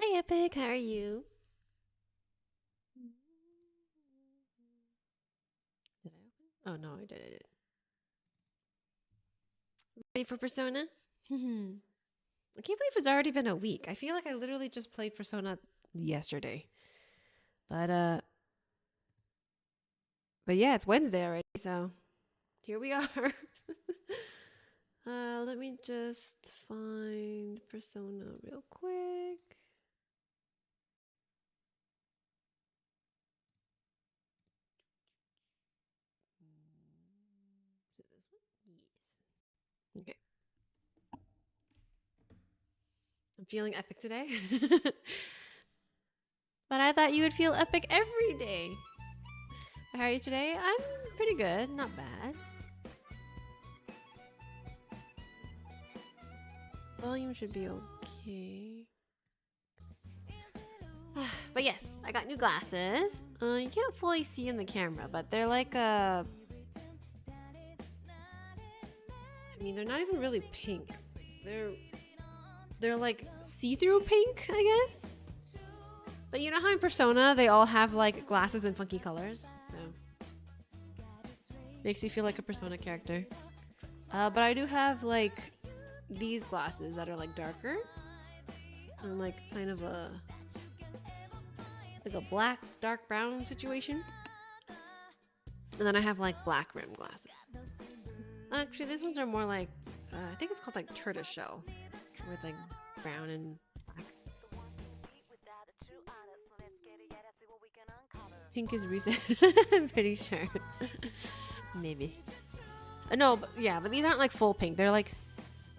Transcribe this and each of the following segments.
Hi, Epic. How are you? Did I open? Oh no, I did. Ready for Persona? I can't believe it's already been a week. I feel like I literally just played Persona yesterday. But yeah, it's Wednesday already, so here we are. Let me just find Persona real quick. Is it this one? Yes. Okay. I'm feeling epic today. But I thought you would feel epic every day. How are you today? I'm pretty good, not bad. Volume should be okay. But yes, I got new glasses. You can't fully see in the camera, but they're like I mean, they're not even really pink. They're like see-through pink, I guess. But you know how in Persona they all have like glasses in funky colors, so makes you feel like a Persona character. But I do have like these glasses that are like darker and like kind of a black dark brown situation, and then I have like black rim glasses. Actually, these ones are more like I think it's called like tortoise shell, where it's like brown and black. Pink is recent. I'm pretty sure. Maybe. No, but yeah, but these aren't like full pink. They're like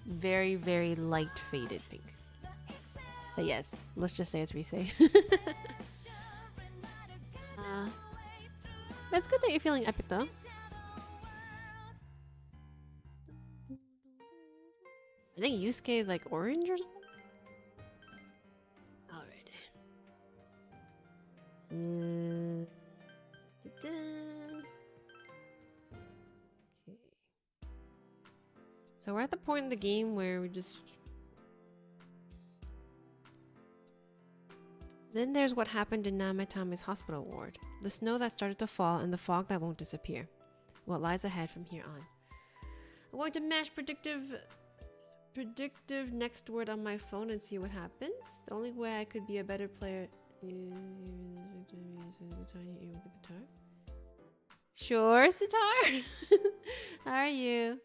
very, very light faded pink. But yes, let's just say it's Rise. That's good that you're feeling epic though. I think Yusuke is like orange or something. Alright. Okay. So we're at the point in the game where we just... Then there's what happened in Namatami's hospital ward. The snow that started to fall and the fog that won't disappear. What lies ahead from here on. I'm going to mash predictive next word on my phone and see what happens. The only way I could be a better player is the tiny ear with the guitar. Sure, Sitar. How are you?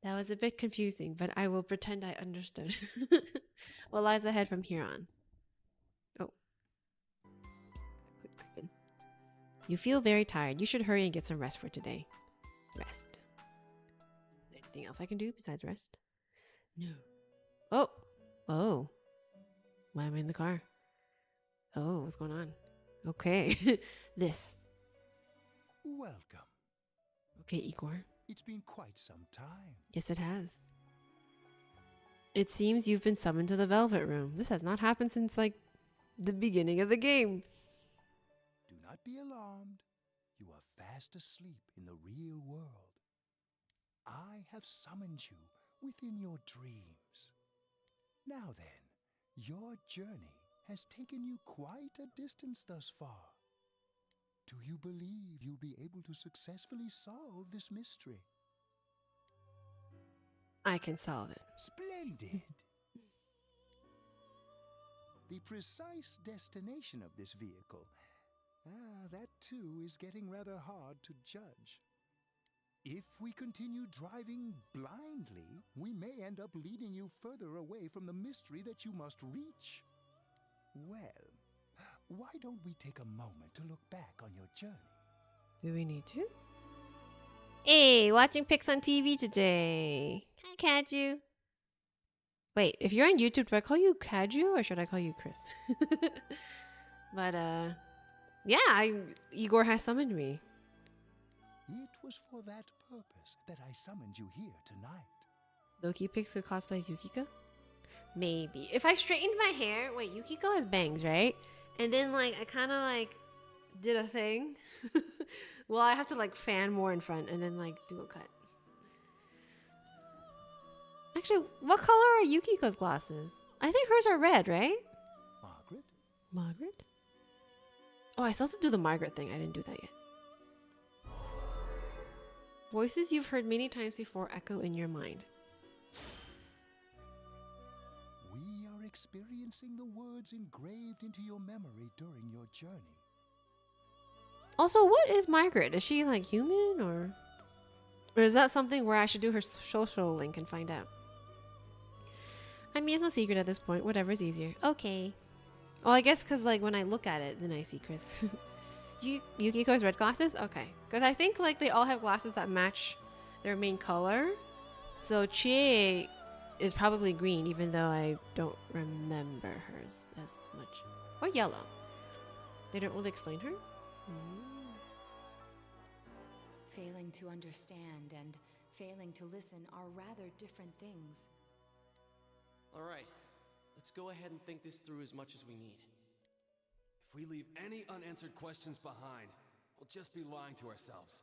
That was a bit confusing, but I will pretend I understood. What lies ahead from here on? Oh. You feel very tired. You should hurry and get some rest for today. Rest. Anything else I can do besides rest? No. Oh. Oh. Why am I in the car? Oh, what's going on? Okay. This. Welcome. Okay, Igor. It's been quite some time. Yes, it has. It seems you've been summoned to the Velvet Room. This has not happened since, like, the beginning of the game. Do not be alarmed. You are fast asleep in the real world. I have summoned you within your dreams. Now then, your journey has taken you quite a distance thus far. Do you believe you'll be able to successfully solve this mystery? I can solve it. Splendid! The precise destination of this vehicle, that too is getting rather hard to judge. If we continue driving blindly, we may end up leading you further away from the mystery that you must reach. Well, why don't we take a moment to look back on your journey? Do we need to? Hey, watching pics on TV today. Hi, Kaju. Wait, if you're on YouTube, do I call you Kaju or should I call you Chris? But, yeah, Igor has summoned me. It was for that purpose that I summoned you here tonight. Loki pics could cosplay as Yukiko? Maybe. If I straightened my hair... Wait, Yukiko has bangs, right? And then, like, I kind of, like, did a thing. Well, I have to, like, fan more in front and then, like, do a cut. Actually, what color are Yukiko's glasses? I think hers are red, right? Margaret? Oh, I still have to do the Margaret thing. I didn't do that yet. Voices you've heard many times before echo in your mind. We are experiencing the words engraved into your memory during your journey. Also, what is Margaret? Is she like human or is that something where I should do her social link and find out? I mean, it's no secret at this point. Whatever's easier. Okay. Well, I guess because like when I look at it, then I see Chris. Yukiko's red glasses? Okay. Because I think like they all have glasses that match their main color. So Chie is probably green, even though I don't remember hers as much. Or yellow. They don't really explain her? Failing to understand and failing to listen are rather different things. All right, let's go ahead and think this through as much as we need. If we leave any unanswered questions behind, we'll just be lying to ourselves.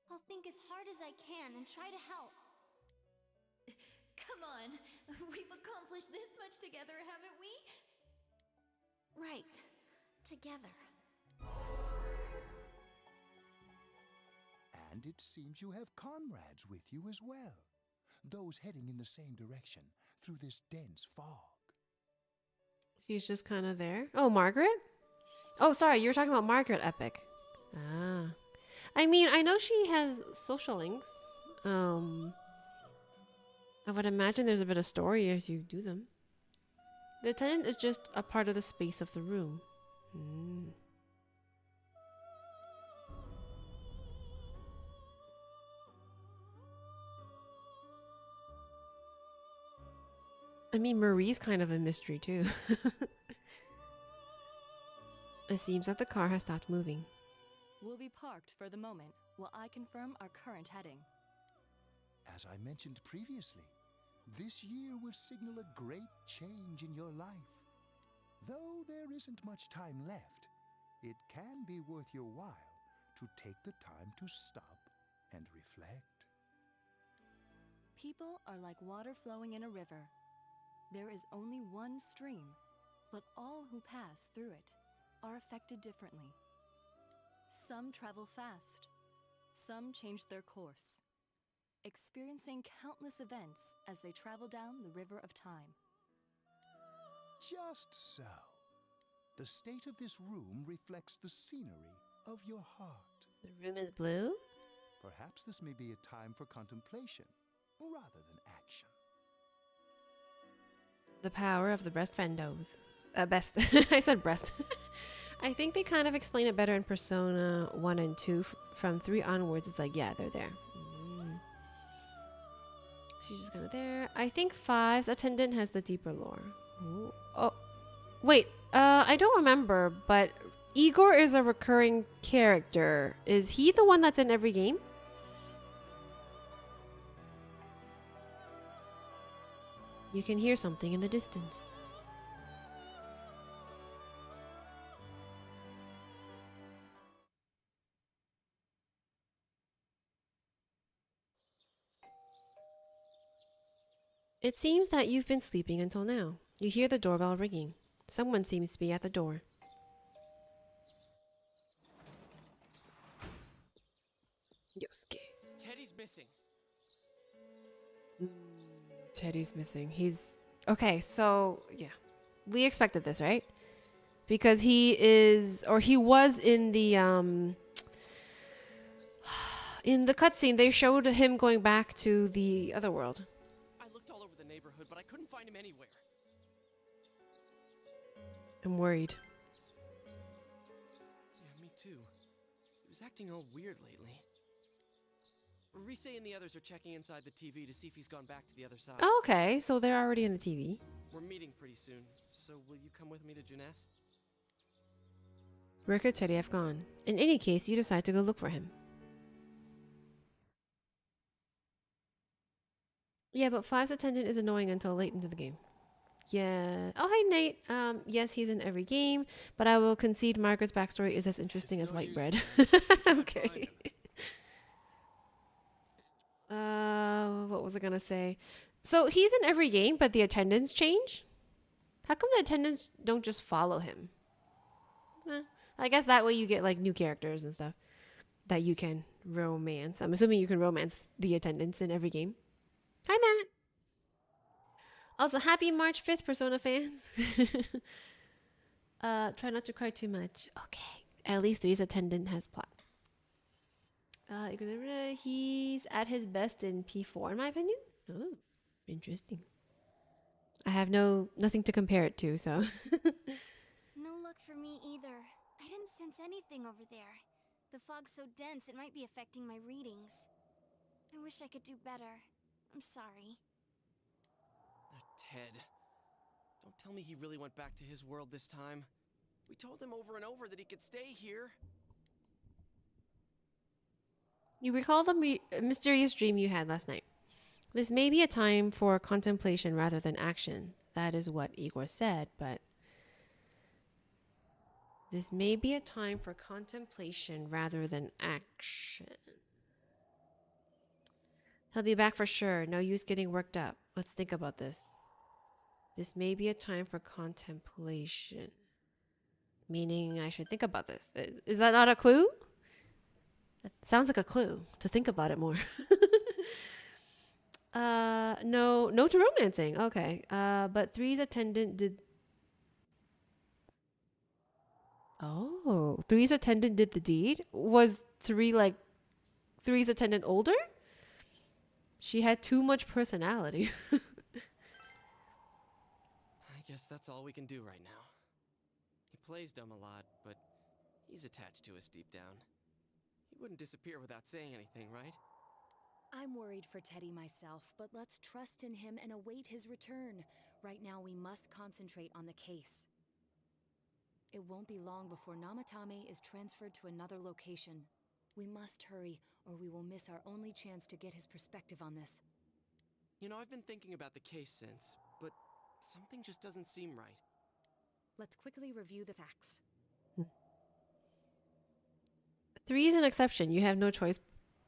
I'll think as hard as I can and try to help. Come on, we've accomplished this much together, haven't we? Right. Together. And it seems you have comrades with you as well. Those heading in the same direction through this dense fog. She's just kind of there. Oh, Margaret? Oh, sorry. You were talking about Margaret Epic. Ah. I mean, I know she has social links. I would imagine there's a bit of story as you do them. The attendant is just a part of the space of the room. I mean, Marie's kind of a mystery too. It seems that the car has stopped moving. We'll be parked for the moment while I confirm our current heading. As I mentioned previously, this year will signal a great change in your life. Though there isn't much time left, it can be worth your while to take the time to stop and reflect. People are like water flowing in a river. There is only one stream, but all who pass through it are affected differently. Some travel fast, some change their course, experiencing countless events as they travel down the river of time. Just so. The state of this room reflects the scenery of your heart. The room is blue? Perhaps this may be a time for contemplation rather than action. The power of the breast friendos. Best. I said breast. I think they kind of explain it better in Persona 1 and 2. From 3 onwards, it's like, yeah, they're there. She's just kind of there. I think 5's attendant has the deeper lore. Ooh. Oh, wait. I don't remember, but Igor is a recurring character. Is he the one that's in every game? You can hear something in the distance. It seems that you've been sleeping until now. You hear the doorbell ringing. Someone seems to be at the door. Yosuke. Teddy's missing. Teddy's missing. He's... Okay, so, yeah. We expected this, right? Because he is... Or he was in the, in the cutscene, they showed him going back to the other world. I looked all over the neighborhood, but I couldn't find him anywhere. I'm worried. Yeah, me too. He was acting all weird lately. Rise and the others are checking inside the TV to see if he's gone back to the other side. Oh, okay, so they're already in the TV. We're meeting pretty soon, so will you come with me to Juness? Where could Teddy have gone? In any case, you decide to go look for him. Yeah, but 5's attendant is annoying until late into the game. Yeah. Oh, hi, Nate. Yes, he's in every game, but I will concede Margaret's backstory is as interesting as white bread. Okay. What was I gonna say? So he's in every game, but the attendants change? How come the attendants don't just follow him? I guess that way you get like new characters and stuff that you can romance. I'm assuming you can romance the attendants in every game. Hi, Matt. Also, happy March 5th, Persona fans. Try not to cry too much. Okay. At least Three's attendant has plot. He's at his best in P4, in my opinion. Oh, interesting. I have nothing to compare it to, so. No luck for me either. I didn't sense anything over there. The fog's so dense it might be affecting my readings. I wish I could do better. I'm sorry. Ted. Don't tell me he really went back to his world this time. We told him over and over that he could stay here. You recall the mysterious dream you had last night. This may be a time for contemplation rather than action. That is what Igor said, but... This may be a time for contemplation rather than action. He'll be back for sure. No use getting worked up. Let's think about this. This may be a time for contemplation. Meaning I should think about this. Is that not a clue? That sounds like a clue to think about it more. No to romancing. Okay. But Three's attendant did. Oh, Three's attendant did the deed? Was Three's attendant older? She had too much personality. I guess that's all we can do right now. He plays dumb a lot, but he's attached to us deep down. He wouldn't disappear without saying anything, right? I'm worried for Teddy myself, but let's trust in him and await his return. Right now we must concentrate on the case. It won't be long before Namatame is transferred to another location. We must hurry, or we will miss our only chance to get his perspective on this. You know, I've been thinking about the case since, but something just doesn't seem right. Let's quickly review the facts. Three's an exception. You have no choice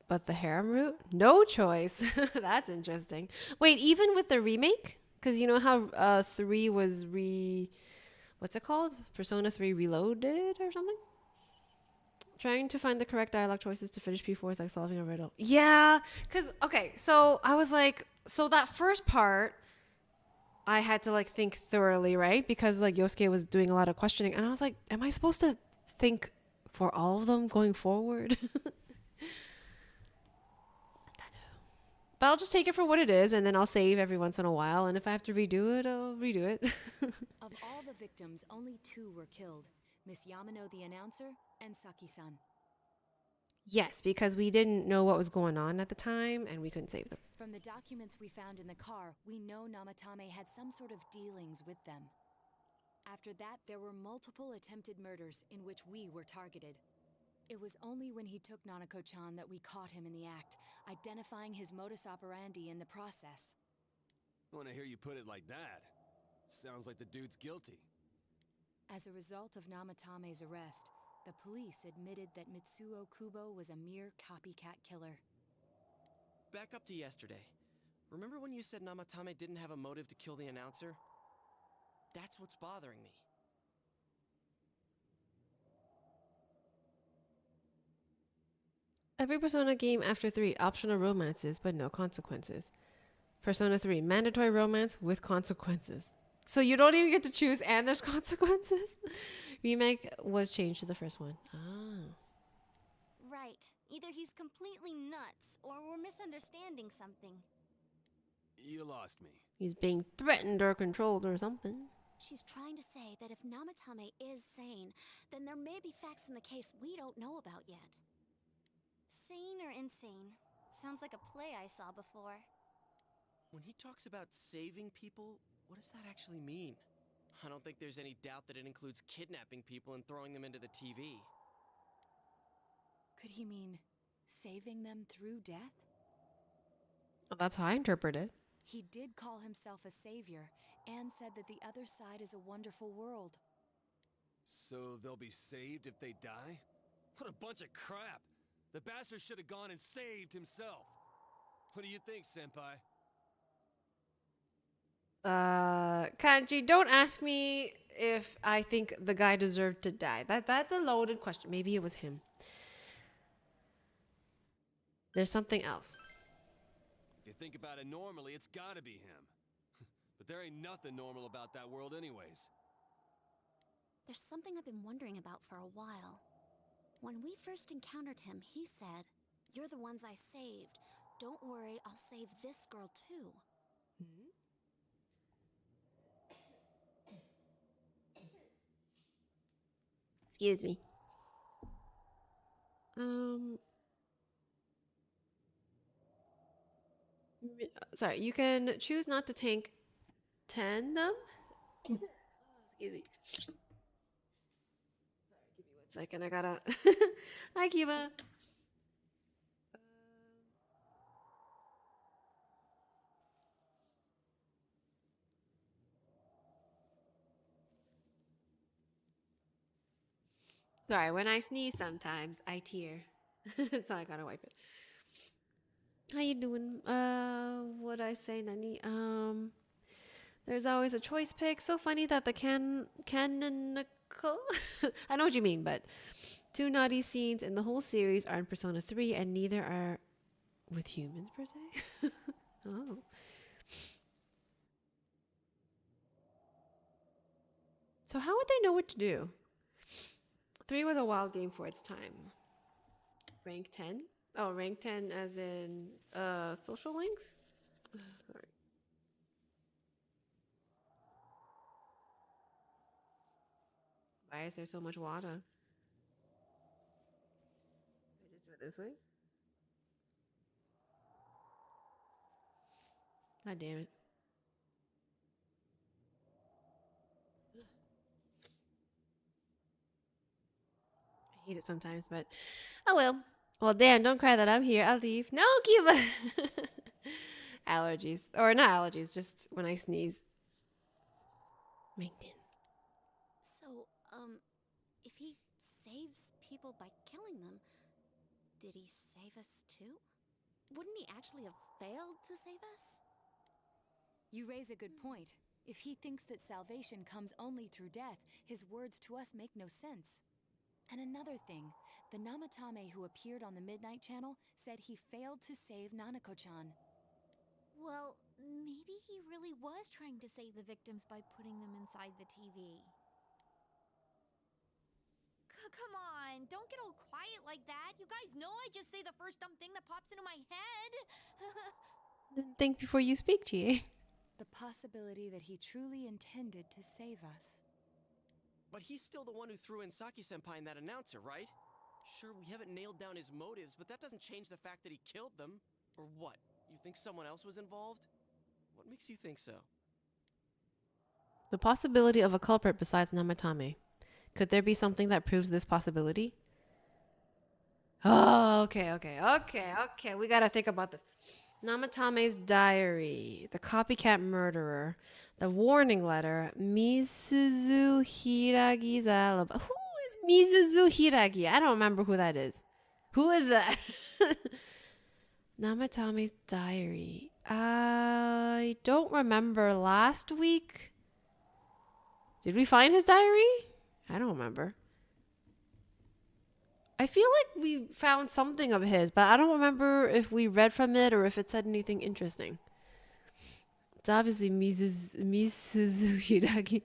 but the harem route? No choice. That's interesting. Wait, even with the remake? Because you know how 3 was what's it called? Persona 3 Reloaded or something? Trying to find the correct dialogue choices to finish P4 is like solving a riddle. Yeah, because, okay, so I was like, so that first part, I had to like think thoroughly, right? Because like Yosuke was doing a lot of questioning, and I was like, am I supposed to think for all of them going forward? But I'll just take it for what it is, and then I'll save every once in a while, and if I have to redo it, I'll redo it. Of all the victims, only 2 were killed. Miss Yamano the announcer and Saki-san. Yes, because we didn't know what was going on at the time, and we couldn't save them. From the documents we found in the car, we know Namatame had some sort of dealings with them. After that, there were multiple attempted murders in which we were targeted. It was only when he took Nanako-chan that we caught him in the act, identifying his modus operandi in the process. When I hear you put it like that, sounds like the dude's guilty. As a result of Namatame's arrest, the police admitted that Mitsuo Kubo was a mere copycat killer. Back up to yesterday. Remember when you said Namatame didn't have a motive to kill the announcer? That's what's bothering me. Every Persona game after 3, optional romances, but no consequences. Persona 3, mandatory romance with consequences. So you don't even get to choose and there's consequences? Remake was changed to the first one. Ah. Right. Either he's completely nuts, or we're misunderstanding something. You lost me. He's being threatened or controlled or something. She's trying to say that if Namatame is sane, then there may be facts in the case we don't know about yet. Sane or insane? Sounds like a play I saw before. When he talks about saving people, what does that actually mean? I don't think there's any doubt that it includes kidnapping people and throwing them into the TV. Could he mean saving them through death? Well, that's how I interpret it. He did call himself a savior and said that the other side is a wonderful world. So they'll be saved if they die? What a bunch of crap! The bastard should have gone and saved himself. What do you think, Senpai? Kanji, don't ask me if I think the guy deserved to die. That's a loaded question. Maybe it was him. There's something else. If you think about it normally, it's gotta be him. But there ain't nothing normal about that world anyways. There's something I've been wondering about for a while. When we first encountered him, he said, "You're the ones I saved. Don't worry, I'll save this girl too." Excuse me. Sorry, you can choose not to tank tandem. Excuse me. Sorry, give me 1 second. I gotta. Hi, Kiba. Sorry, when I sneeze sometimes I tear. So I gotta wipe it. How you doing? What I say, Nani? There's always a choice pick. So funny that the canonical I know what you mean, but 2 naughty scenes in the whole series are in Persona 3 and neither are with humans per se. Oh. So how would they know what to do? 3 was a wild game for its time. Rank 10? Oh, rank 10 as in social links? Sorry. Why is there so much water? I just do it this way? God damn it. I hate it sometimes, but oh well. Well, Dan, don't cry that I'm here. I'll leave. No, Cuba. Allergies. Or not allergies, just when I sneeze. LinkedIn. So, if he saves people by killing them, did he save us too? Wouldn't he actually have failed to save us? You raise a good point. If he thinks that salvation comes only through death, his words to us make no sense. And another thing, the Namatame who appeared on the Midnight Channel said he failed to save Nanako-chan. Well, maybe he really was trying to save the victims by putting them inside the TV. Come on, don't get all quiet like that. You guys know I just say the first dumb thing that pops into my head. Then think before you speak, GA. The possibility that he truly intended to save us. But he's still the one who threw in Saki-senpai in that announcer, right? Sure, we haven't nailed down his motives, but that doesn't change the fact that he killed them. Or what? You think someone else was involved? What makes you think so? The possibility of a culprit besides Namatame. Could there be something that proves this possibility? Oh, okay. We gotta think about this. Namatame's diary, the copycat murderer, the warning letter, Misuzu Hiragi's alibi. Who is Misuzu Hiragi? I don't remember who that is. Who is that? Namatame's diary. I don't remember last week. Did we find his diary? I don't remember. I feel like we found something of his, but I don't remember if we read from it or if it said anything interesting. It's obviously Misuzu Hiragi.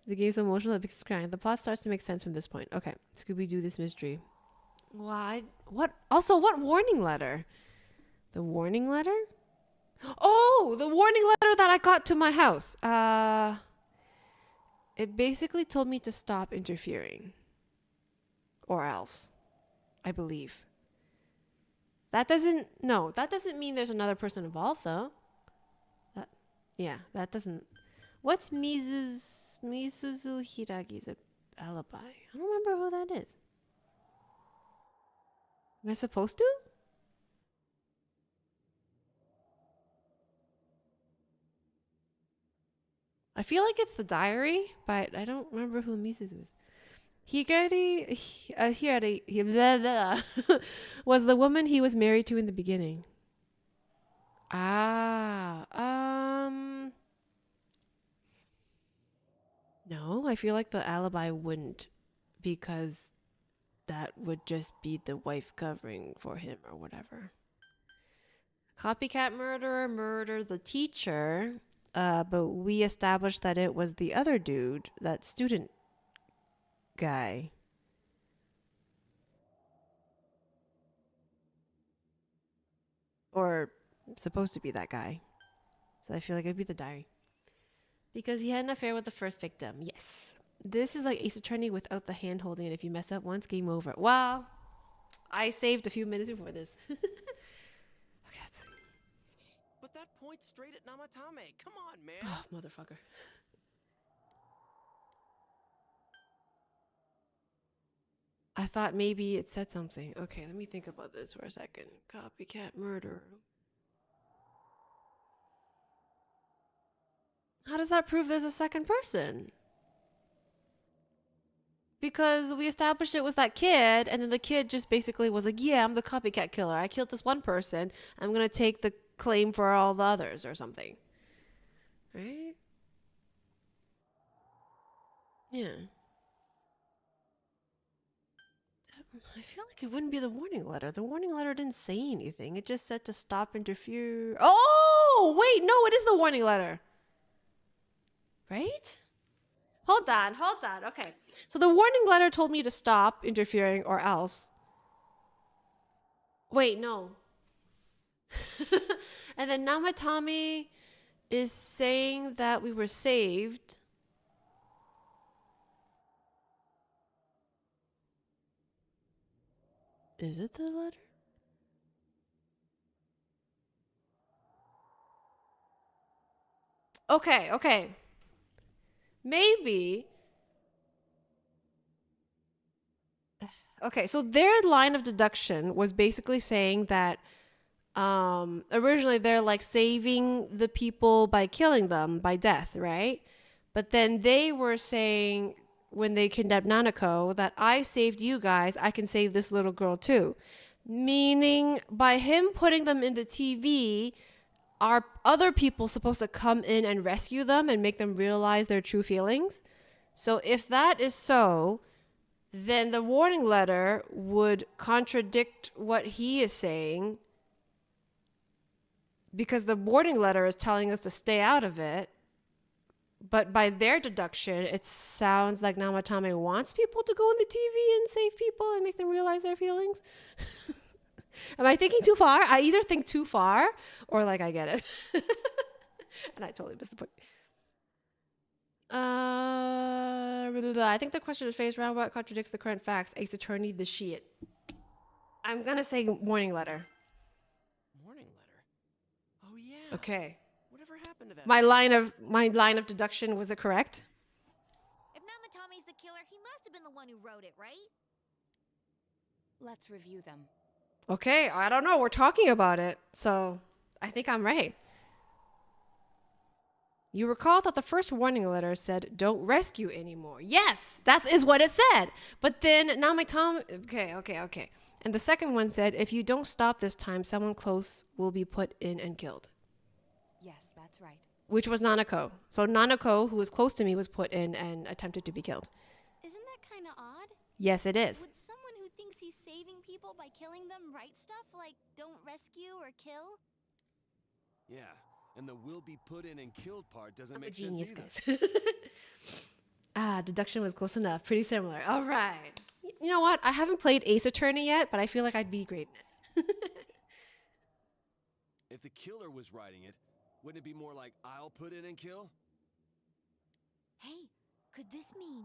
The game's so emotional that makes us crying. The plot starts to make sense from this point. Okay, Scooby-Doo this mystery. What? What warning letter? The warning letter? Oh, the warning letter that I got to my house. It basically told me to stop interfering. Or else. I believe. That doesn't mean there's another person involved though. That doesn't. What's Misuzu Hiragi's alibi? I don't remember who that is. Am I supposed to? I feel like it's the diary, but I don't remember who Misuzu is. Higari was the woman he was married to in the beginning. No, I feel like the alibi wouldn't, because that would just be the wife covering for him or whatever. Copycat murderer murdered the teacher, but we established that it was the other dude, that student guy. Or supposed to be that guy. So I feel like it'd be the diary. Because he had an affair with the first victim. Yes. This is like Ace Attorney without the hand holding, and if you mess up once, game over. Well, I saved a few minutes before this. Okay, let's see. But that points straight at Namatame. Come on, man. Oh, motherfucker. I thought maybe it said something. Okay, let me think about this for a second. Copycat murder. How does that prove there's a second person? Because we established it was that kid, and then the kid just basically was like, yeah, I'm the copycat killer. I killed this one person. I'm going to take the claim for all the others or something. Right? Yeah. I feel like it wouldn't be the warning letter. The warning letter didn't say anything. It just said to stop, interfere. Oh, wait, no, it is the warning letter. Right? Hold on. Okay. So the warning letter told me to stop interfering or else. Wait, no. And then Namatame is saying that we were saved. Is it the letter? Okay. Maybe. Okay, so their line of deduction was basically saying that originally they're like saving the people by killing them by death, right? But then they were saying when they kidnapped Nanako that I saved you guys, I can save this little girl too. Meaning by him putting them in the TV, are other people supposed to come in and rescue them and make them realize their true feelings? So if that is so, then the warning letter would contradict what he is saying, because the warning letter is telling us to stay out of it. But by their deduction, it sounds like Namatame wants people to go on the TV and save people and make them realize their feelings. Am I thinking too far? I either think too far or like I get it. And I totally missed the point. I think the question is phased around what contradicts the current facts. Ace Attorney, the shit. I'm going to say warning letter. Warning letter? Oh, yeah. Okay. Whatever happened to that? My line of deduction, was it correct? If Namatame's the killer, he must have been the one who wrote it, right? Let's review them. Okay, I don't know. We're talking about it. So I think I'm right. You recall that the first warning letter said, don't rescue anymore. Yes, that is what it said. But then Namatame, okay. And the second one said, if you don't stop this time, someone close will be put in and killed. Yes, that's right. Which was Nanako. So Nanako, who was close to me, was put in and attempted to be killed. Isn't that kind of odd? Yes, it is. Would someone who thinks he's saving people by killing them write stuff like don't rescue or kill? Yeah, and the will be put in and killed part doesn't I'm a make genius, sense either. guys. Deduction was close enough. Pretty similar. All right. You know what? I haven't played Ace Attorney yet, but I feel like I'd be great in it. If the killer was writing it, wouldn't it be more like I'll put in and kill? Hey, could this mean...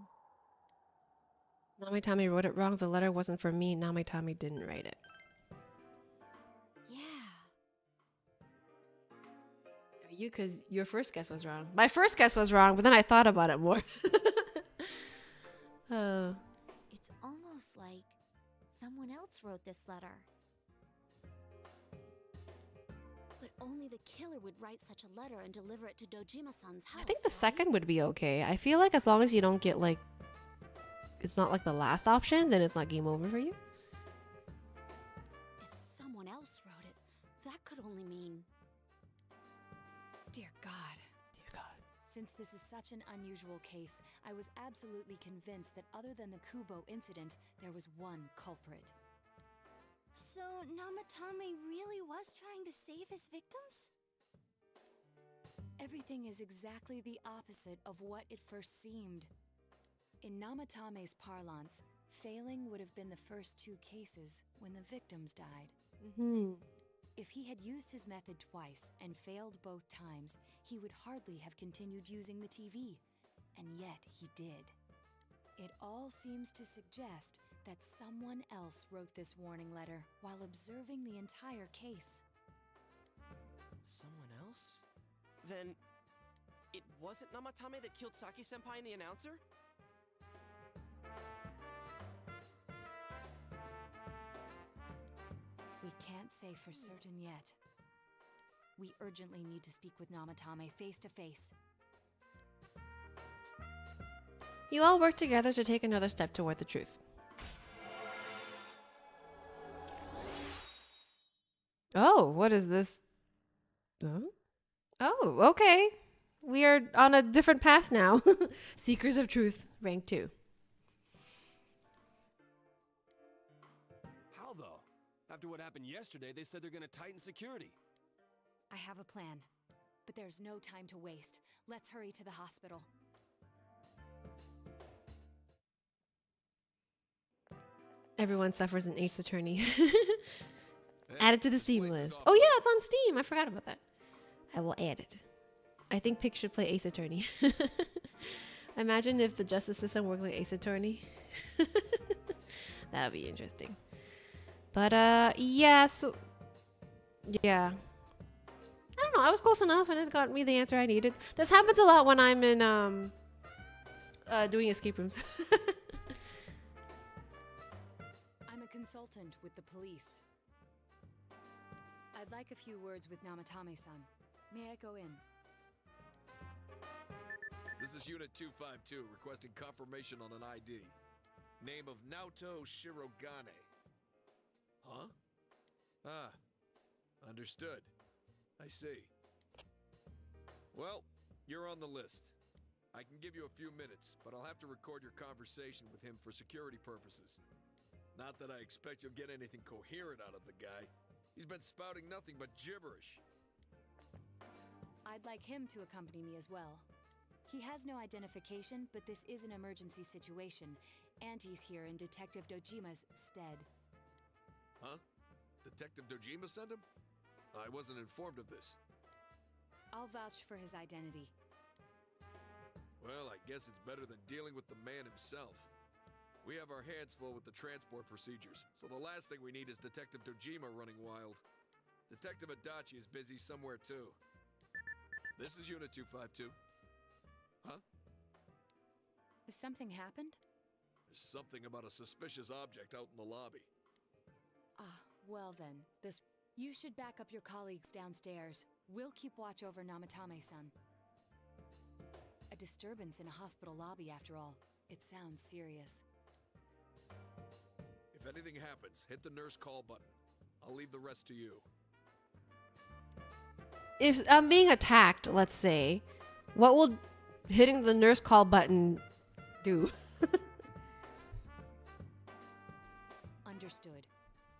Namitami wrote it wrong. The letter wasn't for me. Namitami didn't write it. Yeah. You, because your first guess was wrong. My first guess was wrong, but then I thought about it more. Oh. It's almost like someone else wrote this letter. But only the killer would write such a letter and deliver it to Dojima-san's house. I think the right? second would be okay. I feel like as long as you don't get like, it's not like the last option, then it's not game over for you. If someone else wrote it, that could only mean... Dear God. Dear God. Since this is such an unusual case, I was absolutely convinced that other than the Kubo incident, there was one culprit. So, Namatame really was trying to save his victims? Everything is exactly the opposite of what it first seemed. In Namatame's parlance, failing would have been the first two cases when the victims died. If he had used his method twice and failed both times, he would hardly have continued using the TV, and yet he did. It all seems to suggest that someone else wrote this warning letter while observing the entire case. Someone else? Then, it wasn't Namatame that killed Saki-senpai and the announcer? We can't say for certain yet. We urgently need to speak with Namatame face to face. You all work together to take another step toward the truth. Oh, what is this? Oh, okay. We are on a different path now. Seekers of Truth, rank 2. How though? After what happened yesterday, they said they're gonna tighten security. I have a plan, but there's no time to waste. Let's hurry to the hospital. Everyone suffers an Ace Attorney. Hey, Add it to the this Steam place is list. off Oh yeah, limits. it's on Steam. I forgot about that. I will add it. I think Pix should play Ace Attorney. Imagine if the justice system worked like Ace Attorney. That would be interesting. But yeah, so yeah. I don't know, I was close enough and it got me the answer I needed. This happens a lot when I'm in doing escape rooms. I'm a consultant with the police. I'd like a few words with Namatame-san. May I go in? This is Unit 252, requesting confirmation on an ID. Name of Naoto Shirogane. Huh? Ah, understood. I see. Well, you're on the list. I can give you a few minutes, but I'll have to record your conversation with him for security purposes. Not that I expect you'll get anything coherent out of the guy. He's been spouting nothing but gibberish. I'd like him to accompany me as well. He has no identification, but this is an emergency situation, and he's here in Detective Dojima's stead. Huh? Detective Dojima sent him? I wasn't informed of this. I'll vouch for his identity. Well, I guess it's better than dealing with the man himself. We have our hands full with the transport procedures, so the last thing we need is Detective Dojima running wild. Detective Adachi is busy somewhere too. This is Unit 252. Huh? Has something happened? There's something about a suspicious object out in the lobby. Ah, well then, You should back up your colleagues downstairs. We'll keep watch over Namatame-san. A disturbance in a hospital lobby, after all. It sounds serious. If anything happens, hit the nurse call button. I'll leave the rest to you. If I'm being attacked, let's say, what will hitting the nurse call button do? Understood.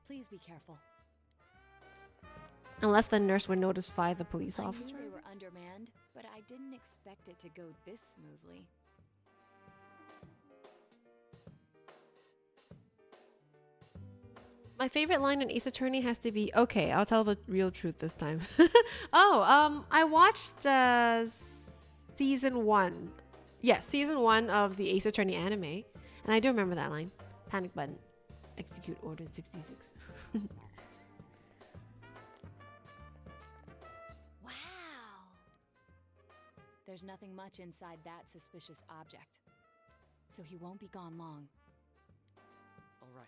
Please be careful. Unless the nurse would notify the police officer. I knew they were undermanned, but I didn't expect it to go this smoothly. My favorite line in Ace Attorney has to be, okay, I'll tell the real truth this time. I watched season 1. Yes, season 1 of the Ace Attorney anime. And I do remember that line. Panic button. Execute Order 66. Wow! There's nothing much inside that suspicious object. So he won't be gone long. All right,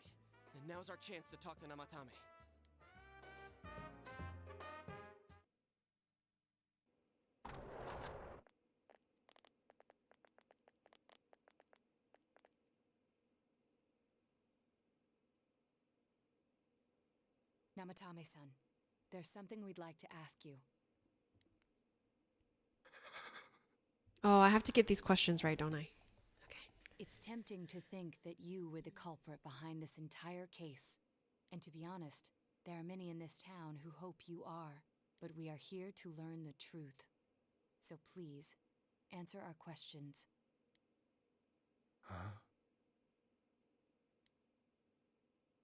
then now's our chance to talk to Namatame. Namatame-san, there's something we'd like to ask you. Oh, I have to get these questions right, don't I? Okay. It's tempting to think that you were the culprit behind this entire case. And to be honest, there are many in this town who hope you are. But we are here to learn the truth. So please, answer our questions. Huh?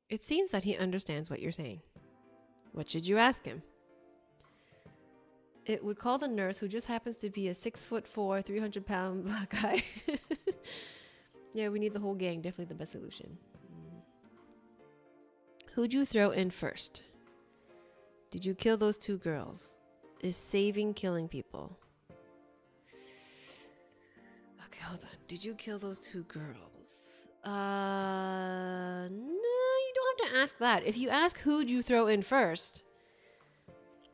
It seems that he understands what you're saying. What should you ask him? It would call the nurse, who just happens to be a 6'4", 300-pound black guy. Yeah, we need the whole gang. Definitely the best solution. Who'd you throw in first? Did you kill those 2 girls? Is saving killing people? Okay, hold on. Did you kill those 2 girls? No, you don't have to ask that. If you ask who'd you throw in first,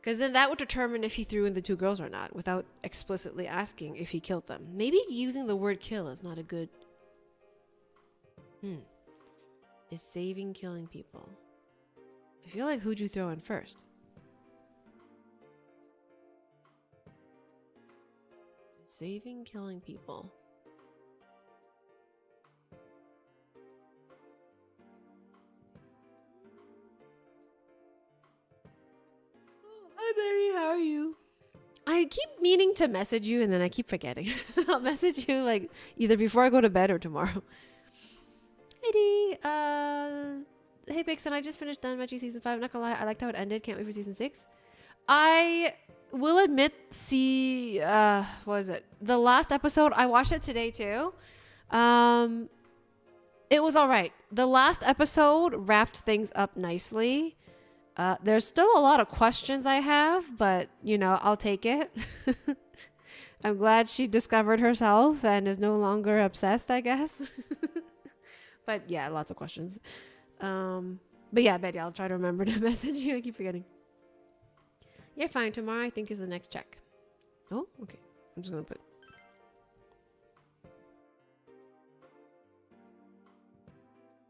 because then that would determine if he threw in the 2 girls or not, without explicitly asking if he killed them. Maybe using the word kill is not a good... Is saving killing people? I feel like who'd you throw in first? Saving killing people. Hi, Betty. How are you? I keep meaning to message you and then I keep forgetting. I'll message you like either before I go to bed or tomorrow. Hey, Dee. Hey, Pixon. I just finished Danmachi season 5. Not gonna lie, I liked how it ended. Can't wait for season 6. I will admit, what is it? The last episode, I watched it today too. It was all right. The last episode wrapped things up nicely. There's still a lot of questions I have, but you know, I'll take it. I'm glad she discovered herself and is no longer obsessed, I guess. But yeah, lots of questions. But yeah, Betty, I'll try to remember to message you. I keep forgetting. You're fine. Tomorrow, I think, is the next check. Oh, okay. I'm just gonna put...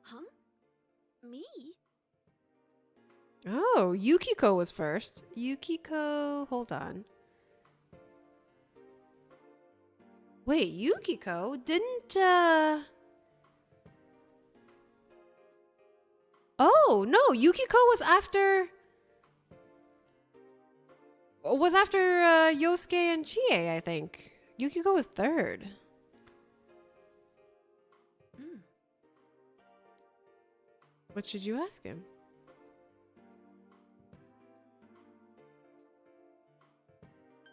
Huh? Me? Oh, Yukiko was first. Yukiko, hold on. Wait, Yukiko didn't, Oh, no, Yukiko was after... Yosuke and Chie, I think. Yukiko was third. What should you ask him?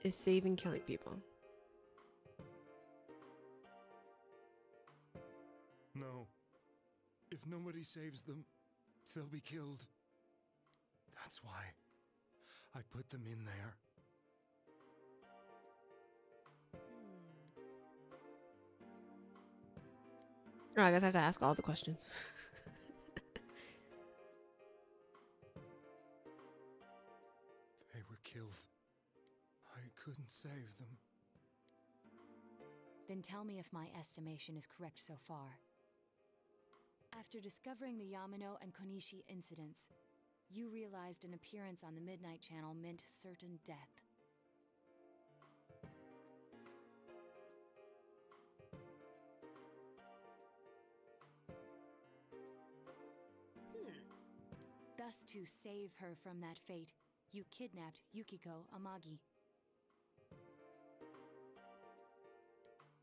Is saving killing people? No. If nobody saves them, they'll be killed. That's why I put them in there. Oh, I guess I have to ask all the questions. They were killed. I couldn't save them. Then tell me if my estimation is correct so far. After discovering the Yamano and Konishi incidents, you realized an appearance on the Midnight Channel meant certain death. Thus, to save her from that fate, you kidnapped Yukiko Amagi.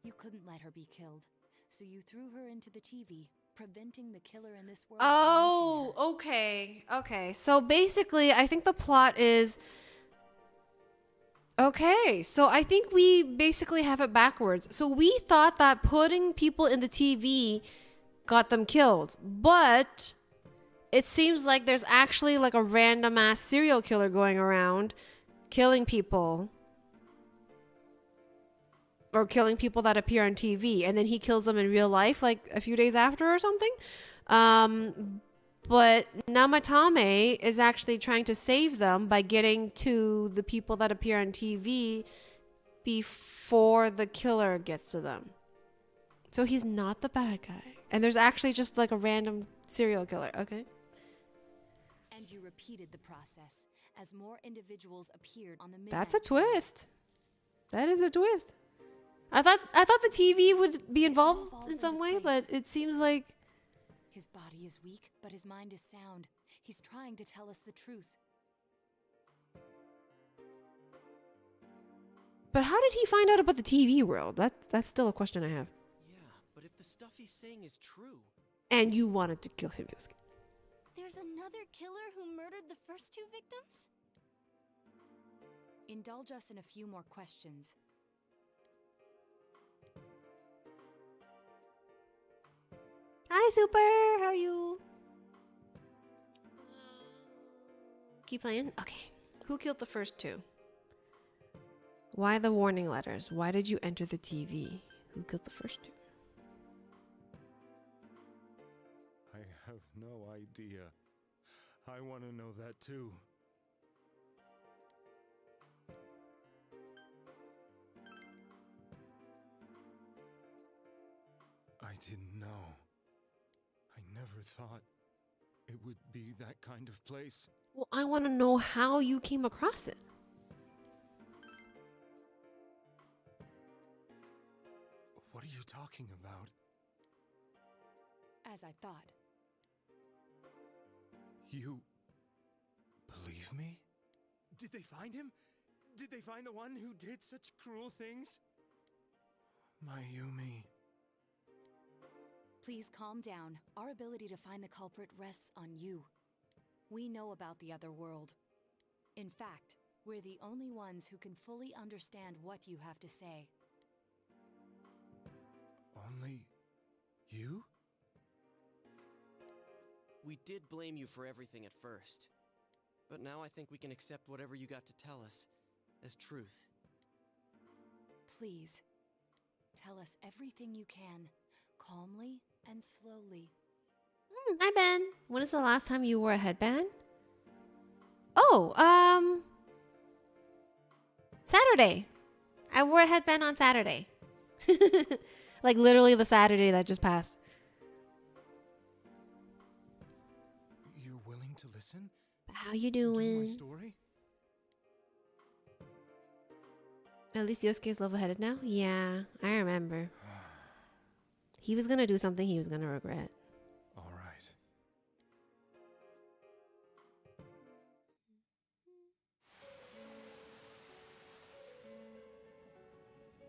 You couldn't let her be killed, so you threw her into the TV, preventing the killer in this world from reaching her. Okay. Okay. So basically, I think the plot is... Okay, so I think we basically have it backwards. So we thought that putting people in the TV got them killed, but it seems like there's actually like a random ass serial killer going around killing people. Or killing people that appear on TV, and then he kills them in real life like a few days after or something. But Namatame is actually trying to save them by getting to the people that appear on TV before the killer gets to them. So he's not the bad guy. And there's actually just like a random serial killer. Okay. And you repeated the process as more individuals appeared on the Midnight That's a Channel. twist. That is a twist. I thought the TV would be involved falls in some into way, place. but it seems like. His body is weak, but his mind is sound. He's trying to tell us the truth. But how did he find out about the TV world? That's still a question I have. Yeah, but if the stuff he's saying is true, And you wanted to kill him, Yosuke. There's another killer who murdered the first two victims? Indulge us in a few more questions. Hi, Super. How are you? Keep playing. Okay. Who killed the first two? Why the warning letters? Why did you enter the TV? Who killed the first two? I have no idea. I want to know that too. I didn't know. I never thought it would be that kind of place. Well, I want to know how you came across it. What are you talking about? As I thought. You believe me? Did they find him? Did they find the one who did such cruel things? Mayumi. Please calm down. Our ability to find the culprit rests on you. We know about the other world. In fact, we're the only ones who can fully understand what you have to say. Only you? we did blame you for everything at first. But now I think we can accept whatever you got to tell us as truth. Please, tell us everything you can, calmly and slowly. Hi, Ben. When is the last time you wore a headband? Oh, Saturday. I wore a headband on Saturday. Like literally the Saturday that just passed. You're willing to listen? How you To my doing? story? At least Yosuke's level-headed now? Yeah, I remember. He was gonna do something he was gonna regret. All right.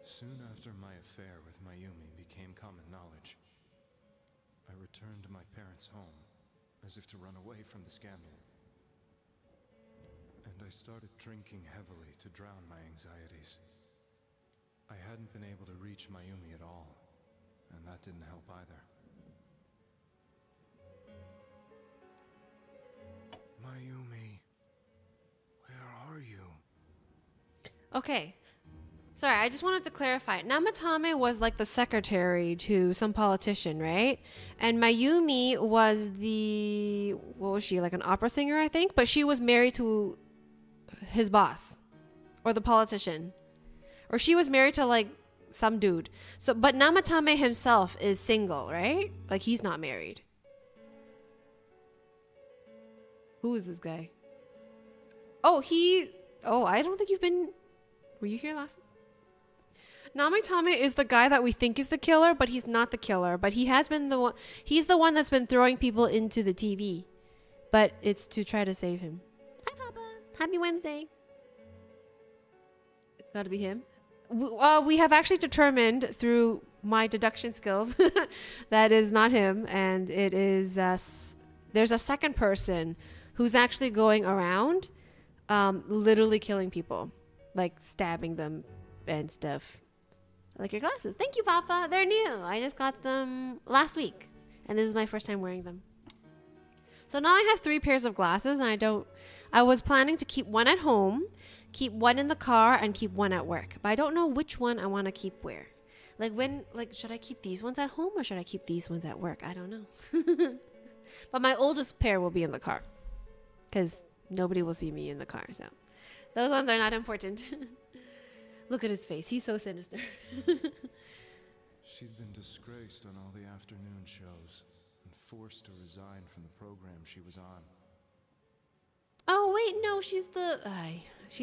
Soon after my affair with Mayumi became common knowledge, I returned to my parents' home as if to run away from the scandal. And I started drinking heavily to drown my anxieties. I hadn't been able to reach Mayumi at all, and that didn't help either. Mayumi, where are you? Okay. Sorry, I just wanted to clarify. Namatame was like the secretary to some politician, right? And Mayumi was the... What was she? Like an opera singer, I think? But she was married to his boss. Or the politician. Or she was married to like some dude. So, but Namatame himself is single, right? Like he's not married. Who is this guy? Oh, I don't think you've been... Were you here last... Namatame is the guy that we think is the killer, but he's not the killer. But he has been the one... He's the one that's been throwing people into the TV. But it's to try to save him. Hi, Papa. Happy Wednesday. It's got to be him. We have actually determined through my deduction skills that it is not him. And it is... there's a second person who's actually going around literally killing people. Like stabbing them and stuff. I like your glasses. Thank you, Papa. They're new. I just got them last week. And this is my first time wearing them. So now I have 3 pairs of glasses. And I was planning to keep one at home, keep one in the car, and keep one at work. But I don't know which one I want to keep where. Should I keep these ones at home or should I keep these ones at work? I don't know. But my oldest pair will be in the car. Because nobody will see me in the car, so. Those ones are not important. Look at his face. He's so sinister. She'd been disgraced on all the afternoon shows and forced to resign from the program she was on. Oh, wait, no, she's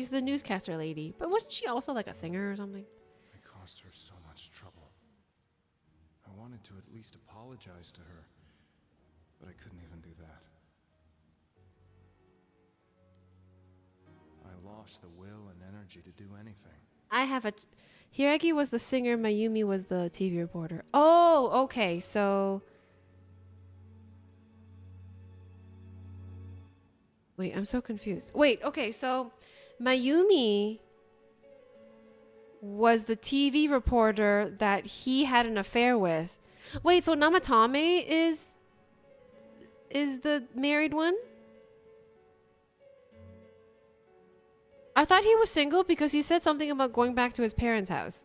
the newscaster lady. But wasn't she also like a singer or something? It cost her so much wanted to at least apologize to her, but I couldn't even do that. I lost the will and energy to do anything. I have a... Hiragi was the singer, Mayumi was the TV reporter. Oh, okay, so... Wait, I'm so confused. Wait, okay, so Mayumi was the TV reporter that he had an affair with. Wait, so Namatame is the married one? I thought he was single because he said something about going back to his parents' house.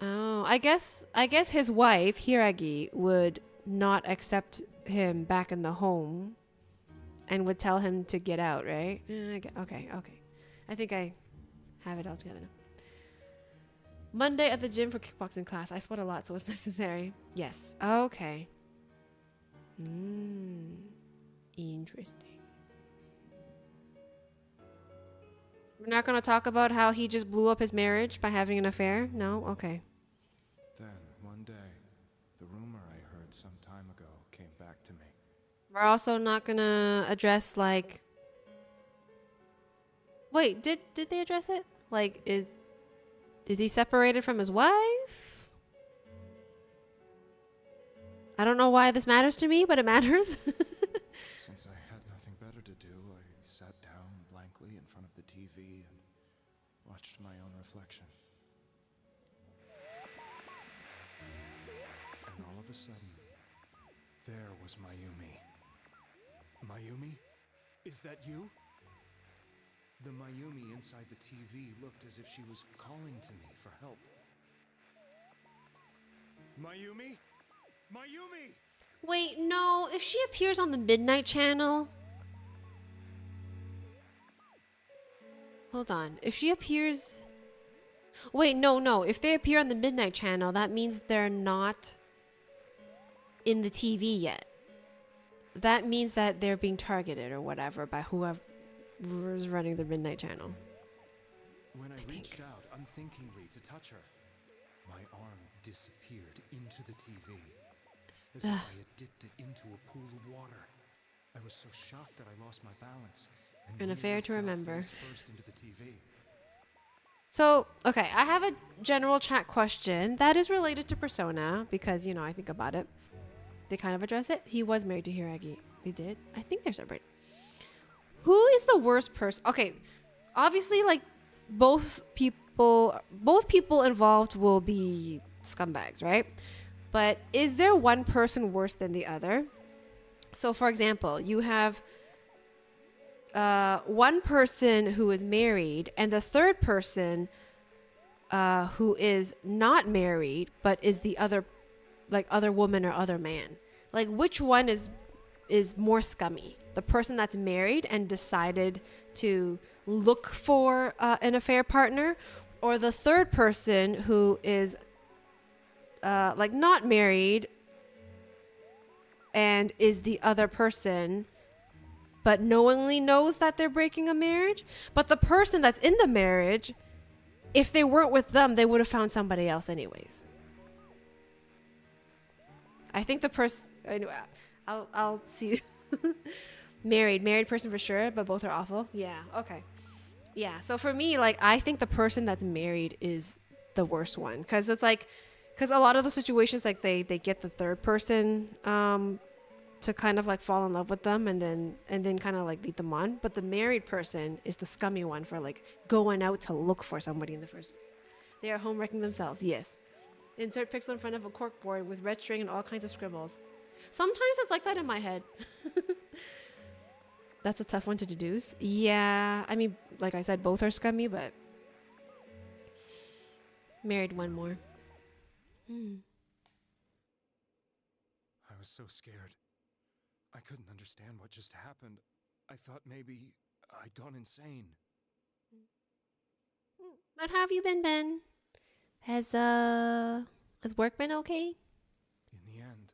Oh, I guess his wife, Hiragi, would not accept him back in the home and would tell him to get out, right? Okay. I think I have it all together now. Monday at the gym for kickboxing class. I sweat a lot, so it's necessary. Yes. Okay. Interesting. We're not going to talk about how he just blew up his marriage by having an affair? No? Okay. Then, one day, the rumor I heard some time ago came back to me. We're also not going to address, like... Wait, did they address it? Like, is he separated from his wife? I don't know why this matters to me, but it matters. Since I had nothing better to do, I sat down blankly in front of the TV and watched my own reflection. And all of a sudden, there was Mayumi. Mayumi? Is that you? The Mayumi inside the TV looked as if she was calling to me for help. Mayumi? Mayumi! Wait, no. If she appears on the Midnight Channel... Hold on. If she appears... Wait, no. If they appear on the Midnight Channel, that means they're not in the TV yet. That means that they're being targeted or whatever by whoever is running the Midnight Channel. When I reached out unthinkingly to touch her, my arm disappeared into the TV, as if I had dipped it into a pool of water. I was so shocked that I lost my balance and An affair to remember. face first into the TV. So, okay, I have a general chat question that is related to Persona because, you know, I think about it. They kind of address it. He was married to Hiragi. They did? I think they're separate. Who is the worst person? Okay, obviously, like, both people involved will be scumbags, right? But is there one person worse than the other? So, for example, you have one person who is married and the third person who is not married but is the other, like, other woman or other man. Like, which one is more scummy? The person that's married and decided to look for an affair partner, or the third person who is like not married and is the other person but knowingly knows that they're breaking a marriage? But the person that's in the marriage, if they weren't with them, they would have found somebody else anyways. I think the person, anyway, I'll see. Married person for sure, but both are awful. Yeah, okay. Yeah, so for me, like, I think the person that's married is the worst one. Because it's like, because a lot of the situations, like, they get the third person to kind of, like, fall in love with them and then kind of, like, lead them on. But the married person is the scummy one for, like, going out to look for somebody in the first place. They are home wrecking themselves, yes. Insert pixel in front of a corkboard with red string and all kinds of scribbles. Sometimes it's like that in my head. That's a tough one to deduce. Yeah, I mean, like I said, both are scummy, but married one more. I was so scared. I couldn't understand what just happened. I thought maybe I'd gone insane. But how have you been, Ben? Has work been okay? In the end,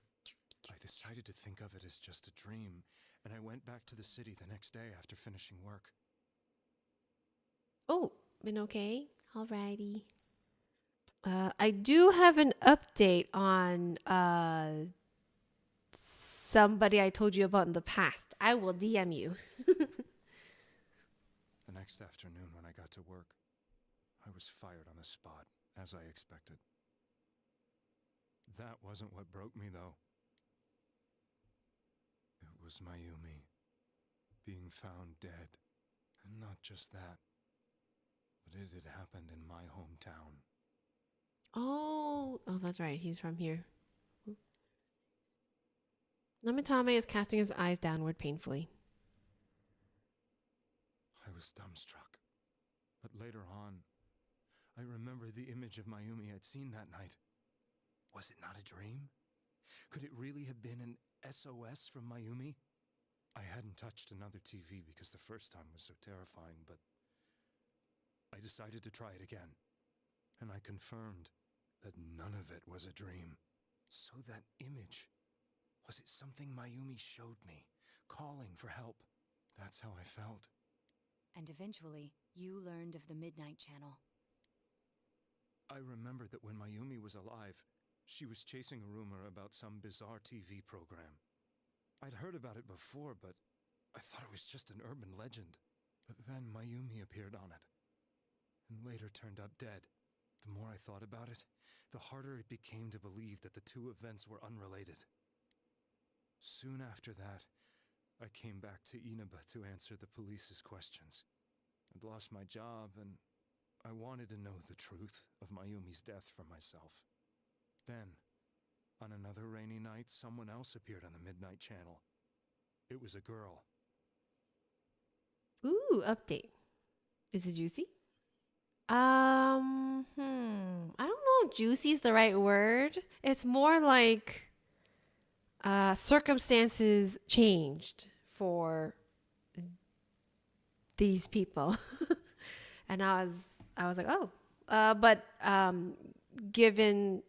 I decided to think of it as just a dream, and I went back to the city the next day after finishing work. Oh, been okay? Alrighty. I do have an update on somebody I told you about in the past. I will DM you. The next afternoon when I got to work, I was fired on the spot, as I expected. That wasn't what broke me, though. It was Mayumi being found dead. And not just that, but it had happened in my hometown. Oh, that's right. He's from here. Namitame is casting his eyes downward painfully. I was dumbstruck. But later on, I remembered the image of Mayumi I'd seen that night. Was it not a dream? Could it really have been an SOS from Mayumi? I hadn't touched another TV because the first time was so terrifying, but I decided to try it again. And I confirmed that none of it was a dream. So that image, was it something Mayumi showed me, calling for help? That's how I felt. And eventually, you learned of the Midnight Channel. I remembered that when Mayumi was alive, she was chasing a rumor about some bizarre TV program. I'd heard about it before, but I thought it was just an urban legend. But then Mayumi appeared on it, and later turned up dead. The more I thought about it, the harder it became to believe that the two events were unrelated. Soon after that, I came back to Inaba to answer the police's questions. I'd lost my job, and I wanted to know the truth of Mayumi's death for myself. Then, on another rainy night, someone else appeared on the Midnight Channel. It was a girl. Ooh, update. Is it juicy? I don't know if juicy is the right word. It's more like circumstances changed for these people. And I was like, oh. But given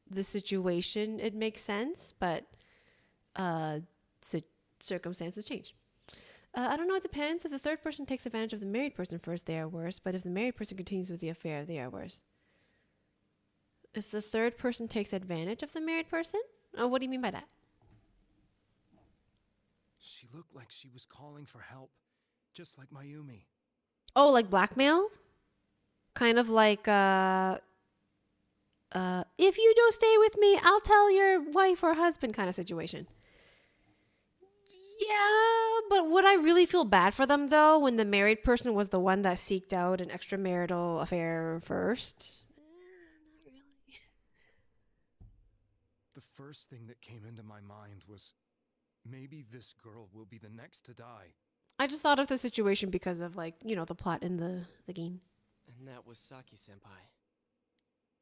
the situation, it makes sense, but circumstances change. I don't know, it depends. If the third person takes advantage of the married person first, they are worse. But if the married person continues with the affair, they are worse. If the third person takes advantage of the married person? Oh, what do you mean by that? She looked like she was calling for help, just like Mayumi. Oh, like blackmail? Kind of like, if you don't stay with me, I'll tell your wife or husband kind of situation. Yeah, but would I really feel bad for them, though, when the married person was the one that seeked out an extramarital affair first? Not really. The first thing that came into my mind was, maybe this girl will be the next to die. I just thought of the situation because of, like, you know, the plot in the game. And that was Saki-senpai.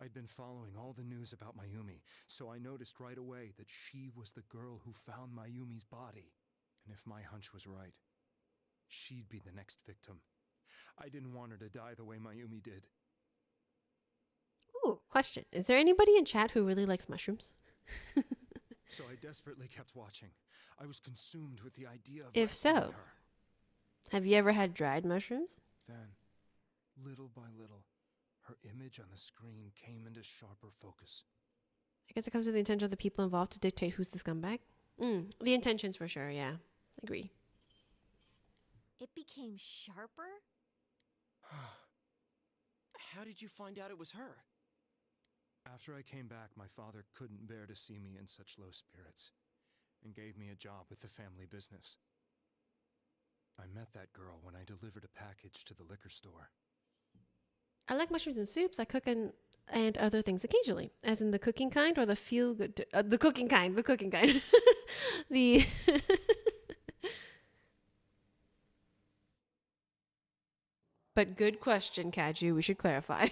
I'd been following all the news about Mayumi, so I noticed right away that she was the girl who found Mayumi's body. And if my hunch was right, she'd be the next victim. I didn't want her to die the way Mayumi did. Ooh, question. Is there anybody in chat who really likes mushrooms? So I desperately kept watching. I was consumed with the idea of If so, rescuing her. have you ever had dried mushrooms? Then, little by little, her image on the screen came into sharper focus. I guess it comes to the intention of the people involved to dictate who's the scumbag. The intentions for sure, yeah. Agree. It became sharper? How did you find out it was her? After I came back, my father couldn't bear to see me in such low spirits and gave me a job with the family business. I met that girl when I delivered a package to the liquor store. I like mushrooms in soups. I cook and other things occasionally, as in the cooking kind or the feel good. The cooking kind. The But good question, Kaju. We should clarify.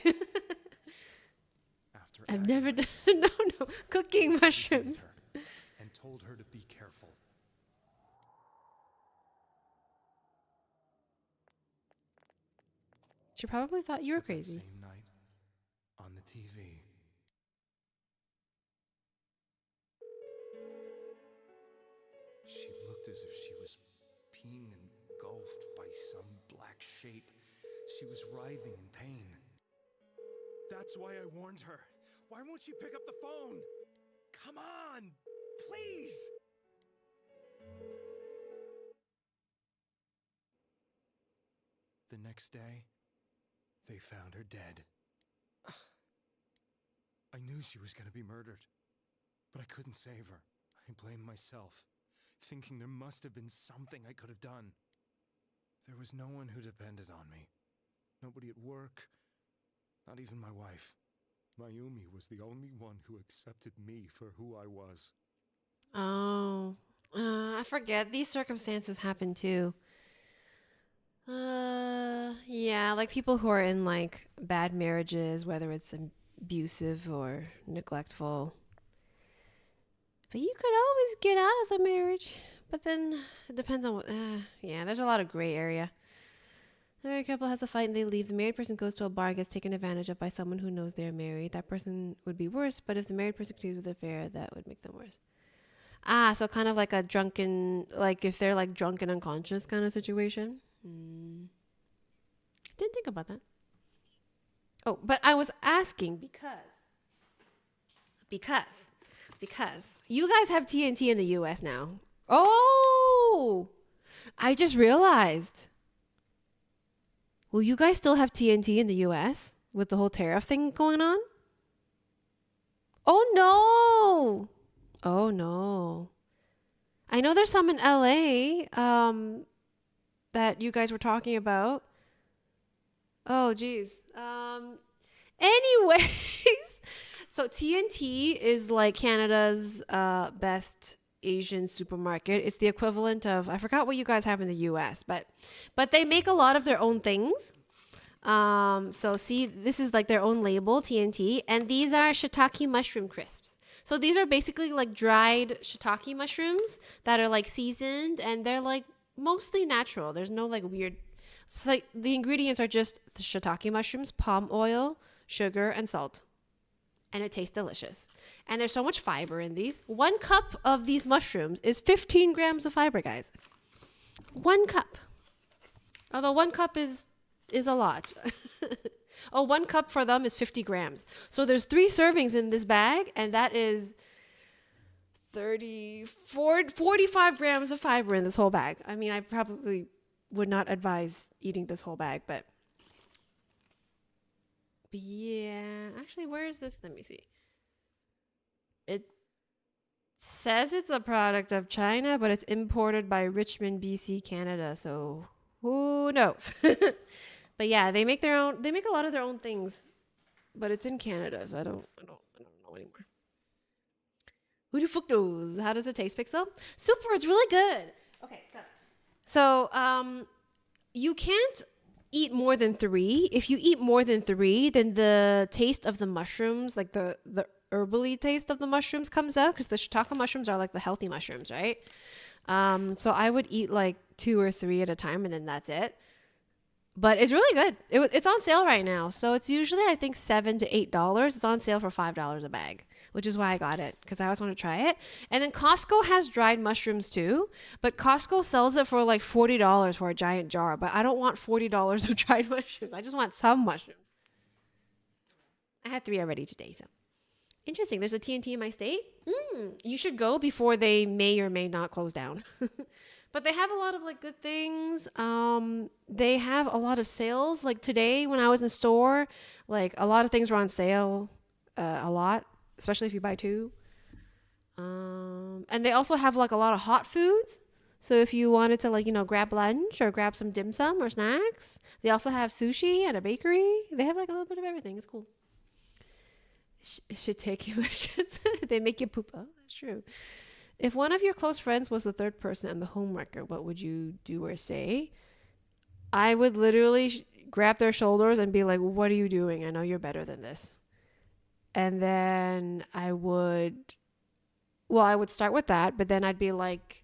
After I've never done no cooking mushrooms. And told her to be careful. She probably thought you were But that crazy. same night, on the TV, she looked as if she was being engulfed by some black shape. She was writhing in pain. That's why I warned her. Why won't she pick up the phone? Come on, please! The next day, they found her dead. I knew she was gonna be murdered, but I couldn't save her. I blamed myself, thinking there must have been something I could have done. There was no one who depended on me. Nobody at work, not even my wife. Mayumi was the only one who accepted me for who I was. Oh, I forget. These circumstances happen too. Yeah, like people who are in like bad marriages, whether it's abusive or neglectful. But you could always get out of the marriage. But then it depends on what. Yeah, there's a lot of gray area. The married couple has a fight and they leave. The married person goes to a bar and gets taken advantage of by someone who knows they're married. That person would be worse, but if the married person continues with the affair, that would make them worse. So kind of like a drunken, like if they're like drunk and unconscious kind of situation. Didn't think about that. Oh, but I was asking because you guys have TNT in the US now. Oh, I just realized. Will you guys still have TNT in the US with the whole tariff thing going on? Oh no. Oh no. I know there's some in LA that you guys were talking about. Oh geez. Anyways, so TNT is like Canada's best Asian supermarket. It's the equivalent of, I forgot what you guys have in the US, but they make a lot of their own things. So see, this is like their own label, TNT, and these are shiitake mushroom crisps. So these are basically like dried shiitake mushrooms that are like seasoned, and they're like mostly natural. There's no like weird, it's like the ingredients are just the shiitake mushrooms, palm oil, sugar, and salt. And it tastes delicious. And there's so much fiber in these. 1 cup of these mushrooms is 15 grams of fiber, guys. 1 cup. Although 1 cup is a lot. 1 cup for them is 50 grams. So there's 3 servings in this bag, and that is 45 grams of fiber in this whole bag. I mean, I probably would not advise eating this whole bag, but yeah. Actually, where is this? Let me see. It says it's a product of China, but it's imported by Richmond, BC, Canada. So who knows? But yeah, they make a lot of their own things, but it's in Canada, so I don't know anymore. Who the fuck knows? How does it taste, Pixel? Super, it's really good. Okay, so you can't eat more than 3. If you eat more than 3, then the taste of the mushrooms, like the herbally taste of the mushrooms comes out, because the shiitake mushrooms are like the healthy mushrooms, right? So I would eat like 2 or 3 at a time, and then that's it. But it's really good. It's on sale right now. So it's usually, I think, $7 to $8. It's on sale for $5 a bag, which is why I got it, because I always want to try it. And then Costco has dried mushrooms too, but Costco sells it for like $40 for a giant jar. But I don't want $40 of dried mushrooms. I just want some mushrooms. I had 3 already today, so. Interesting. There's a TNT in my state. You should go before they may or may not close down. But they have a lot of like good things. They have a lot of sales. Like today when I was in store, like a lot of things were on sale, a lot, especially if you buy 2. And they also have like a lot of hot foods. So if you wanted to like, grab lunch or grab some dim sum or snacks, they also have sushi and a bakery. They have like a little bit of everything. It's cool. Should take you. They make you poop. Oh, that's true. If one of your close friends was the third person and the homewrecker, what would you do or say? I would literally grab their shoulders and be like, what are you doing? I know you're better than this. And then I would start with that, but then I'd be like,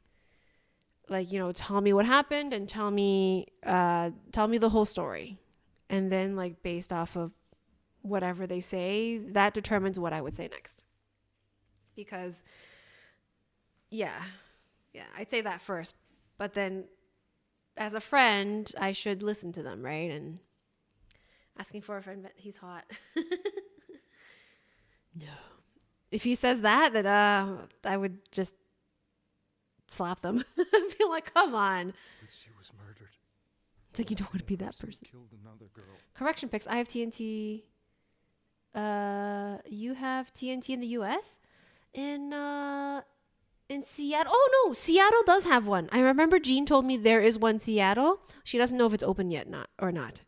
tell me what happened and tell me the whole story. And then like based off of whatever they say, that determines what I would say next. Because yeah, I'd say that first. But then as a friend, I should listen to them, right? And Asking for a friend, but he's hot. No. If he says that, then I would just slap them. I'd be like, come on. But she was murdered. It's like you don't want to be that person. Killed another girl. Correction picks. I have TNT. You have TNT in the US? In Seattle. Oh no, Seattle does have one. I remember Jean told me there is one Seattle. She doesn't know if it's open yet or not.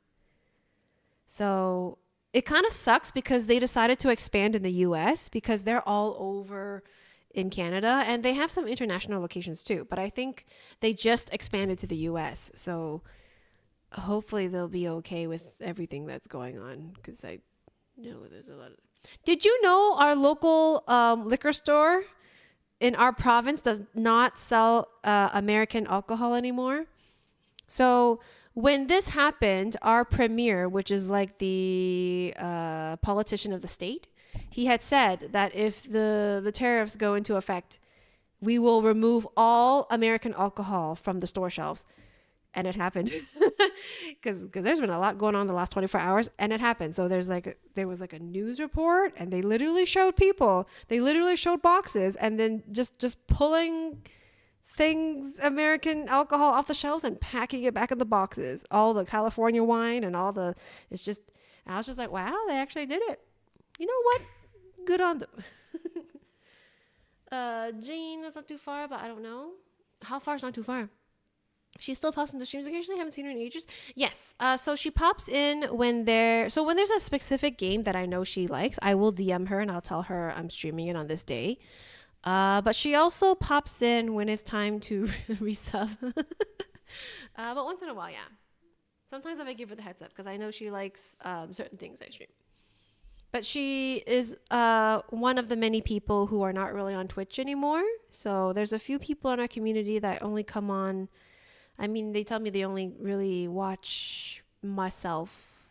So it kind of sucks because they decided to expand in the US because they're all over in Canada and they have some international locations too. But I think they just expanded to the US. So hopefully they'll be okay with everything that's going on because I know there's a lot of... Did you know our local liquor store in our province does not sell American alcohol anymore? So when this happened, our premier, which is like the politician of the state, he had said that if the tariffs go into effect, we will remove all American alcohol from the store shelves. And it happened because there's been a lot going on the last 24 hours and it happened. So there was like a news report and they literally showed people, they literally showed boxes and then just pulling things, American alcohol off the shelves and packing it back in the boxes. All the California wine and all the, it's just, I was just like, wow, they actually did it. You know what? Good on them. Jane is not too far, but I don't know. How far is not too far? She still pops into streams occasionally. Haven't seen her in ages. Yes. So she pops in when there's a specific game that I know she likes. I will DM her and I'll tell her I'm streaming it on this day. But she also pops in when it's time to resub. But once in a while, yeah. Sometimes I might give her the heads up because I know she likes certain things I stream. But she is one of the many people who are not really on Twitch anymore. So there's a few people in our community that only come on. I mean, they tell me they only really watch myself.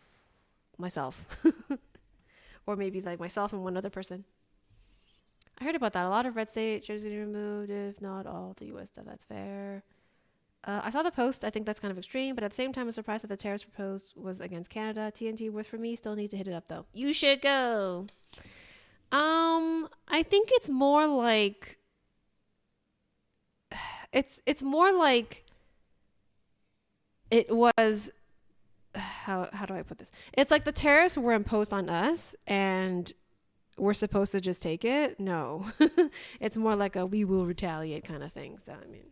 Or maybe like myself and one other person. I heard about that. A lot of red state shows getting removed, if not all the US stuff. That's fair. I saw the post. I think that's kind of extreme, but at the same time, I'm surprised that the tariffs proposed was against Canada. TNT worth for me. Still need to hit it up though. You should go. I think it's more like it's more like it was. How do I put this? It's like the tariffs were imposed on us and we're supposed to just take it. No, it's more like a we will retaliate kind of thing. So I mean,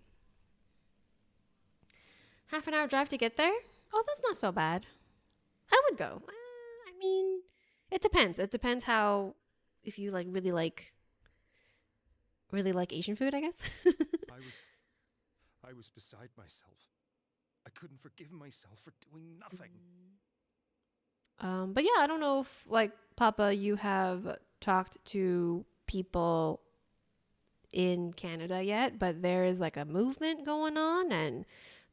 half an hour drive to get there. Oh, that's not so bad. I would go. I mean, it depends. It depends how, if you really like Asian food, I guess. I was beside myself. I couldn't forgive myself for doing nothing. But yeah, I don't know if Papa, you have talked to people in Canada yet, but there is like a movement going on and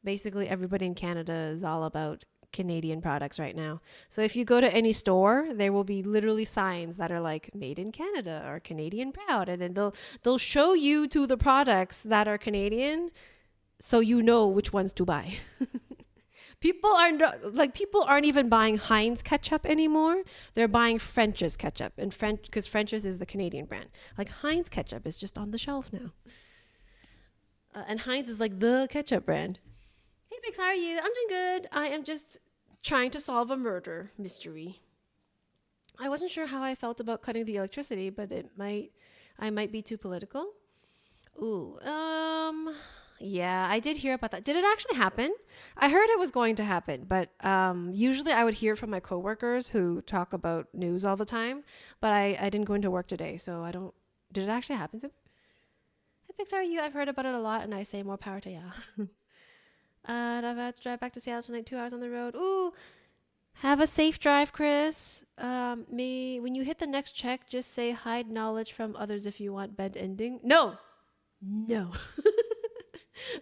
basically everybody in Canada is all about Canadian products right now. So if you go to any store, there will be literally signs that are like made in Canada or Canadian proud. And then they'll show you to the products that are Canadian so you know which ones to buy. People aren't even buying Heinz ketchup anymore. They're buying French's ketchup, and because French's is the Canadian brand. Like Heinz ketchup is just on the shelf now, and Heinz is like the ketchup brand. Hey Bix, how are you? I'm doing good. I am just trying to solve a murder mystery. I wasn't sure how I felt about cutting the electricity, but I might be too political. Ooh, yeah, I did hear about that. Did it actually happen? I heard it was going to happen, but usually I would hear it from my coworkers who talk about news all the time, but I didn't go into work today, so I don't... Did it actually happen to... Hey, Pix, how are you? I've heard about it a lot, and I say more power to ya. I've had to drive back to Seattle tonight, 2 hours on the road. Ooh, have a safe drive, Chris. When you hit the next check, just say hide knowledge from others if you want bed ending. No.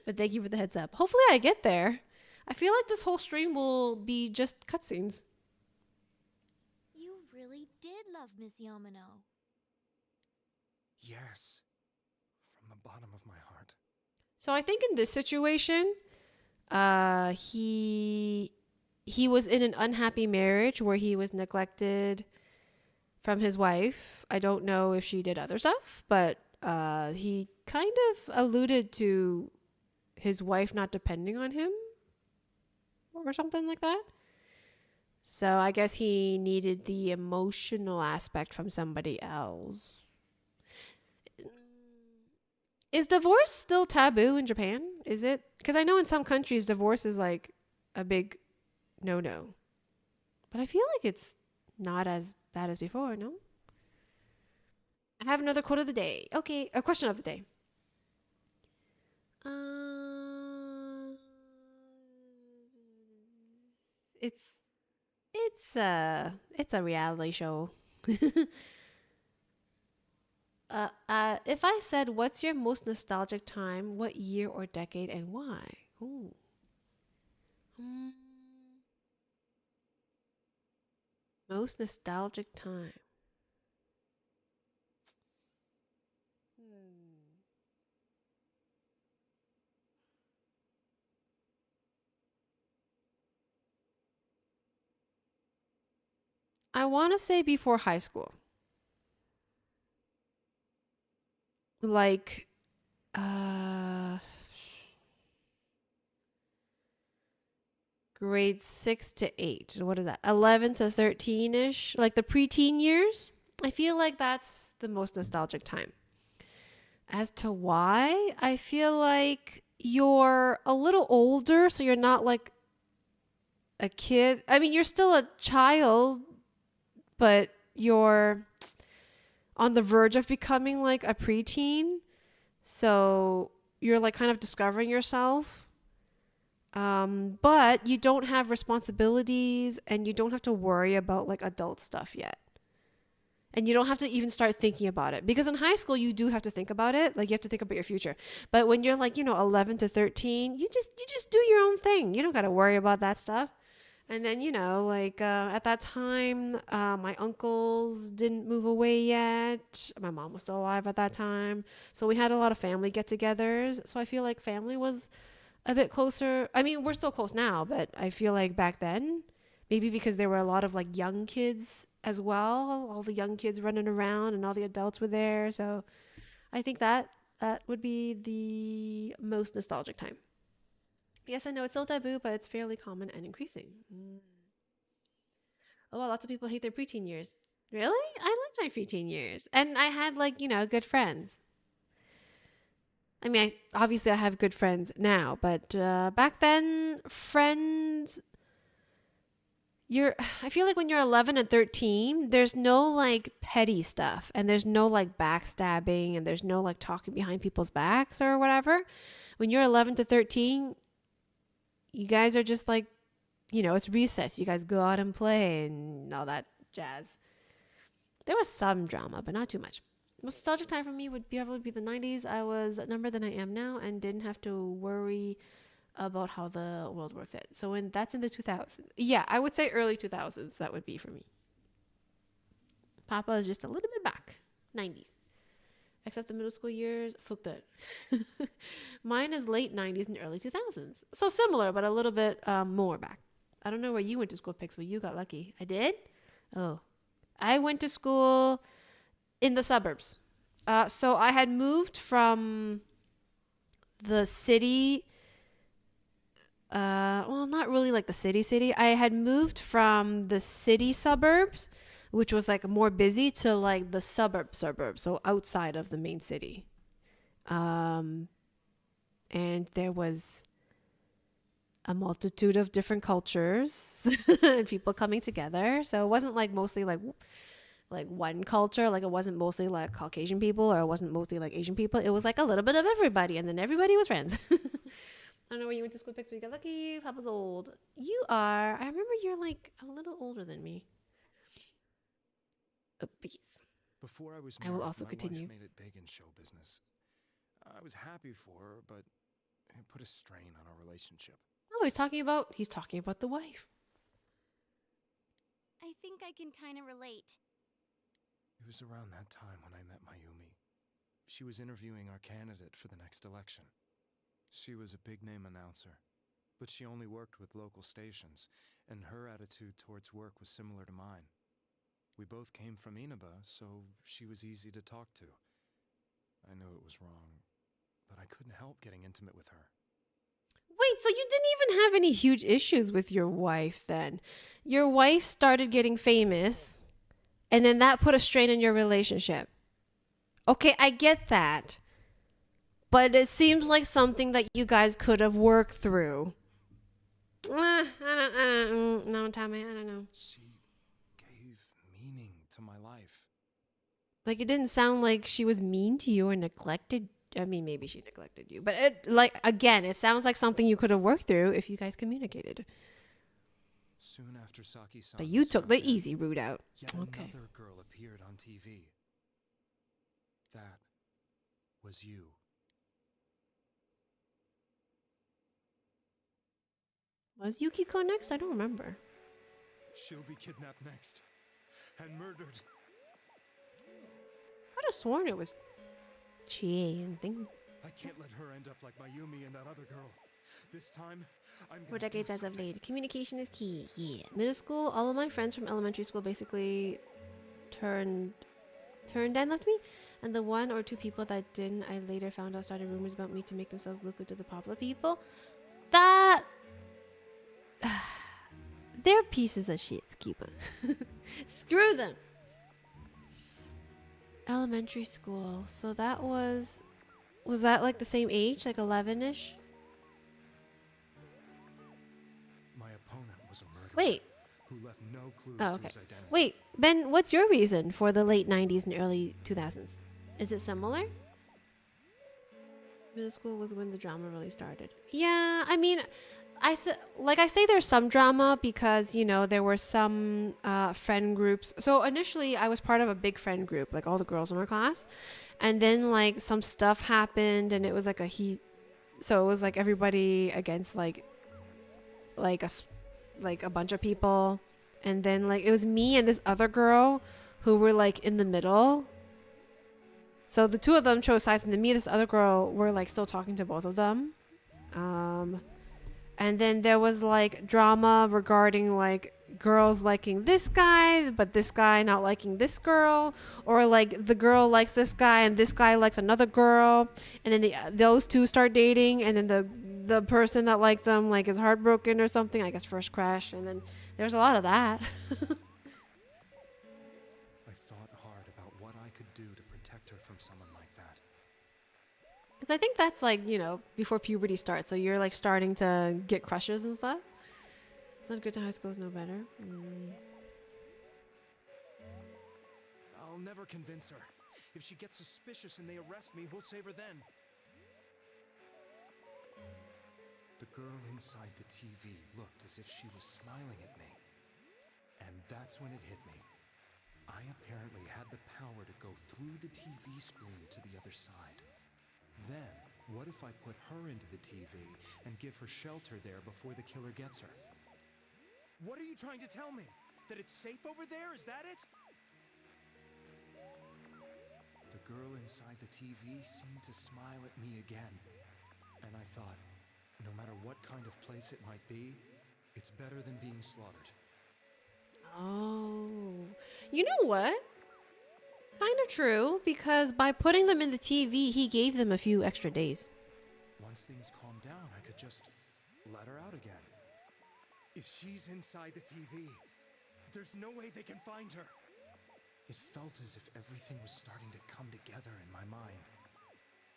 But thank you for the heads up. Hopefully I get there. I feel like this whole stream will be just cutscenes. You really did love Miss Yamano. Yes, from the bottom of my heart. So I think in this situation, he he was in an unhappy marriage where he was neglected from his wife. I don't know if she did other stuff, but he kind of alluded to his wife not depending on him or something like that. So I guess he needed the emotional aspect from somebody else. Is divorce still taboo in Japan? Is it? Because I know in some countries divorce is like a big no-no. But I feel like it's not as bad as before, no? I have another quote of the day. Okay, a question of the day. It's a reality show. If I said, what's your most nostalgic time? What year or decade and why? Ooh. Most nostalgic time. I want to say before high school. Like, grade 6 to 8. What is that? 11 to 13-ish, like the preteen years. I feel like that's the most nostalgic time. As to why, I feel like you're a little older, so you're not like a kid. I mean, you're still a child, but you're on the verge of becoming like a preteen. So you're like kind of discovering yourself. But you don't have responsibilities and you don't have to worry about like adult stuff yet. And you don't have to even start thinking about it, because in high school you do have to think about it. Like you have to think about your future. But when you're like, 11 to 13, you just do your own thing. You don't got to worry about that stuff. And then, at that time, my uncles didn't move away yet. My mom was still alive at that time. So we had a lot of family get-togethers. So I feel like family was a bit closer. I mean, we're still close now, but I feel like back then, maybe because there were a lot of like young kids as well, all the young kids running around and all the adults were there. So I think that would be the most nostalgic time. Yes, I know it's still taboo, but it's fairly common and increasing. Oh, well, lots of people hate their preteen years. Really? I liked my preteen years. And I had good friends. I mean, obviously I have good friends now, but back then, friends, I feel like when you're 11 and 13, there's no like petty stuff, and there's no like backstabbing, and there's no like talking behind people's backs or whatever. When you're 11 to 13, you guys are just like, it's recess. You guys go out and play and all that jazz. There was some drama, but not too much. Most nostalgic time for me would probably be the 90s. I was younger than I am now and didn't have to worry about how the world works out. So that's in the 2000s. Yeah, I would say early 2000s. That would be for me. Papa is just a little bit back. 90s. Except the middle school years, fuck that. Mine is late 90s and early 2000s. So similar, but a little bit more back. I don't know where you went to school, Pix, but you got lucky. I did? Oh. I went to school in the suburbs. So I had moved from the city. Well, not really like the city. I had moved from the city suburbs, which was like more busy, to like the suburbs, so outside of the main city. And there was a multitude of different cultures and people coming together. So it wasn't like mostly like one culture. Like it wasn't mostly like Caucasian people, or it wasn't mostly like Asian people. It was like a little bit of everybody, and then everybody was friends. I don't know where you went to school, Pix, but you got lucky. Papa's old. You are. I remember you're like a little older than me. Oh, please. Before I was married, I will also my continue. wife made it big in show business. I was happy for her, but it put a strain on our relationship. Oh, he's talking about the wife. I think I can kind of relate. It was around that time when I met Mayumi. She was interviewing our candidate for the next election. She was a big-name announcer, But she only worked with local stations, and her attitude towards work was similar to mine. We both came from Inaba, so she was easy to talk to. I knew it was wrong, but I couldn't help getting intimate with her. Wait, so you didn't even have any huge issues with your wife then? Your wife started getting famous, and then that put a strain in your relationship. Okay, I get that. But it seems like something that you guys could have worked through. No, Tommy, I don't know. She gave meaning to my life. Like, it didn't sound like she was mean to you or neglected. I mean, maybe she neglected you. But, it sounds like something you could have worked through if you guys communicated. Soon after Saki-san But you took the dead, easy route out. yet Okay. another girl appeared on TV. That was you. Was Yukiko next? I don't remember. She'll be kidnapped next and murdered. I could have sworn it was Chie and thing. I can't let her end up like Mayumi and that other girl. This time, I'm For gonna do decades as of something. late, communication is key. Yeah. Middle school, all of my friends from elementary school basically turned and left me. And the one or two people that didn't, I later found out started rumors about me to make themselves look good to the popular people. That... They're pieces of shit, Skiba. Screw them. Elementary school. So that was that like the same age? Like 11-ish? My opponent was a murderer. Wait. Who left no clues Oh, to okay. his identity. Wait, Ben, what's your reason for the late 90s and early 2000s? Is it similar? Middle school was when the drama really started. Yeah, I mean, I say there's some drama because, you know, there were some friend groups. So initially I was part of a big friend group, like all the girls in our class. And then like some stuff happened and it was like so it was like everybody against like a bunch of people. And then like it was me and this other girl who were like in the middle. So the two of them chose sides, and then me and this other girl were like still talking to both of them. And then there was like drama regarding like girls liking this guy, but this guy not liking this girl, or like the girl likes this guy and this guy likes another girl, and then those two start dating, and then the person that liked them like is heartbroken or something. I guess first crash, and then there's a lot of that. I thought hard about what I could do to protect her from someone like that. Because I think that's like, you know, before puberty starts. So you're like starting to get crushes and stuff. It's not good to high school is no better. I'll never convince her. If she gets suspicious and they arrest me, who'll save her then? The girl inside the TV looked as if she was smiling at me. And that's when it hit me. I apparently had the power to go through the TV screen to the other side. Then, what if I put her into the TV and give her shelter there before the killer gets her? What are you trying to tell me? That it's safe over there? Is that it? The girl inside the TV seemed to smile at me again. And I thought, no matter what kind of place it might be, it's better than being slaughtered. Oh, you know what? Kind of true, because by putting them in the TV, he gave them a few extra days. Once things calmed down, I could just let her out again. If she's inside the TV, there's no way they can find her. It felt as if everything was starting to come together in my mind.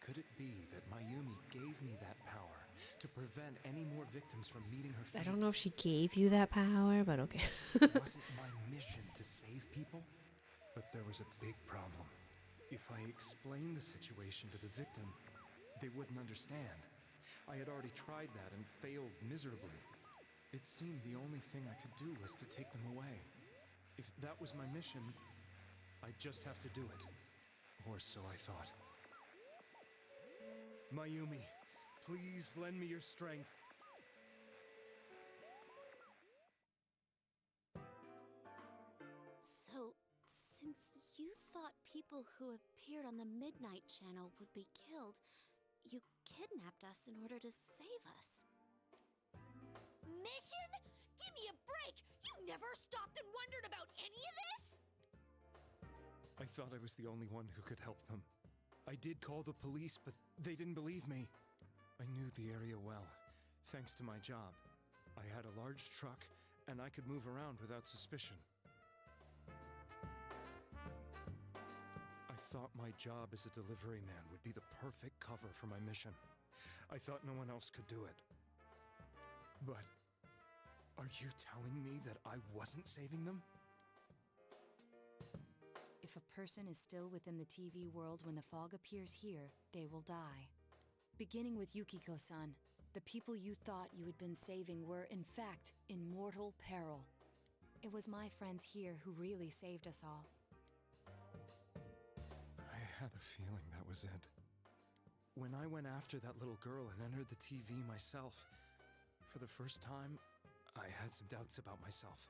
Could it be that Mayumi gave me that power to prevent any more victims from meeting her fate? I don't know if she gave you that power, but okay. Was it my mission to save people? But there was a big problem. If I explained the situation to the victim, they wouldn't understand. I had already tried that and failed miserably. It seemed the only thing I could do was to take them away. If that was my mission, I'd just have to do it. Or so I thought. Mayumi, please lend me your strength. So, since you thought people who appeared on the Midnight Channel would be killed, you kidnapped us in order to save us. me a break! You never stopped and wondered about any of this? I thought I was the only one who could help them. I did call the police, but they didn't believe me. I knew the area well, thanks to my job. I had a large truck, and I could move around without suspicion. I thought my job as a delivery man would be the perfect cover for my mission. I thought no one else could do it. But are you telling me that I wasn't saving them? If a person is still within the TV world when the fog appears here, they will die. Beginning with Yukiko-san, the people you thought you had been saving were, in fact, in mortal peril. It was my friends here who really saved us all. I had a feeling that was it. When I went after that little girl and entered the TV myself, for the first time, I had some doubts about myself.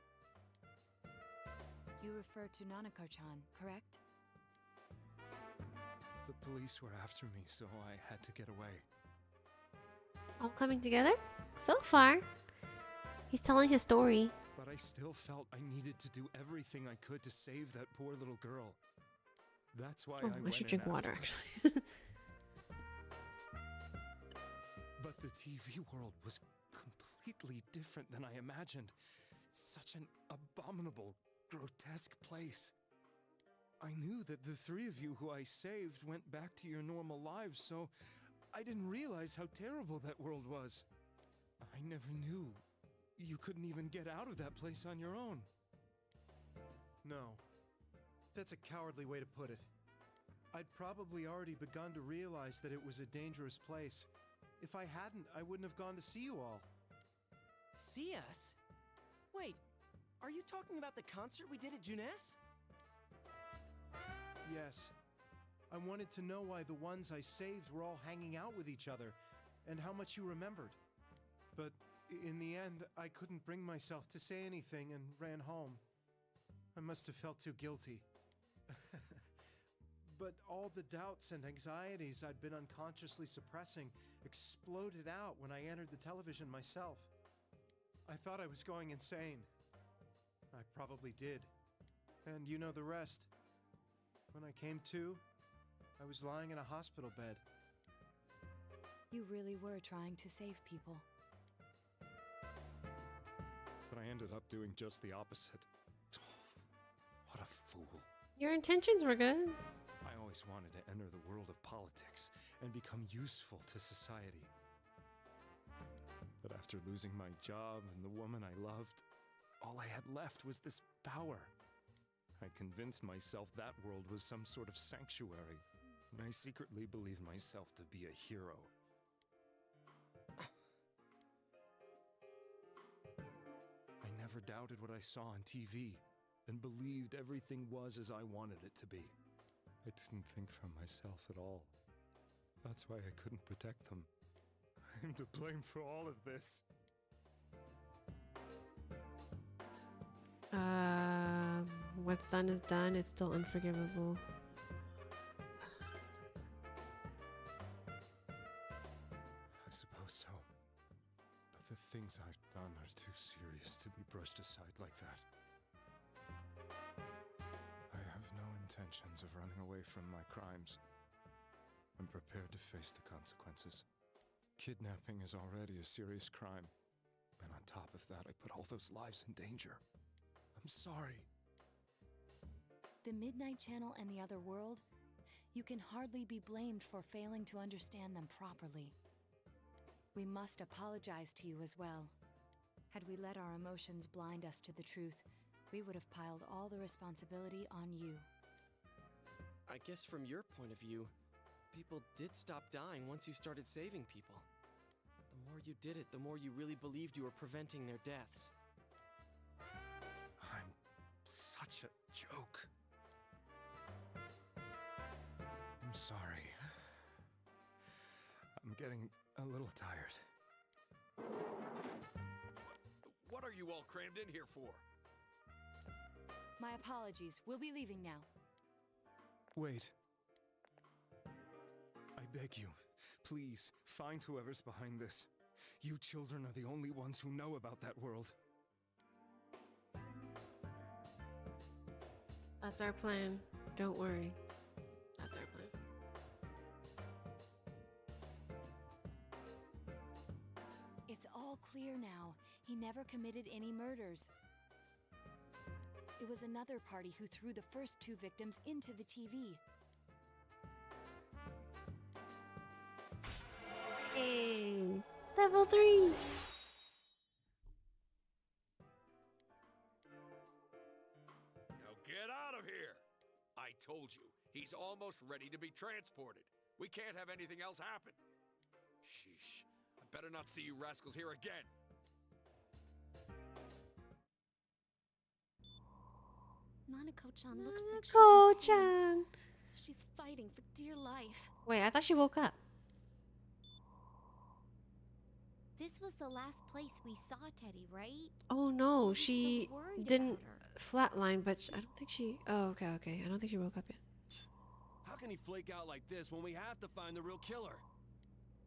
You refer to Nanako-chan, correct? The police were after me, so I had to get away. All coming together? So far. He's telling his story. But I still felt I needed to do everything I could to save that poor little girl. That's why Oh, I I went should in drink water, after her. actually. But the TV world was completely different than I imagined. Such an abominable, grotesque place. I knew that the three of you who I saved went back to your normal lives, so I didn't realize how terrible that world was. I never knew you couldn't even get out of that place on your own. No. That's a cowardly way to put it. I'd probably already begun to realize that it was a dangerous place. If I hadn't, I wouldn't have gone to see you all. See us? Wait, are you talking about the concert we did at Juness? Yes. I wanted to know why the ones I saved were all hanging out with each other, and how much you remembered. But in the end, I couldn't bring myself to say anything and ran home. I must have felt too guilty. But all the doubts and anxieties I'd been unconsciously suppressing exploded out when I entered the television myself. I thought I was going insane. I probably did. And you know the rest. When I came to, I was lying in a hospital bed. You really were trying to save people. But I ended up doing just the opposite. What a fool. Your intentions were good. I always wanted to enter the world of politics and become useful to society. But after losing my job and the woman I loved, all I had left was this power. I convinced myself that world was some sort of sanctuary, and I secretly believed myself to be a hero. I never doubted what I saw on TV, and believed everything was as I wanted it to be. I didn't think for myself at all. That's why I couldn't protect them. I'm to blame for all of this. What's done is done. It's still unforgivable. I suppose so. But the things I've done are too serious to be brushed aside like that. I have no intentions of running away from my crimes. I'm prepared to face the consequences. Kidnapping is already a serious crime. And on top of that, I put all those lives in danger. I'm sorry. The Midnight Channel and the other world, you can hardly be blamed for failing to understand them properly. We must apologize to you as well. Had we let our emotions blind us to the truth, we would have piled all the responsibility on you. I guess from your point of view, people did stop dying once you started saving people. The more you did it, the more you really believed you were preventing their deaths. I'm such a joke. I'm sorry. I'm getting a little tired. What are you all crammed in here for? My apologies. We'll be leaving now. Wait. I beg you, please, find whoever's behind this. You children are the only ones who know about that world. That's our plan. Don't worry. That's our plan. It's all clear now. He never committed any murders. It was another party who threw the first 2 victims into the TV. Hey, level 3. Now get out of here! I told you, he's almost ready to be transported. We can't have anything else happen. Sheesh. I better not see you rascals here again. Nanako-chan looks like she's in Nanako-chan. pain. She's fighting for dear life. Wait, I thought she woke up. This was the last place we saw Teddy, right? Oh no, was so she worried didn't about flatline, but I don't think she. Oh, okay, okay. I don't think she woke up yet. How can he flake out like this when we have to find the real killer?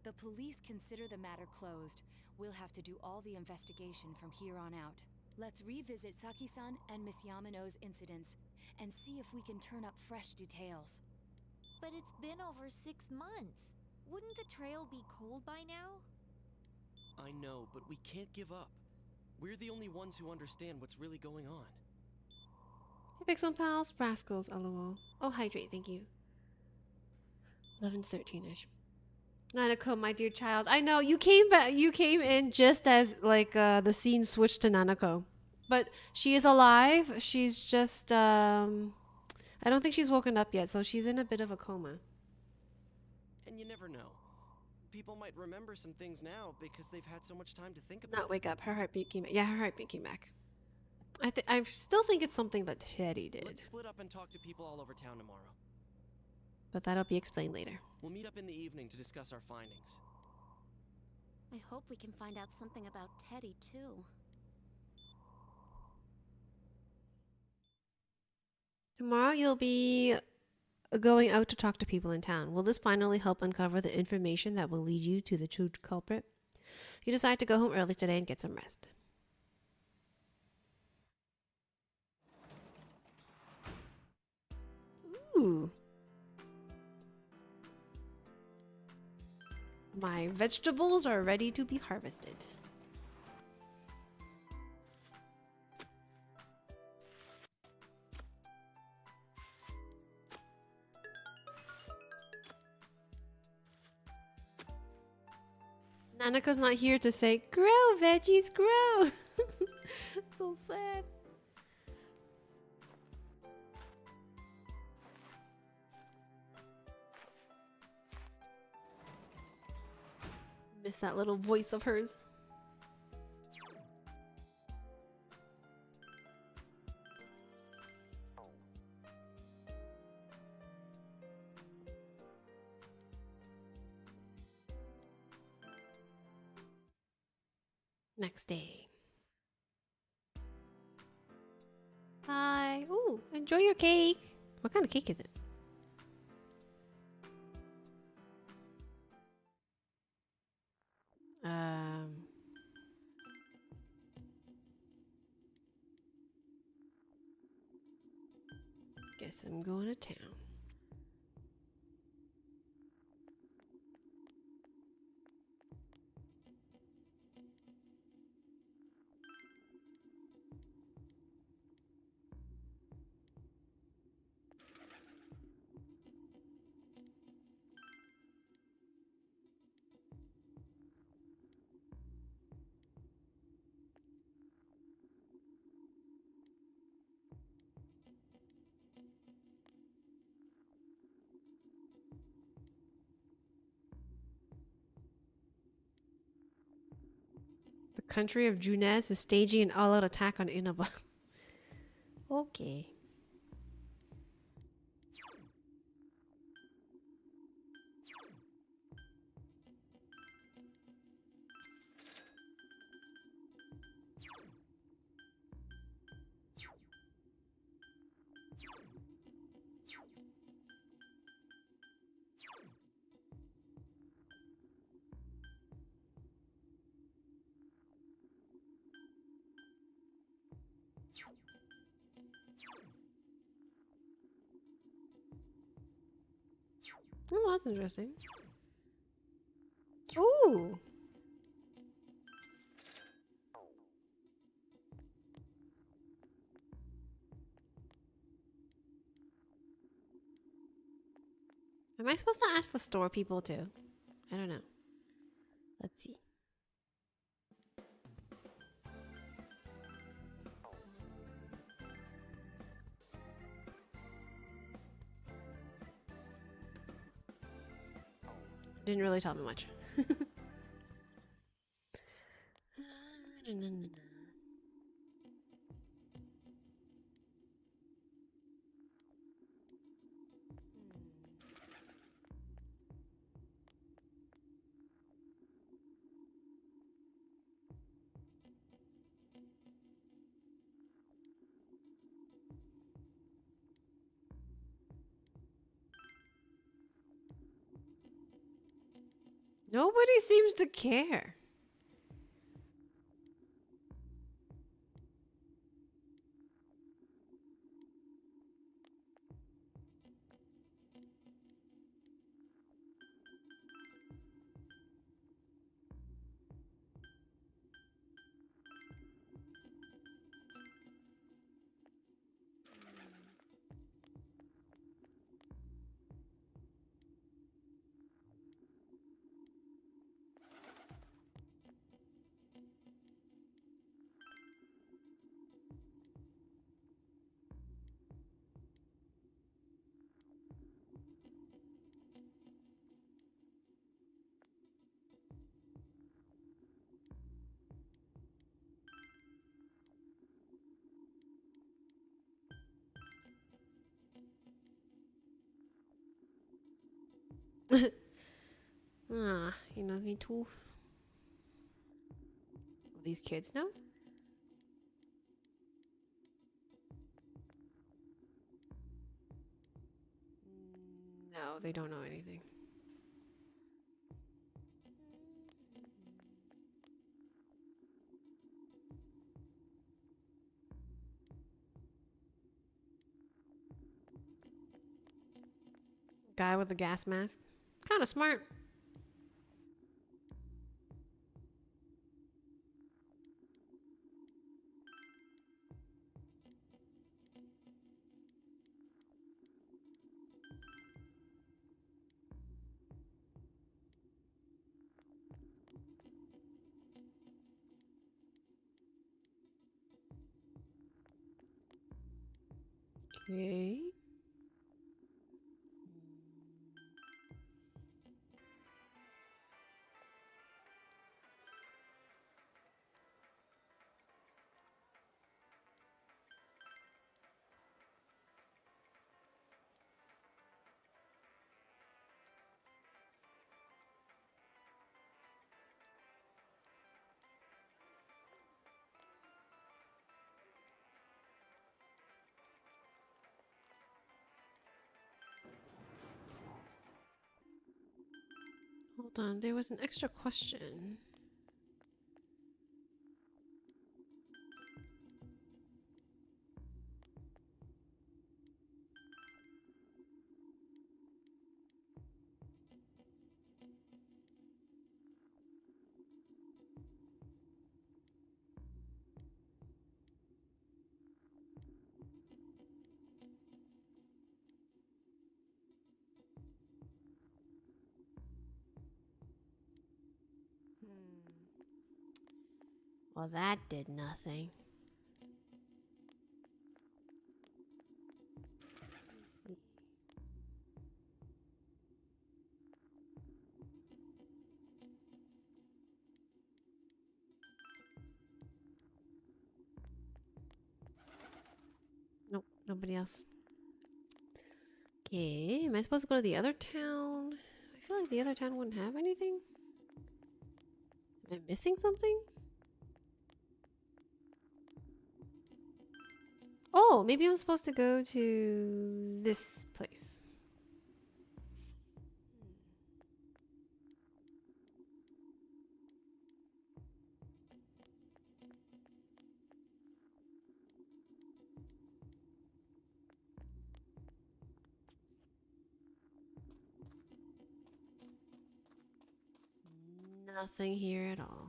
The police consider the matter closed. We'll have to do all the investigation from here on out. Let's revisit Saki-san and Miss Yamano's incidents and see if we can turn up fresh details. But it's been over 6 months. Wouldn't the trail be cold by now? I know, but we can't give up. We're the only ones who understand what's really going on. Hey, Pixel Pals, Rascals, lol. Oh, hydrate, thank you. 11 to 13-ish. Nanako, my dear child. I know, you came back. You came in just as, like, the scene switched to Nanako. But she is alive. She's just, I don't think she's woken up yet, so she's in a bit of a coma. And you never know. People might remember some things now because they've had so much time to think about Not wake up. Her heartbeat came back. Yeah, her heartbeat came back. I still think it's something that Teddy did. Let's split up and talk to people all over town tomorrow. But that'll be explained later. We'll meet up in the evening to discuss our findings. I hope we can find out something about Teddy, too. Tomorrow you'll be going out to talk to people in town. Will this finally help uncover the information that will lead you to the true culprit? You decide to go home early today and get some rest. Ooh. My vegetables are ready to be harvested. Nanako's not here to say, grow, veggies, grow. So sad. Miss that little voice of hers. Next day. Hi. Ooh, enjoy your cake. What kind of cake is it? Guess I'm going to town. The country of Junes is staging an all-out attack on Inaba. Okay. Oh, that's interesting. Ooh. Am I supposed to ask the store people too? I don't know. Let's see. Didn't really tell me much. Nobody seems to care. Ah, he knows me too. These kids know? No, they don't know anything. Guy with the gas mask. Kind of smart. Okay. Hold on, there was an extra question. Well, that did nothing. Let me see. Nope, nobody else. Okay, am I supposed to go to the other town? I feel like the other town wouldn't have anything. Am I missing something? Oh, maybe I'm supposed to go to this place. Nothing here at all.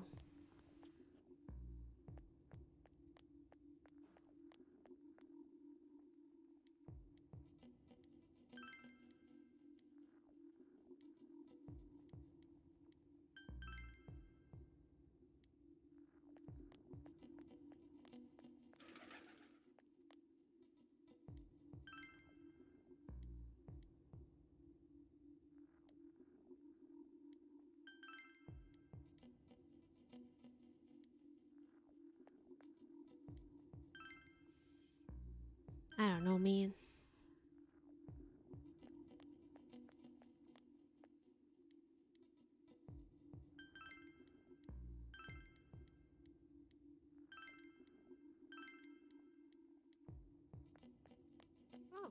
I don't know, man. Oh.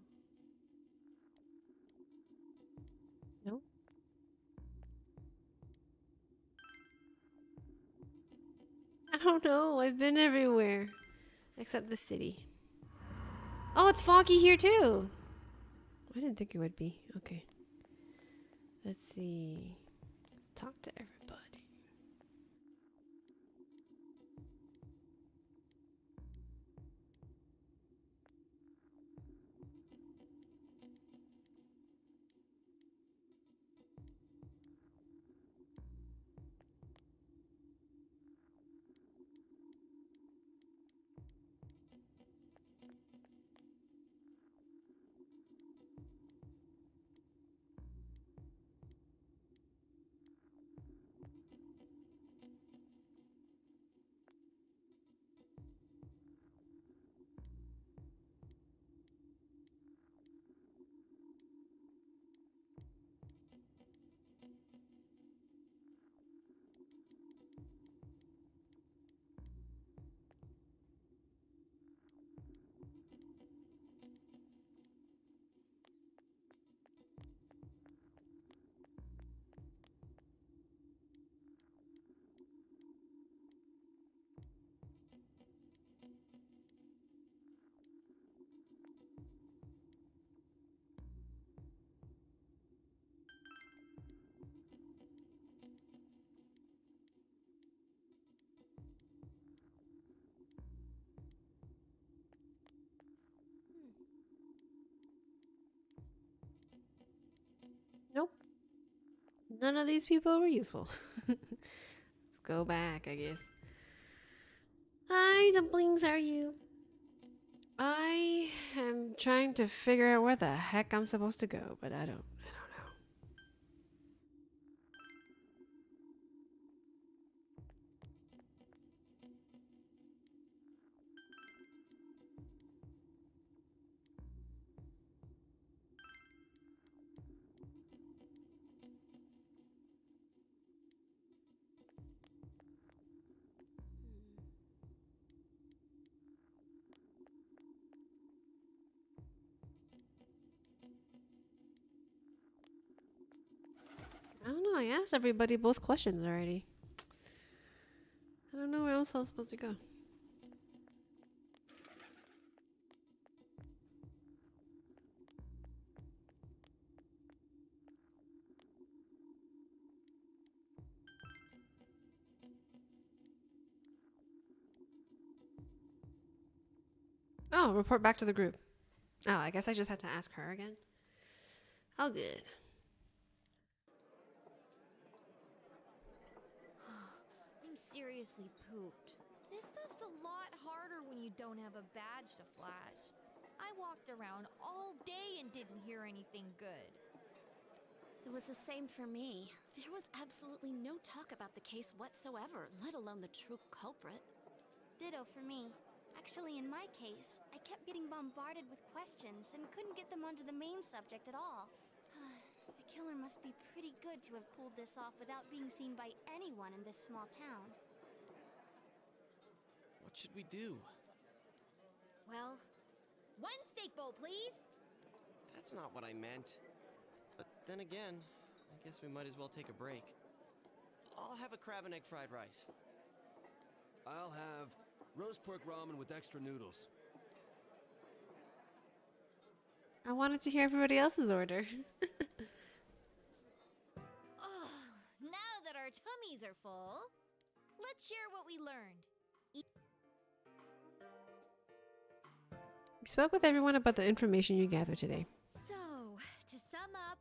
No. I don't know. I've been everywhere except the city. Oh, it's foggy here too. I didn't think it would be. Okay. Let's see. Let's talk to everybody. Nope. None of these people were useful. Let's go back, I guess. Hi, dumplings, are you? I am trying to figure out where the heck I'm supposed to go, but I don't know. I don't know. I asked everybody both questions already. I don't know where else I was supposed to go. Oh, report back to the group. Oh, I guess I just had to ask her again. All good. I'm seriously pooped. This stuff's a lot harder when you don't have a badge to flash. I walked around all day and didn't hear anything good. It was the same for me. There was absolutely no talk about the case whatsoever, let alone the true culprit. Ditto for me. Actually, in my case, I kept getting bombarded with questions and couldn't get them onto the main subject at all. The killer must be pretty good to have pulled this off without being seen by anyone in this small town. What should we do? Well, one steak bowl, please. That's not what I meant. But then again, I guess we might as well take a break. I'll have a crab and egg fried rice. I'll have roast pork ramen with extra noodles. I wanted to hear everybody else's order. Oh, now that our our tummies are full, let's share what we learned. You spoke with everyone about the information you gathered today. So, to sum up,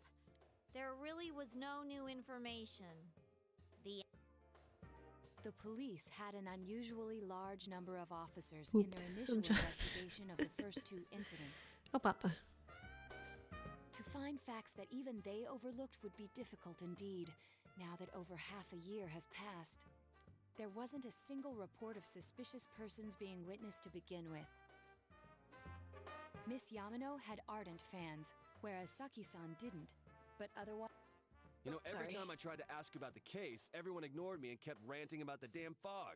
there really was no new information. The police had an unusually large number of officers Ooped. in their initial investigation of the first two incidents. Oh, Papa. To find facts that even they overlooked would be difficult indeed, now that over half a year has passed. There wasn't a single report of suspicious persons being witnessed to begin with. Miss Yamano had ardent fans, whereas Saki-san didn't, but otherwise... You know, every Sorry. time I tried to ask about the case, everyone ignored me and kept ranting about the damn fog.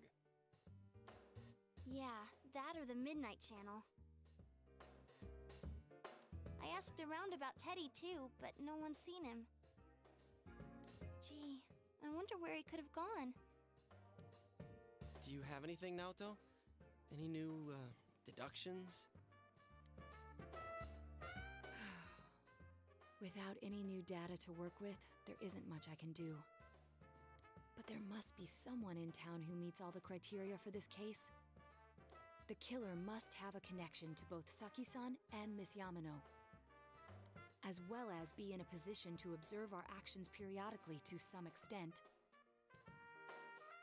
Yeah, that or the Midnight Channel. I asked around about Teddy too, but no one's seen him. Gee, I wonder where he could have gone. Do you have anything, Naoto? Any new, deductions? Without any new data to work with, there isn't much I can do. But there must be someone in town who meets all the criteria for this case. The killer must have a connection to both Saki-san and Miss Yamano, as well as be in a position to observe our actions periodically to some extent.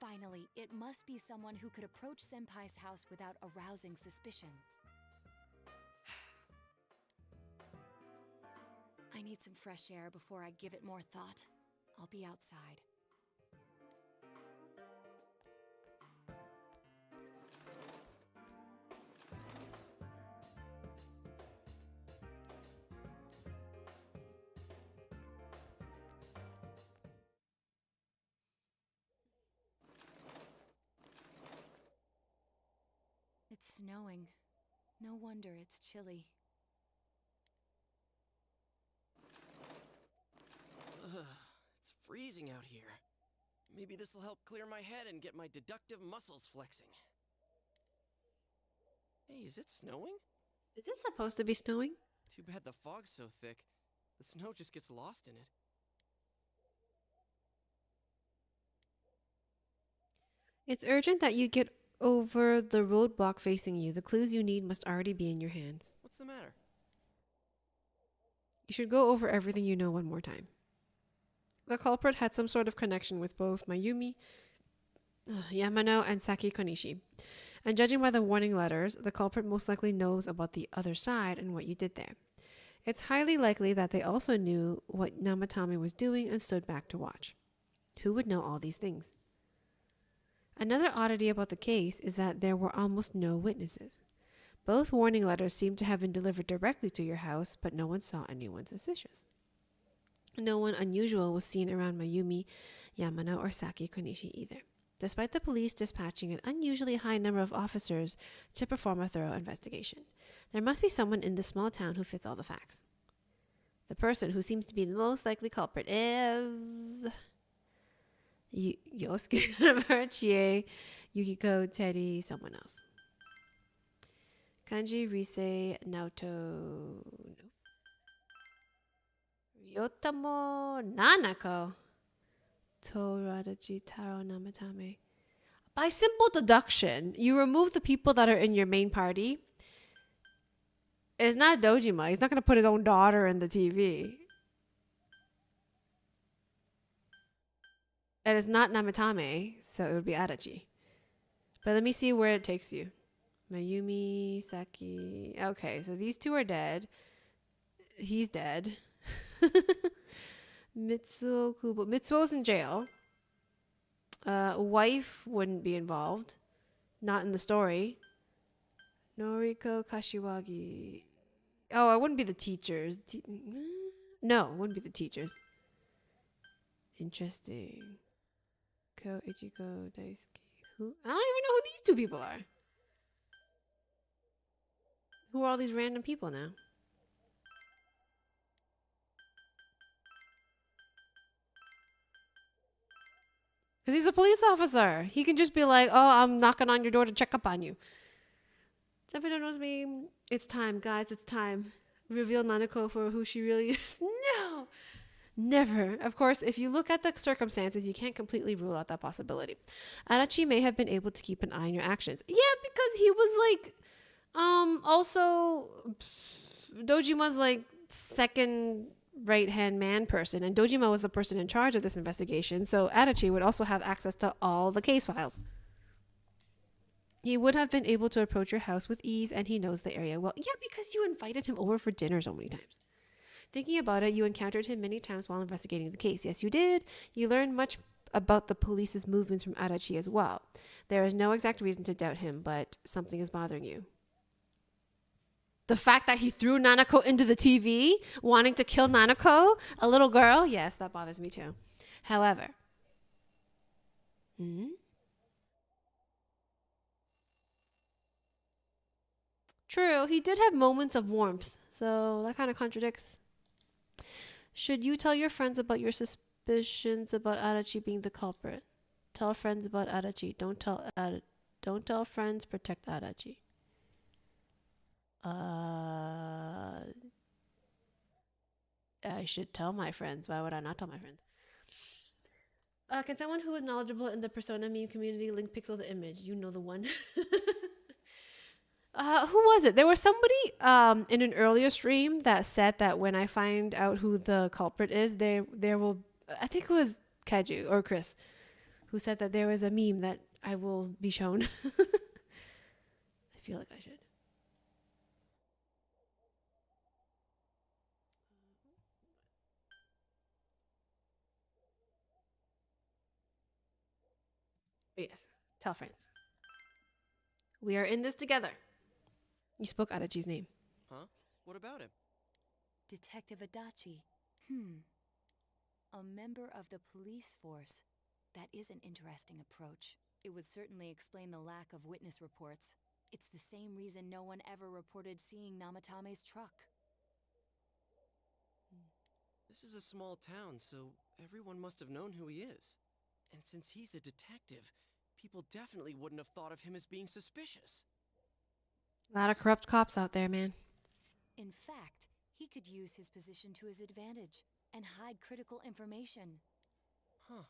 Finally, it must be someone who could approach Senpai's house without arousing suspicion. I need some fresh air before I give it more thought. I'll be outside. It's snowing. No wonder it's chilly. Ugh, it's freezing out here. Maybe this'll help clear my head and get my deductive muscles flexing. Hey, is it snowing? Is this supposed to be snowing? Too bad the fog's so thick. The snow just gets lost in it. It's urgent that you get over the roadblock facing you. The clues you need must already be in your hands. What's the matter? You should go over everything you know one more time. The culprit had some sort of connection with both Mayumi, Yamano, and Saki Konishi. And judging by the warning letters, the culprit most likely knows about the other side and what you did there. It's highly likely that they also knew what Namatame was doing and stood back to watch. Who would know all these things? Another oddity about the case is that there were almost no witnesses. Both warning letters seem to have been delivered directly to your house, but no one saw anyone suspicious. No one unusual was seen around Mayumi, Yamano, or Saki Konishi either, despite the police dispatching an unusually high number of officers to perform a thorough investigation. There must be someone in this small town who fits all the facts. The person who seems to be the most likely culprit is... Yosuke, Chie, Yukiko, Teddy, someone else. Kanji, Rise, Naoto, Ryotamo, Nanako, Toradachi, Taro, Namatame. By simple deduction, you remove the people that are in your main party. It's not Dojima. He's not going to put his own daughter in the TV. And it's not Namatame, so it would be Adachi. But let me see where it takes you. Mayumi, Saki. Okay, so these two are dead. He's dead. Mitsuo, Kubo. Mitsuo's in jail. Wife wouldn't be involved. Not in the story. Noriko, Kashiwagi. Oh, it wouldn't be the teachers. No, it wouldn't be the teachers. Interesting. Ko, Ichiko, Daisuke. Who? I don't even know who these two people are. Who are all these random people now? Because he's a police officer. He can just be like, oh, I'm knocking on your door to check up on you. Somebody knows me. It's time, guys. It's time. Reveal Nanako for who she really is. No! Never. Of course, if you look at the circumstances, you can't completely rule out that possibility. Adachi may have been able to keep an eye on your actions. Yeah, because he was like, also, Dojima's like second right-hand man person, and Dojima was the person in charge of this investigation, so Adachi would also have access to all the case files. He would have been able to approach your house with ease, and he knows the area well. Yeah, because you invited him over for dinner so many times. Thinking about it, you encountered him many times while investigating the case. Yes, you did. You learned much about the police's movements from Adachi as well. There is no exact reason to doubt him, but something is bothering you. The fact that he threw Nanako into the TV, wanting to kill Nanako, a little girl, yes, that bothers me too. However, true, he did have moments of warmth, so that kind of contradicts. Should you tell your friends about your suspicions about Adachi being the culprit? Tell friends about Adachi. Don't tell friends. Protect Adachi. I should tell my friends. Why would I not tell my friends? Can someone who is knowledgeable in the Persona meme community link pixel the image? You know the one. Who was it? There was somebody in an earlier stream that said that when I find out who the culprit is, there will. I think it was Kaju or Chris, who said that there was a meme that I will be shown. I feel like I should. But yes, tell friends. We are in this together. You spoke Adachi's name. Huh? What about him? Detective Adachi. A member of the police force. That is an interesting approach. It would certainly explain the lack of witness reports. It's the same reason no one ever reported seeing Namatame's truck. This is a small town, so everyone must have known who he is. And since he's a detective, people definitely wouldn't have thought of him as being suspicious. A lot of corrupt cops out there, man. In fact, he could use his position to his advantage and hide critical information. Huh.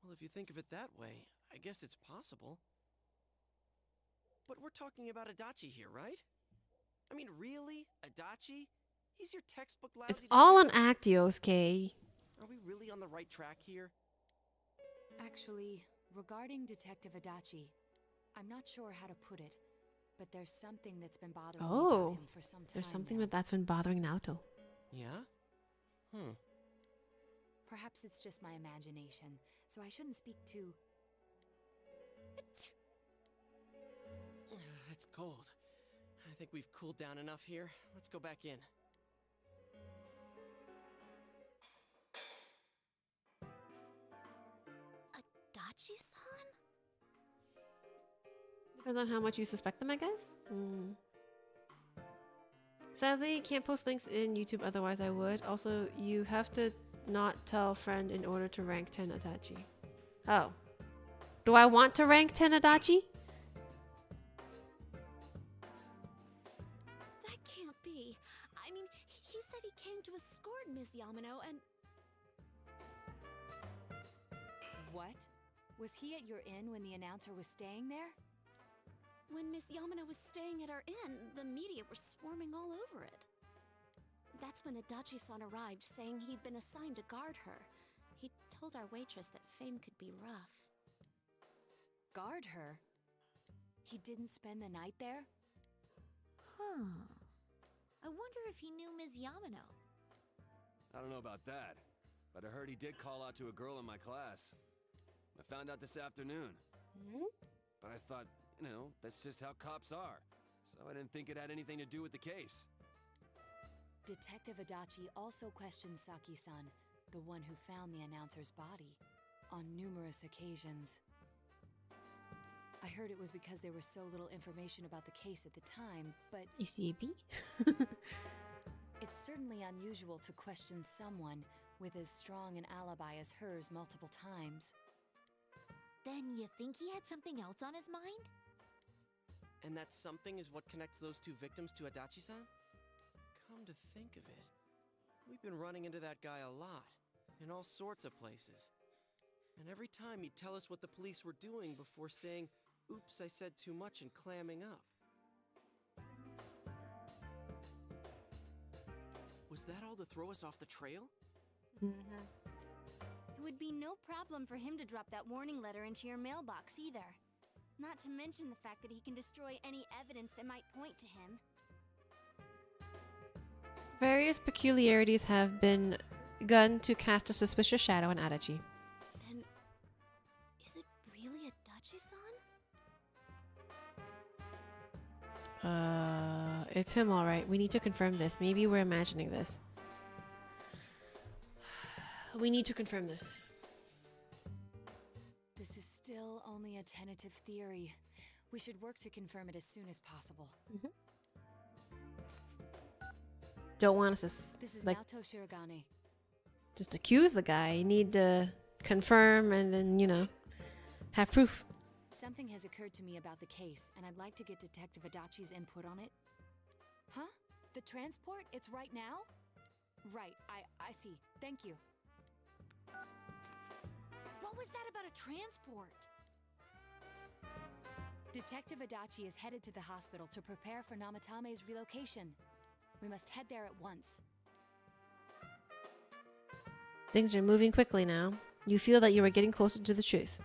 Well, if you think of it that way, I guess it's possible. But we're talking about Adachi here, right? I mean, really? Adachi? He's your textbook lousy It's all an detective. act, Yosuke. Are we really on the right track here? Actually, regarding Detective Adachi, I'm not sure how to put it, but there's something that's been bothering me about him for some time. There's something now. that's been bothering Naoto. Yeah? Perhaps it's just my imagination, so I shouldn't speak too... It's cold. I think we've cooled down enough here. Let's go back in. Adachi-san? Depends on how much you suspect them, I guess. Sadly, can't post links in YouTube, otherwise I would. Also, you have to not tell friend in order to rank 10 Adachi. Oh. Do I want to rank 10 Adachi? That can't be. I mean, he said he came to escort Ms. Yamano and... What? Was he at your inn when the announcer was staying there? When Miss Yamano was staying at our inn, the media were swarming all over it. That's when Adachi-san arrived, saying he'd been assigned to guard her. He told our waitress that fame could be rough. Guard her? He didn't spend the night there? Huh. I wonder if he knew Ms. Yamano. I don't know about that, but I heard he did call out to a girl in my class. I found out this afternoon. But I thought, you know, that's just how cops are. So I didn't think it had anything to do with the case. Detective Adachi also questioned Saki-san, the one who found the announcer's body, on numerous occasions. I heard it was because there was so little information about the case at the time, but ECB? it's certainly unusual to question someone with as strong an alibi as hers multiple times. Then you think he had something else on his mind? And that something is what connects those two victims to Adachi-san? Come to think of it, We've been running into that guy a lot, in all sorts of places. And every time he'd tell us what the police were doing before saying, "Oops, I said too much," and clamming up. Was that all to throw us off the trail? It would be no problem for him to drop that warning letter into your mailbox either. Not to mention the fact that he can destroy any evidence that might point to him. Various peculiarities have been begun to cast a suspicious shadow on Adachi. Then, is it really Adachi-san? It's him, all right. We need to confirm this. Maybe we're imagining this. We need to confirm this. This is still only a tentative theory. We should work to confirm it as soon as possible. Don't want us to This is like Naoto Shirogane. just accuse the guy. You need to confirm and then, you know, have proof. Something has occurred to me about the case, and I'd like to get Detective Adachi's input on it. Huh? The transport? It's right now? Right, I see. Thank you. What was that about a transport? Detective Adachi is headed to the hospital to prepare for Namatame's relocation. We must head there at once. Things are moving quickly now. You feel that you are getting closer to the truth.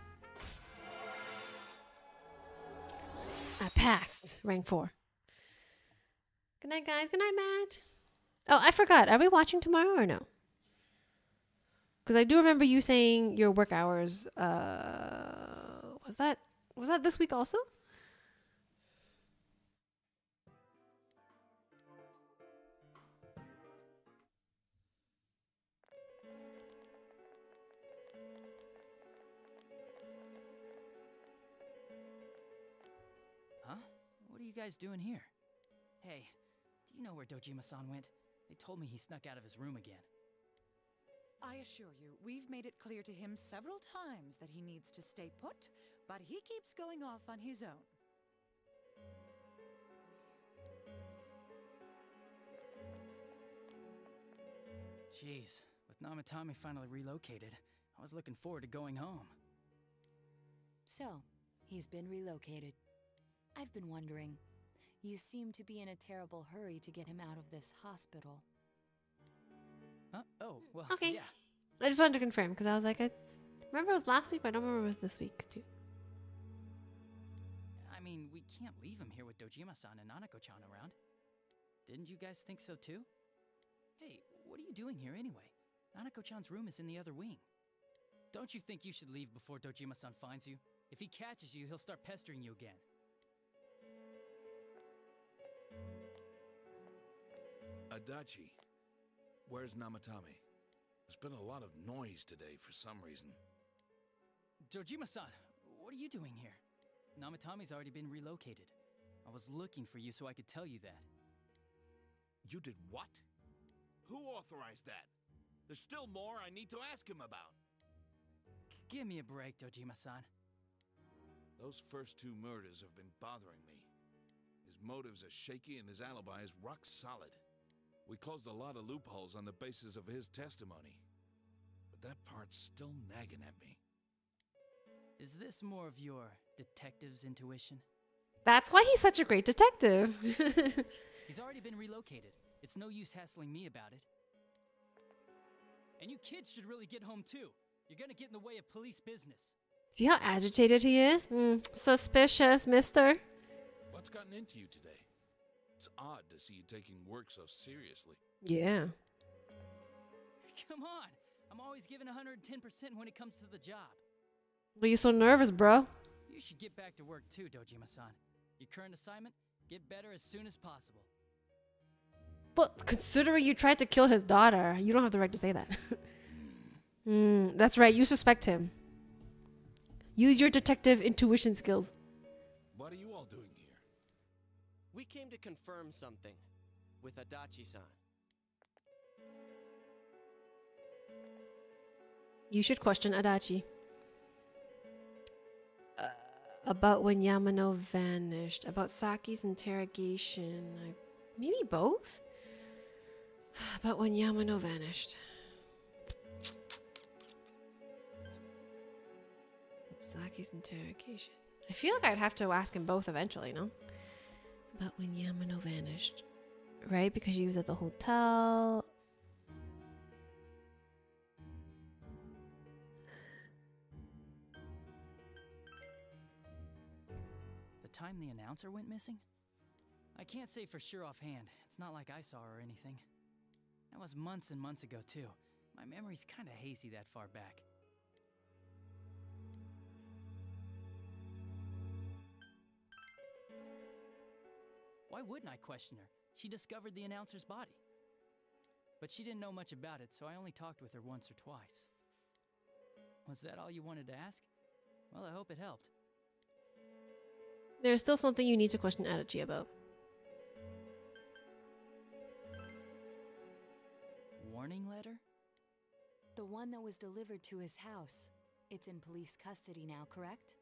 I passed. Rank 4. Good night, guys. Good night, Matt. Oh, I forgot. Are we watching tomorrow or no? Because I do remember you saying your work hours. Was that this week also? Huh? What are you guys doing here? Hey, do you know where Dojima-san went? They told me he snuck out of his room again. I assure you, we've made it clear to him several times that he needs to stay put, but he keeps going off on his own. Jeez, with Namatame finally relocated, I was looking forward to going home. So, he's been relocated. I've been wondering. You seem to be in a terrible hurry to get him out of this hospital. Huh? Oh, well, Okay. yeah. I just wanted to confirm because I was like, I remember it was last week, but I don't remember it was this week too. I mean, we can't leave him here with Dojima-san and Nanako-chan around. Didn't you guys think so too? Hey, what are you doing here anyway? Nanako-chan's room is in the other wing. Don't you think you should leave before Dojima-san finds you? If he catches you, he'll start pestering you again. Adachi, where's Namatame? There's been a lot of noise today for some reason. Dojima-san, what are you doing here? Namatame's already been relocated. I was looking for you so I could tell you that. You did what? Who authorized that? There's still more I need to ask him about. Give me a break, Dojima-san. Those first two murders have been bothering me. His motives are shaky and his alibi is rock solid. We closed a lot of loopholes on the basis of his testimony. But that part's still nagging at me. Is this more of your detective's intuition? That's why he's such a great detective. He's already been relocated. It's no use hassling me about it. And you kids should really get home too. You're gonna get in the way of police business. See how agitated he is? Suspicious, mister. What's gotten into you today? It's odd to see you taking work so seriously. Yeah. Come on. I'm always giving 110% when it comes to the job. Why are you so nervous, bro? You should get back to work too, Dojima-san. Your current assignment? Get better as soon as possible. But considering you tried to kill his daughter, you don't have the right to say that. That's right, you suspect him. Use your detective intuition skills. What are you all doing here? We came to confirm something with Adachi-san. You should question Adachi. About when Yamano vanished. About Saki's interrogation. Maybe both? But when Yamano vanished. Saki's interrogation. I feel like I'd have to ask him both eventually, no? But when Yamano vanished. Right? Because she was at the hotel. The time the announcer went missing? I can't say for sure offhand. It's not like I saw her or anything. That was months and months ago, too. My memory's kinda hazy that far back. Why wouldn't I question her? She discovered the announcer's body. But she didn't know much about it, so I only talked with her once or twice. Was that all you wanted to ask? Well, I hope it helped. There's still something you need to question Adachi about. Warning letter? The one that was delivered to his house. It's in police custody now, correct?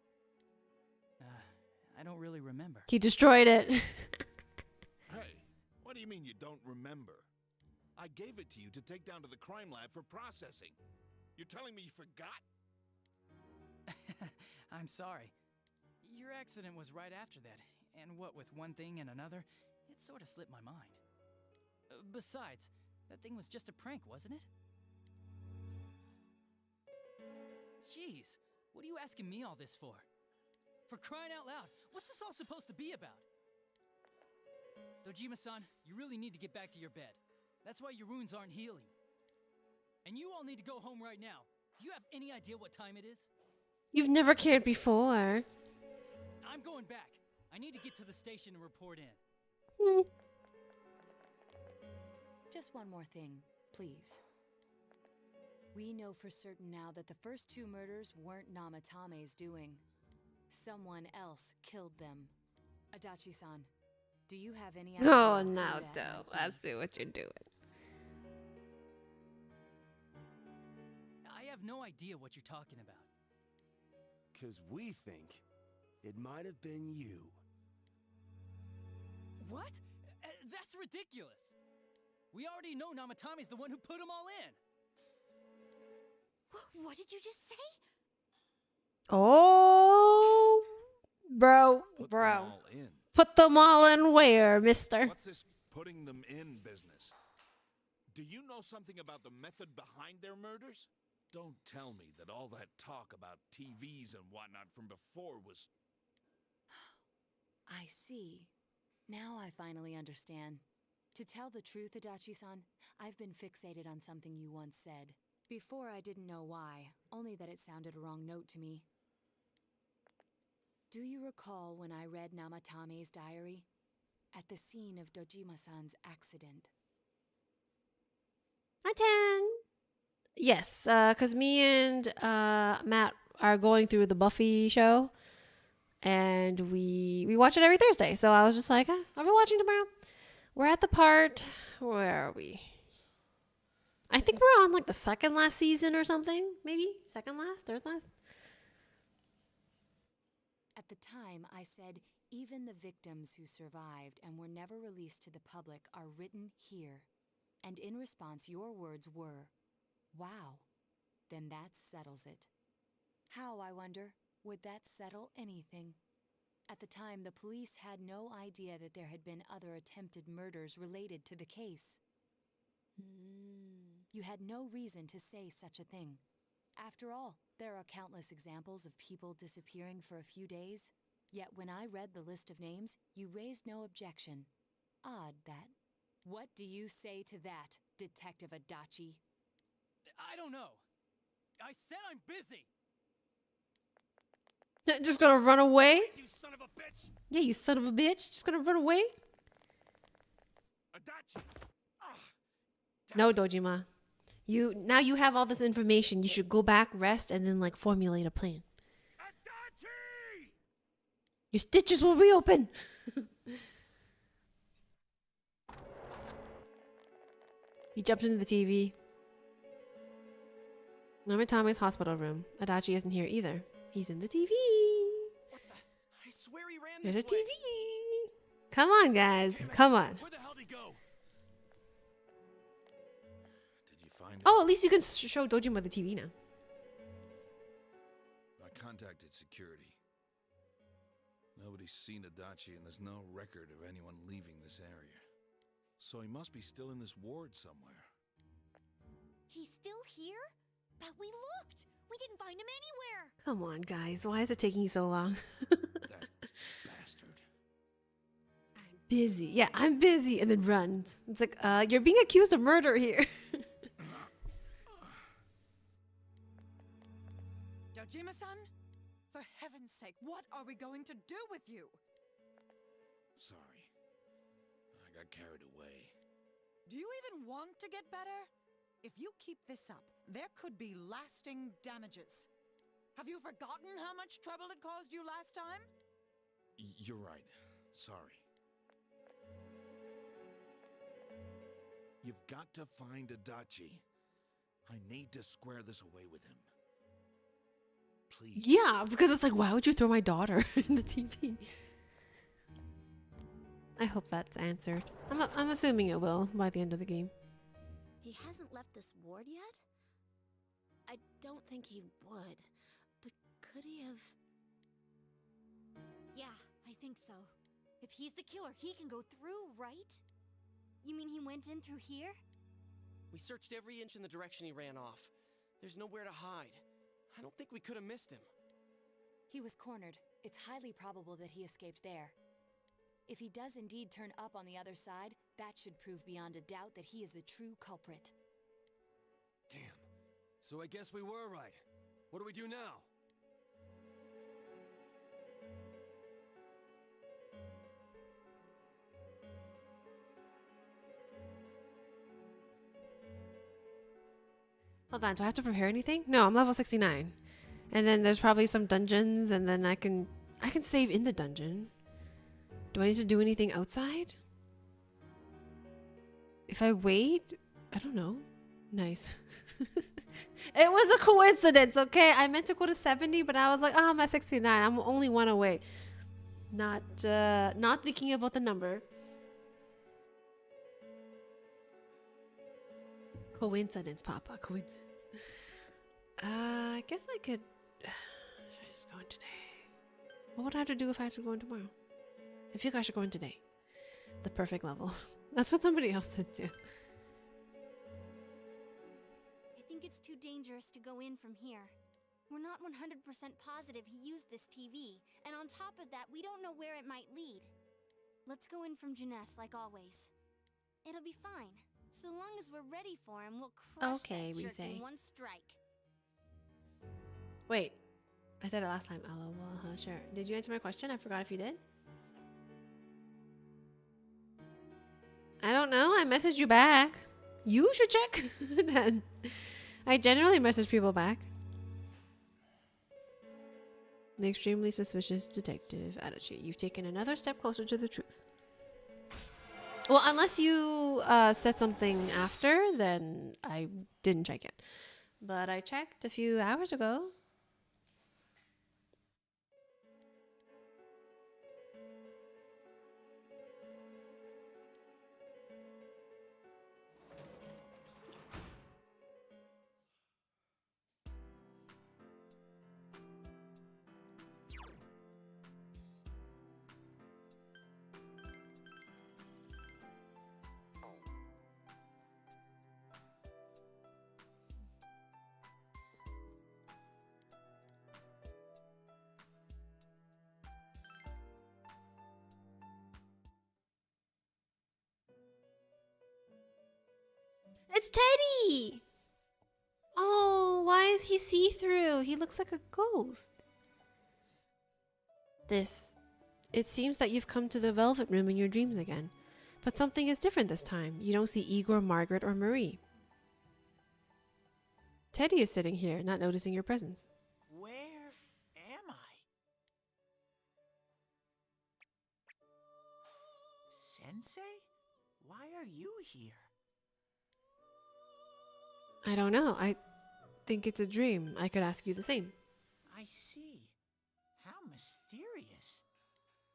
I don't really remember. He destroyed it. Hey, what do you mean you don't remember? I gave it to you to take down to the crime lab for processing. You're telling me you forgot? I'm sorry. Your accident was right after that, and what with one thing and another, it sort of slipped my mind. Besides, that thing was just a prank, wasn't it? Jeez, what are you asking me all this for? For crying out loud, what's this all supposed to be about? Dojima-san, you really need to get back to your bed. That's why your wounds aren't healing. And you all need to go home right now. Do you have any idea what time it is? You've never cared before. I'm going back. I need to get to the station and report in. Just one more thing, please. We know for certain now that the first two murders weren't Namatame's doing. Someone else killed them. Adachi-san, do you have any idea? Oh, who that Naoto. might I be? see what you're doing. I have no idea what you're talking about. 'Cause we think it might have been you. What? That's ridiculous. We already know Namatame's the one who put them all in. What did you just say? Oh, bro. Put them all in. Put them all in where, mister? What's this putting them in business? Do you know something about the method behind their murders? Don't tell me that all that talk about TVs and whatnot from before was... I see. Now I finally understand. To tell the truth, Adachi-san, I've been fixated on something you once said. Before I didn't know why, only that it sounded a wrong note to me. Do you recall when I read Namatame's diary? At the scene of Dojima-san's accident. Hi, Tan. Yes, because me and Matt are going through the Buffy show, and we watch it every Thursday. So I was just like, are we watching tomorrow? We're at the part. Where are we? I think we're on like the second last season or something. Maybe second last, third last. At the time, I said, even the victims who survived and were never released to the public are written here. And in response, your words were, wow, then that settles it. How, I wonder, would that settle anything? At the time, the police had no idea that there had been other attempted murders related to the case. You had no reason to say such a thing. After all, there are countless examples of people disappearing for a few days. Yet when I read the list of names, you raised no objection. Odd that. What do you say to that, Detective Adachi? I don't know. I said I'm busy. Just gonna run away? You son of a bitch! Yeah, you son of a bitch. Just gonna run away? Adachi! No, Dojima. Now you have all this information. You should go back, rest, and then like formulate a plan. Adachi! Your stitches will reopen. He jumped into the TV. Namatame's hospital room. Adachi isn't here either. He's in the TV. What the? I swear he ran There's a this way. TV. Come on, guys. Come on. Where the hell did he go? Oh, at least you can show Dojima the TV now. I contacted security. Nobody's seen Adachi, and there's no record of anyone leaving this area. So he must be still in this ward somewhere. He's still here? But we looked! We didn't find him anywhere! Come on, guys. Why is it taking you so long? That bastard. I'm busy. Yeah, I'm busy. And then runs. It's like, you're being accused of murder here. Dojima-san? For heaven's sake, what are we going to do with you? Sorry. I got carried away. Do you even want to get better? If you keep this up, there could be lasting damages. Have you forgotten how much trouble it caused you last time? You're right. Sorry. You've got to find Adachi. I need to square this away with him. Please. Yeah, because it's like, why would you throw my daughter in the TV? I hope that's answered. I'm assuming it will by the end of the game. He hasn't left this ward yet? I don't think he would. But could he have... Yeah, I think so. If he's the killer, he can go through, right? You mean he went in through here? We searched every inch in the direction he ran off. There's nowhere to hide. I don't think we could have missed him. He was cornered. It's highly probable that he escaped there. If he does indeed turn up on the other side, that should prove beyond a doubt that he is the true culprit. Damn. So I guess we were right. What do we do now? Hold on, do I have to prepare anything? No, I'm level 69. And then there's probably some dungeons, and then I can save in the dungeon. Do I need to do anything outside? If I wait, I don't know. Nice. It was a coincidence, okay? I meant to go to 70, but I was like, oh, I'm at 69. I'm only one away. Not thinking about the number. Coincidence, Papa. Coincidence. I guess I could... Should I just go in today? What would I have to do if I have to go in tomorrow? I feel like I should go in today. The perfect level. That's what somebody else said too. I think it's too dangerous to go in from here. We're not 100% positive he used this TV, and on top of that, we don't know where it might lead. Let's go in from Jeunesse like always. It'll be fine. So long as we're ready for him, we'll crush that jerk in one strike. Wait. I said it last time. Oh, well, sure. Did you answer my question? I forgot if you did. I don't know. I messaged you back. You should check. Then I generally message people back. The extremely suspicious detective attitude. You've taken another step closer to the truth. Well, unless you said something after, then I didn't check it. But I checked a few hours ago. It's Teddy! Oh, why is he see-through? He looks like a ghost. It seems that you've come to the Velvet Room in your dreams again. But something is different this time. You don't see Igor, Margaret, or Marie. Teddy is sitting here, not noticing your presence. Where am I? Sensei? Why are you here? I don't know. I think it's a dream. I could ask you the same. I see. How mysterious.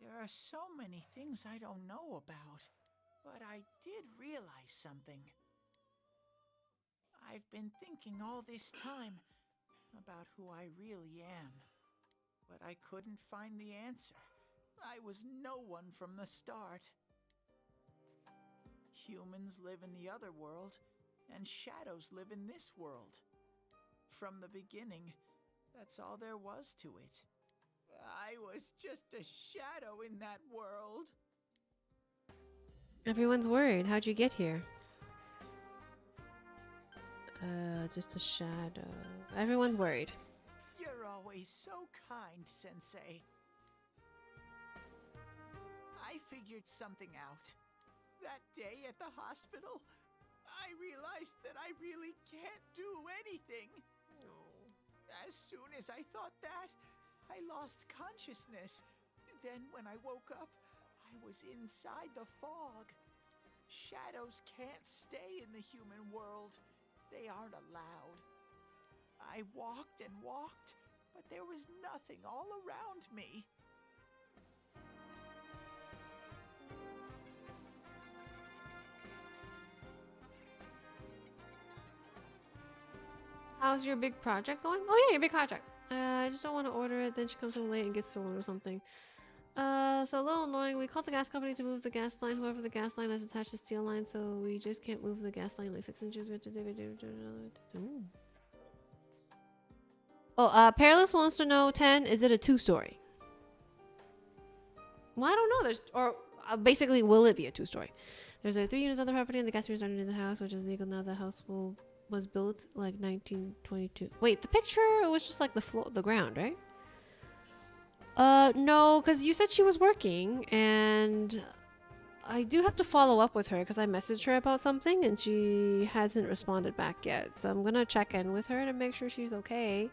There are so many things I don't know about. But I did realize something. I've been thinking all this time about who I really am. But I couldn't find the answer. I was no one from the start. Humans live in the other world, and shadows live in this world. From the beginning, that's all there was to it. I was just a shadow in that world. Everyone's worried. How'd you get here? Just a shadow. Everyone's worried. You're always so kind, Sensei. I figured something out. That day at the hospital, I realized that I really can't do anything. As soon as I thought that, I lost consciousness. Then when I woke up, I was inside the fog. Shadows can't stay in the human world. They aren't allowed. I walked and walked, but there was nothing all around me. How's your big project going? Oh yeah, your big project. I just don't want to order it. Then she comes home late and gets stolen or something. So a little annoying. We called the gas company to move the gas line. However, the gas line is attached to steel line, so we just can't move the gas line like 6 inches. We have to dig it. Ooh. Oh, Perilous wants to know, 10, is it a 2-story? Well, I don't know. Basically, will it be a 2-story? There's 3 units on the property, and the gas meters underneath the house, which is legal now. The house was built like 1922. Wait, the picture, it was just like the ground, right? No, because you said she was working, and I do have to follow up with her because I messaged her about something and she hasn't responded back yet. So I'm gonna check in with her to make sure she's okay.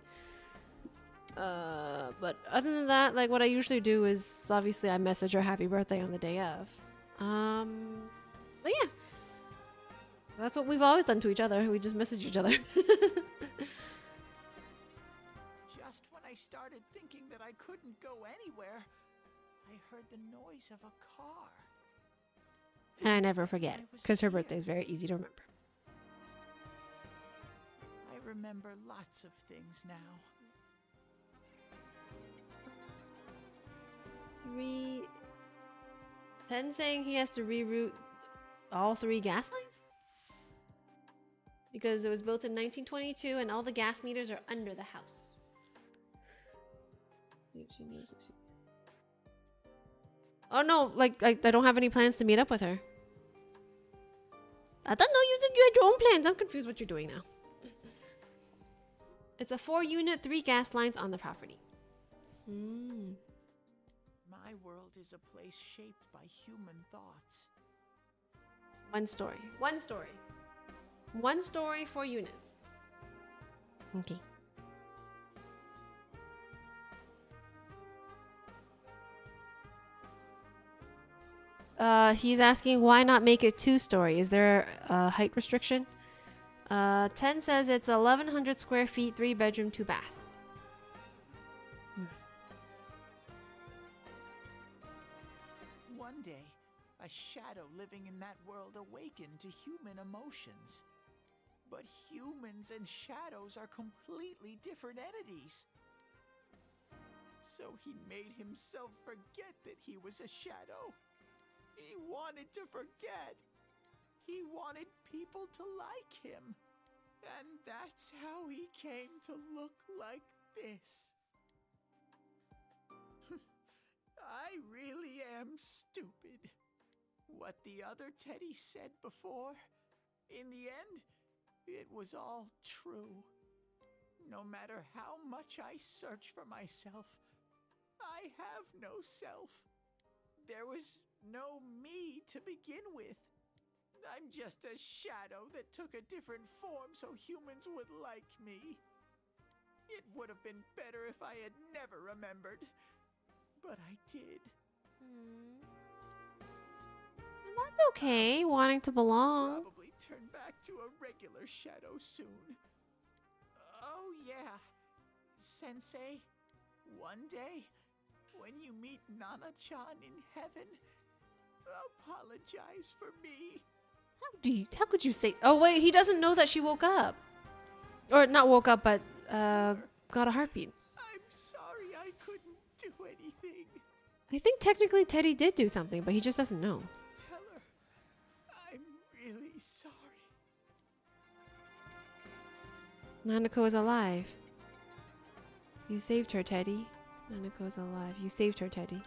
But other than that, like what I usually do is obviously I message her happy birthday on the day of. But yeah, that's what we've always done to each other. We just message each other. Just when I started thinking that I couldn't go anywhere, I heard the noise of a car. And I never forget because her birthday is very easy to remember. I remember lots of things now. 10 saying he has to reroute all 3 gas lines? Because it was built in 1922 and all the gas meters are under the house. Oh no, like I don't have any plans to meet up with her. I don't know, you said you had your own plans. I'm confused what you're doing now. It's a 4-unit, 3 gas lines on the property. My world is a place shaped by human thoughts. 1 story. 1 story. 1 story, 4 units. Okay. He's asking why not make it 2-story? Is there a height restriction? 10 says it's 1,100 square feet, 3 bedroom, 2 bath. One day, a shadow living in that world awakened to human emotions. But humans and shadows are completely different entities. So he made himself forget that he was a shadow. He wanted to forget. He wanted people to like him. And that's how he came to look like this. I really am stupid. What the other Teddy said before, in the end, it was all true. No matter how much I search for myself, I have no self. There was no me to begin with. I'm just a shadow that took a different form so humans would like me. It would have been better if I had never remembered, but I did. And that's okay, wanting to belong. Probably turn back to a regular shadow soon. Oh yeah, Sensei, one day, when you meet Nana-chan in heaven, apologize for me. How could you say? Oh wait, he doesn't know that she woke up, or not woke up, but got a heartbeat. I'm sorry I couldn't do anything. I think technically Teddy did do something, but he just doesn't know. Tell her I'm really sorry. Nanako is alive. You saved her, Teddy. Nanako is alive. You saved her, Teddy.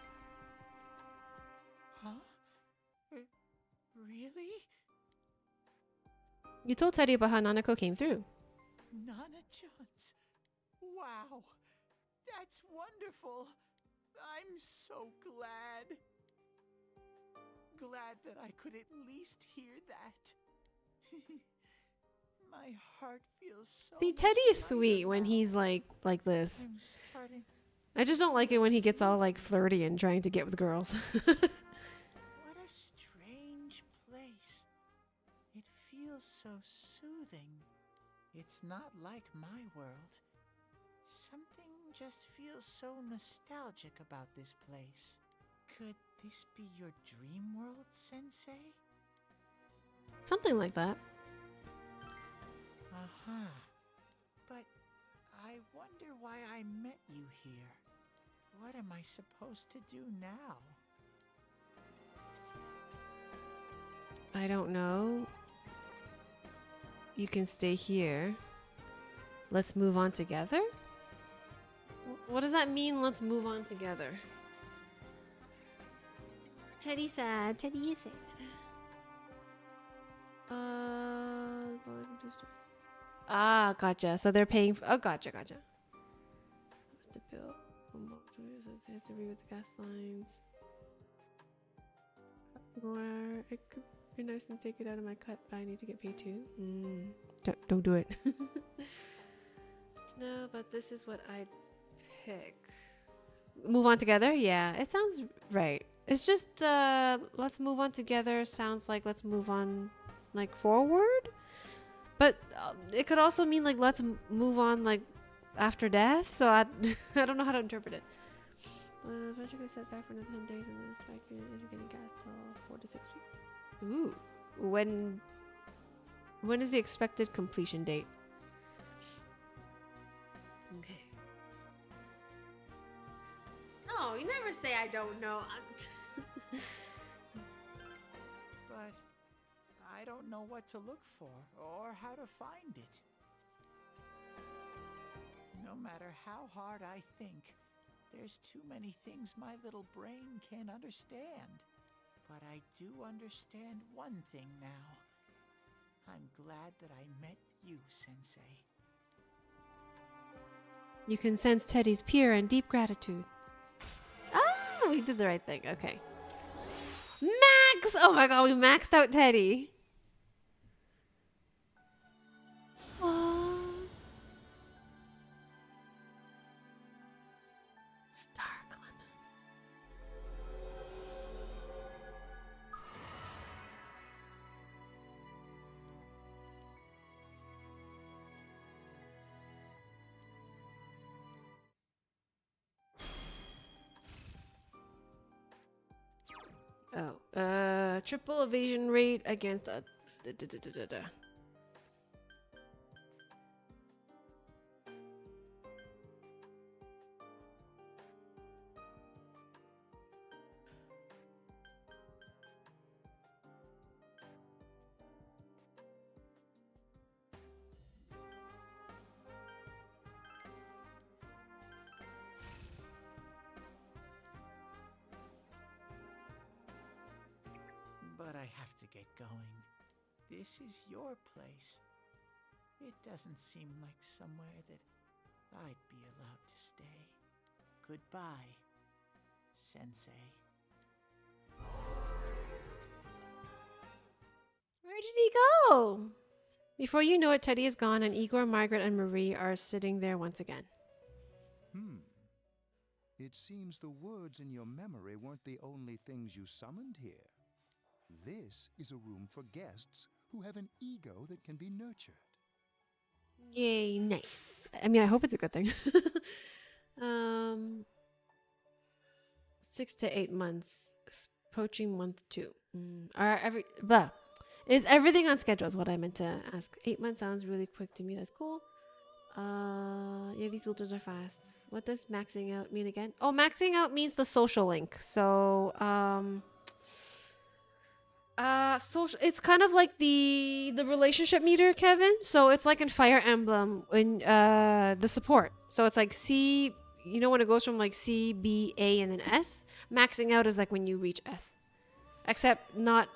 Huh? Really? You told Teddy about how Nanako came through. Nana-chan's. Wow. That's wonderful. I'm so glad. Glad that I could at least hear that. My heart feels so. See, Teddy is sweet when he's like this. I'm starting. I just don't like it when he gets all like flirty and trying to get with girls. What a strange place. It feels so soothing. It's not like my world. Something just feels so nostalgic about this place. Could this be your dream world, Sensei? Something like that. Uh-huh. But I wonder why I met you here. What am I supposed to do now? I don't know. You can stay here. Let's move on together? What does that mean, let's move on together? Teddy sad. Teddy is sad. Ah, gotcha. So they're paying for... Oh, gotcha. What's the bill? They have to read with the gas lines. Or it could be nice and take it out of my cut, but I need to get paid too. Don't do it. No, but this is what I'd pick. Move on together? Yeah, it sounds right. It's just, let's move on together sounds like let's move on, like, forward? But it could also mean, like, let's move on, like, after death? So I don't know how to interpret it. The project is set back for another 10 days and the spike unit isn't getting gas till 4 to 6 weeks. Ooh. When is the expected completion date? Okay. No, you never say I don't know. But I don't know what to look for or how to find it. No matter how hard I think, there's too many things my little brain can't understand. But I do understand one thing now. I'm glad that I met you, Sensei. You can sense Teddy's pure and deep gratitude. Ah, we did the right thing. Okay. Max! Oh my god, we maxed out Teddy. Oh. Starkland. Oh, triple evasion rate against a. But I have to get going. This is your place. It doesn't seem like somewhere that I'd be allowed to stay. Goodbye, Sensei. Where did he go? Before you know it, Teddy is gone, and Igor, Margaret, and Marie are sitting there once again. It seems the words in your memory weren't the only things you summoned here. This is a room for guests who have an ego that can be nurtured. Yay, nice. I mean, I hope it's a good thing. 6 to 8 months, approaching month 2. Is everything on schedule is what I meant to ask. 8 months sounds really quick to me. That's cool. Yeah, these filters are fast. What does maxing out mean again? Oh, maxing out means the social link. So, social. It's kind of like the relationship meter, Kevin. So it's like in Fire Emblem in the support. So it's like C. You know when it goes from like C, B, A, and then S. Maxing out is like when you reach S, except not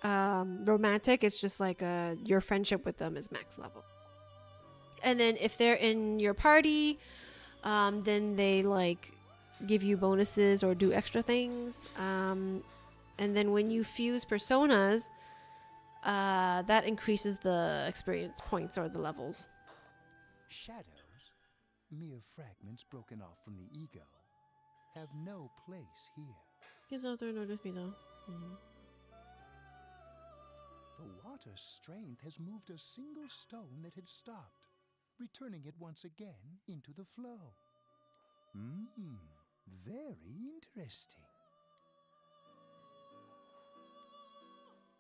romantic. It's just like your friendship with them is max level. And then if they're in your party, then they like give you bonuses or do extra things. And then when you fuse personas, that increases the experience points or the levels. Shadows, mere fragments broken off from the ego, have no place here. Gives author notice me though. The water's strength has moved a single stone that had stopped, returning it once again into the flow. Very interesting.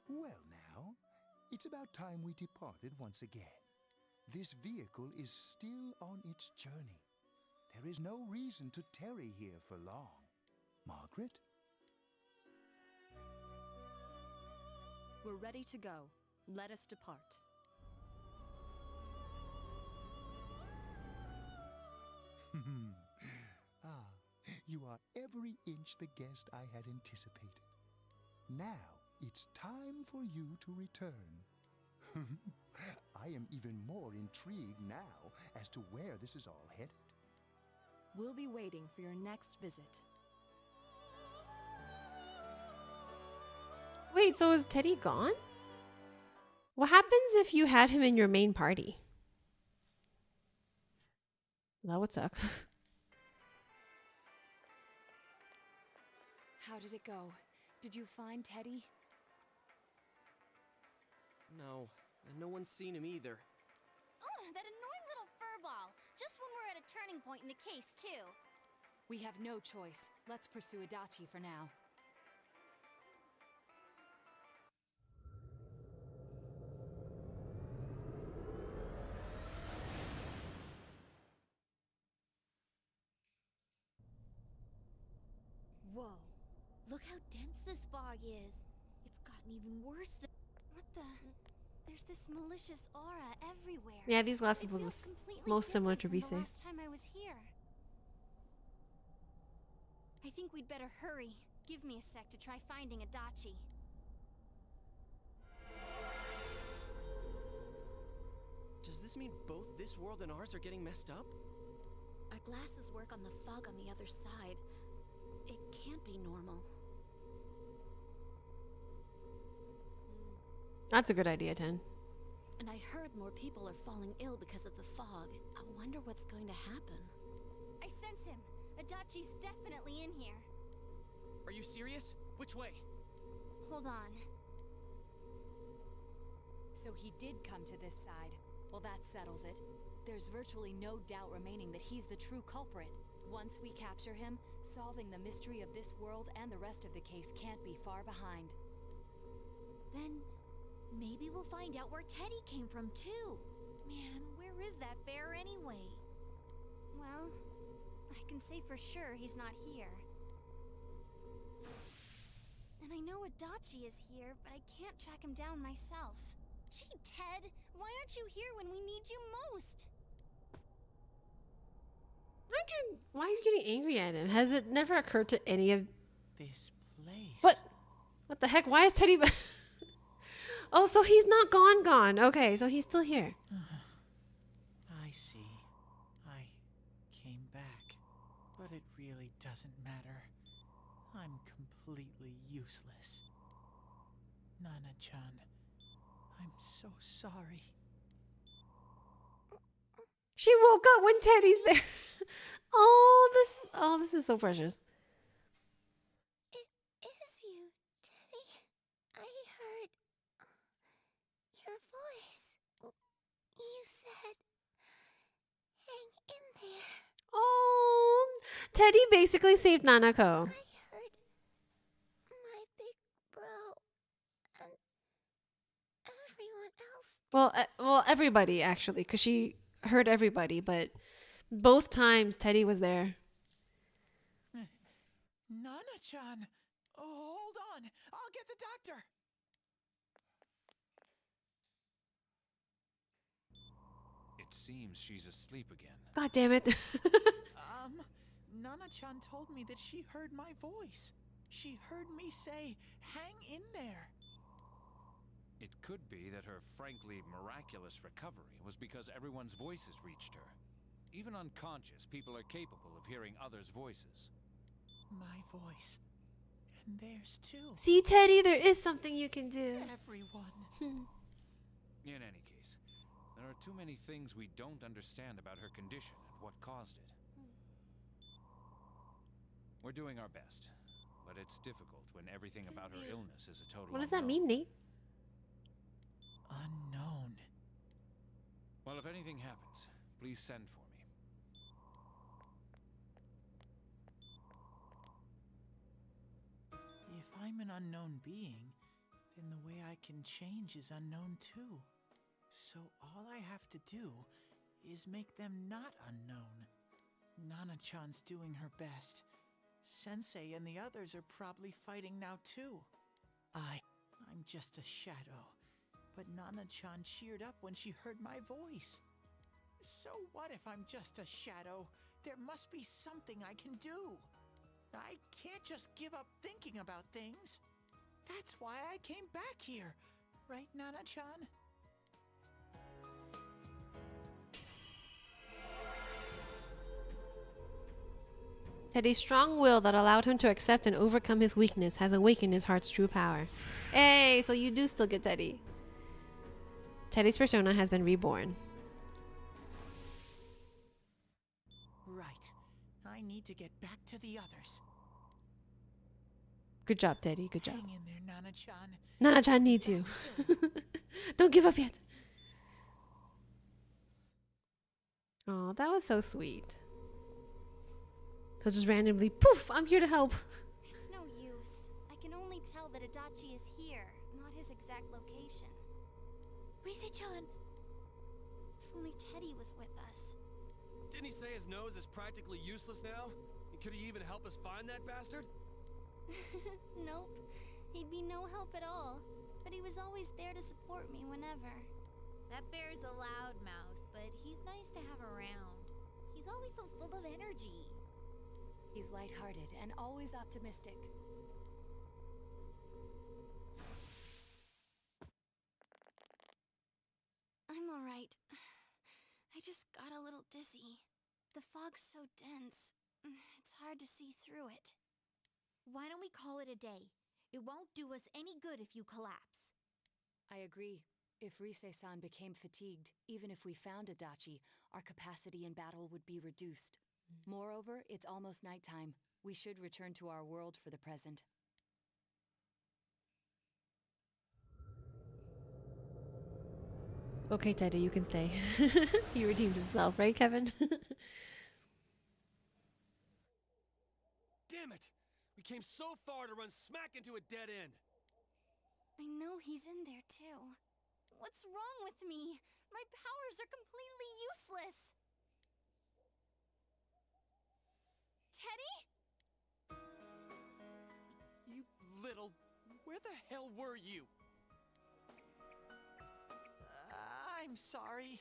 Well now, it's about time we departed once again. This vehicle is still on its journey. There is no reason to tarry here for long. Margaret? We're ready to go. Let us depart. You are every inch the guest I had anticipated. Now, it's time for you to return. I am even more intrigued now as to where this is all headed. We'll be waiting for your next visit. Wait, so is Teddy gone? What happens if you had him in your main party? That would suck. How did it go? Did you find Teddy? No, and no one's seen him either. Ugh, that annoying little furball. Just when we're at a turning point in the case, too. We have no choice. Let's pursue Adachi for now. Whoa. Look how dense this fog is. It's gotten even worse than... What the... There's this malicious aura everywhere. Yeah, these glasses look most similar to the Rise. last time I was here. I think we'd better hurry. Give me a sec to try finding Adachi. Does this mean both this world and ours are getting messed up? Our glasses work on the fog on the other side. It can't be normal. That's a good idea, 10. And I heard more people are falling ill because of the fog. I wonder what's going to happen. I sense him. Adachi's definitely in here. Are you serious? Which way? Hold on. So he did come to this side. Well, that settles it. There's virtually no doubt remaining that he's the true culprit. Once we capture him, solving the mystery of this world and the rest of the case can't be far behind. Then maybe we'll find out where Teddy came from too. Man, where is that bear anyway? Well, I can say for sure he's not here. And I know Adachi is here, but I can't track him down myself. Gee, Ted, why aren't you here when we need you most? Why are you getting angry at him? Has it never occurred to any of... This place. What the heck? Why is Teddy... Oh, so he's not gone. Okay, so he's still here. I see. I came back. But it really doesn't matter. I'm completely useless. Nana-chan, I'm so sorry. She woke up when Teddy's there. Oh, this is so precious. It is you, Teddy. I heard your voice. You said, hang in there. Oh, Teddy basically saved Nanako. I heard my big bro and else? Well, everybody actually, because she heard everybody, but both times Teddy was there. Nana-chan! Oh, hold on! I'll get the doctor! It seems she's asleep again. God damn it. Nana-chan told me that she heard my voice. She heard me say, hang in there. It could be that her frankly miraculous recovery was because everyone's voices reached her. Even unconscious, people are capable of hearing others' voices. My voice. And theirs too. See, Teddy, there is something you can do. Everyone. In any case, there are too many things we don't understand about her condition and what caused it. We're doing our best, but it's difficult when everything about her illness is a total What does that unknown. mean, Nate? Unknown. Well, if anything happens, please send for me. If I'm an unknown being, then the way I can change is unknown too. So all I have to do is make them not unknown. Nana-chan's doing her best. Sensei and the others are probably fighting now too. I'm just a shadow. But Nana-chan cheered up when she heard my voice. So what if I'm just a shadow? There must be something I can do. I can't just give up thinking about things. That's why I came back here. Right, Nana-chan? Teddy's strong will that allowed him to accept and overcome his weakness has awakened his heart's true power. Hey, so you do still get Teddy. Teddy's persona has been reborn. Right. I need to get back to the others. Good job, Teddy. Good job. Hang in there, Nana-chan. Nana-chan needs you. Don't give up yet. Oh, that was so sweet. He'll just randomly, poof, I'm here to help. It's no use. I can only tell that Adachi is here, not his exact location. Rise-chan! If only Teddy was with us. Didn't he say his nose is practically useless now? And could he even help us find that bastard? Nope. He'd be no help at all. But he was always there to support me whenever. That bear's a loudmouth, but he's nice to have around. He's always so full of energy. He's lighthearted and always optimistic. I'm alright. I just got a little dizzy. The fog's so dense. It's hard to see through it. Why don't we call it a day? It won't do us any good if you collapse. I agree. If Rise-san became fatigued, even if we found Adachi, our capacity in battle would be reduced. Moreover, it's almost nighttime. We should return to our world for the present. Okay, Teddy, you can stay. He redeemed himself, right, Kevin? Damn it! We came so far to run smack into a dead end. I know he's in there too. What's wrong with me? My powers are completely useless. Teddy? You little... Where the hell were you? I'm sorry.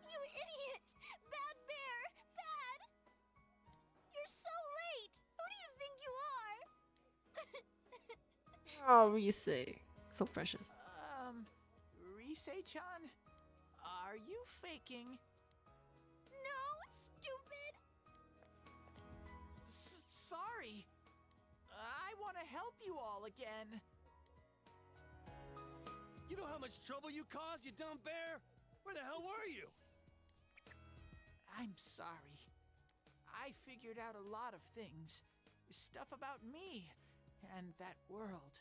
You idiot! Bad bear! Bad! You're so late! Who do you think you are? Oh, Rise. So precious. Rise-chan? Are you faking? No, stupid! Sorry. I want to help you all again. You know how much trouble you caused, you dumb bear? Where the hell were you? I'm sorry. I figured out a lot of things. Stuff about me and that world.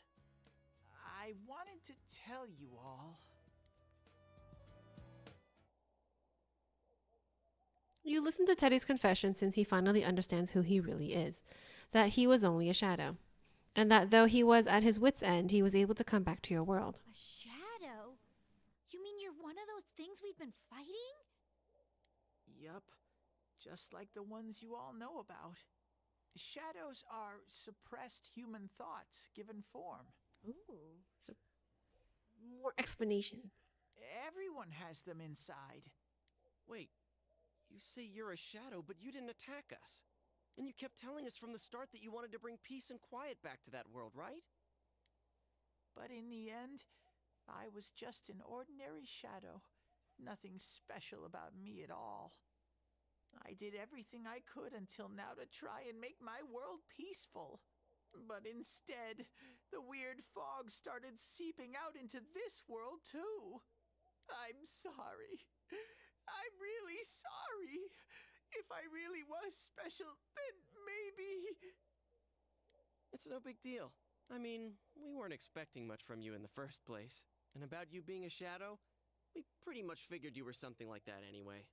I wanted to tell you all. You listen to Teddy's confession since he finally understands who he really is. That he was only a shadow. And that though he was at his wit's end, he was able to come back to your world. A things we've been fighting? Yup. Just like the ones you all know about. Shadows are suppressed human thoughts given form. Ooh. So more explanations. Everyone has them inside. Wait, you say you're a shadow, but you didn't attack us. And you kept telling us from the start that you wanted to bring peace and quiet back to that world, right? But in the end, I was just an ordinary shadow. Nothing special about me at all. I did everything I could until now to try and make my world peaceful. But instead, the weird fog started seeping out into this world too. I'm sorry. I'm really sorry. If I really was special, then maybe... It's no big deal. I mean, we weren't expecting much from you in the first place. And about you being a shadow, we pretty much figured you were something like that anyway.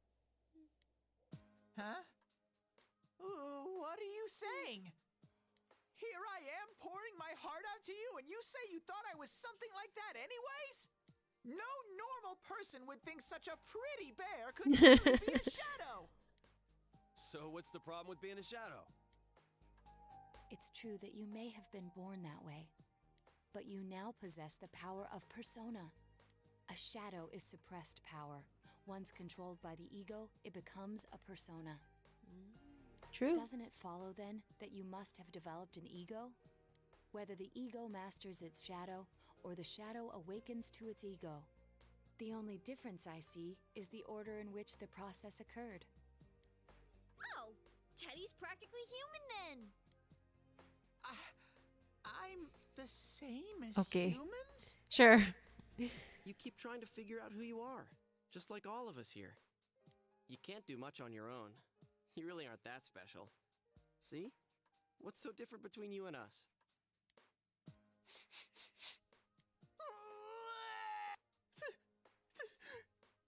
Huh? What are you saying? Here I am pouring my heart out to you, and you say you thought I was something like that anyways? No normal person would think such a pretty bear could really be a shadow! So what's the problem with being a shadow? It's true that you may have been born that way, but you now possess the power of persona. A shadow is suppressed power. Once controlled by the ego, it becomes a persona. True. Doesn't it follow then that you must have developed an ego? Whether the ego masters its shadow or the shadow awakens to its ego. The only difference I see is the order in which the process occurred. Oh, Teddy's practically human then. I'm the same as Okay. humans? Sure. You keep trying to figure out who you are, just like all of us here. You can't do much on your own. You really aren't that special. See? What's so different between you and us?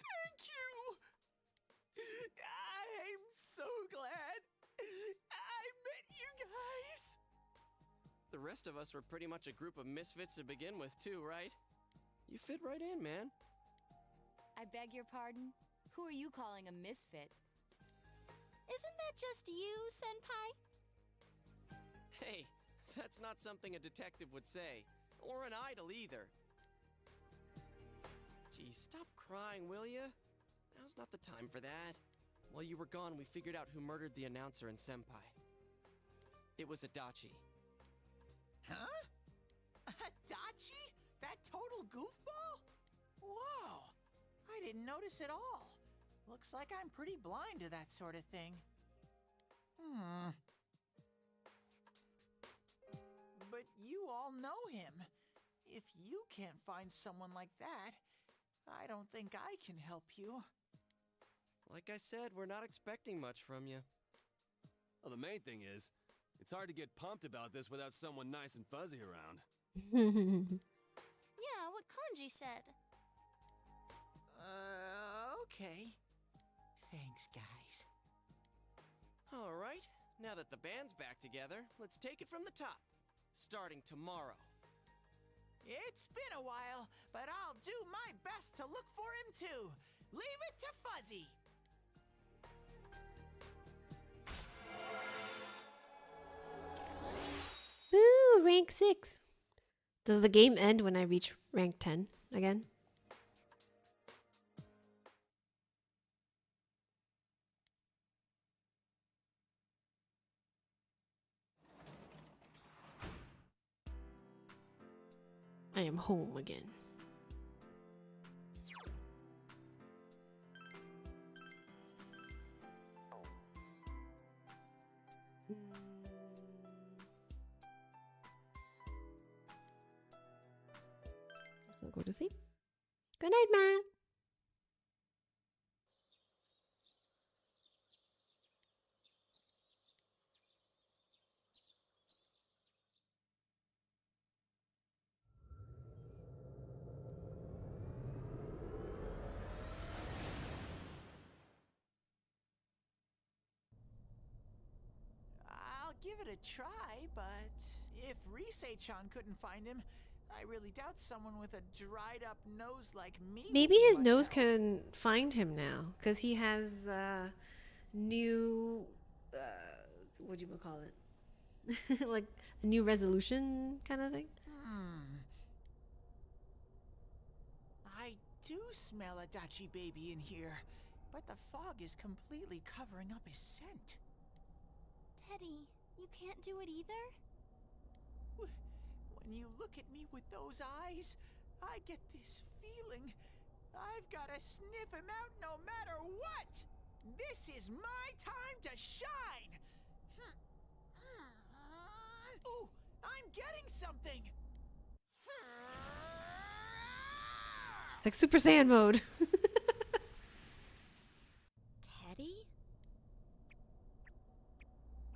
Thank you! I'm so glad I met you guys! The rest of us were pretty much a group of misfits to begin with, too, right? You fit right in, man. I beg your pardon? Who are you calling a misfit? Isn't that just you, Senpai? Hey, that's not something a detective would say. Or an idol either. Geez, stop crying, will ya? Now's not the time for that. While you were gone, we figured out who murdered the announcer and Senpai. It was Adachi. Huh? Adachi? That total goofball? Whoa! I didn't notice at all. Looks like I'm pretty blind to that sort of thing. But you all know him. If you can't find someone like that, I don't think I can help you. Like I said, we're not expecting much from you. Well, the main thing is, it's hard to get pumped about this without someone nice and fuzzy around. Yeah, what Kanji said. Okay. Thanks, guys. All right, now that the band's back together, let's take it from the top. Starting tomorrow. It's been a while, but I'll do my best to look for him too. Leave it to Fuzzy. Ooh, rank 6. Does the game end when I reach rank 10 again? I am home again. So go to sleep. Good night, Matt. I'll give it a try, but if Risei-chan couldn't find him, I really doubt someone with a dried up nose like me. Maybe would be his much nose help. can find him now because he has new, what do you call it? Like a new resolution kind of thing. I do smell a Dachi baby in here, but the fog is completely covering up his scent. Teddy, you can't do it either? When you look at me with those eyes, I get this feeling I've got to sniff him out no matter what. This is my time to shine. Ooh, I'm getting something. It's like Super Saiyan mode. Teddy?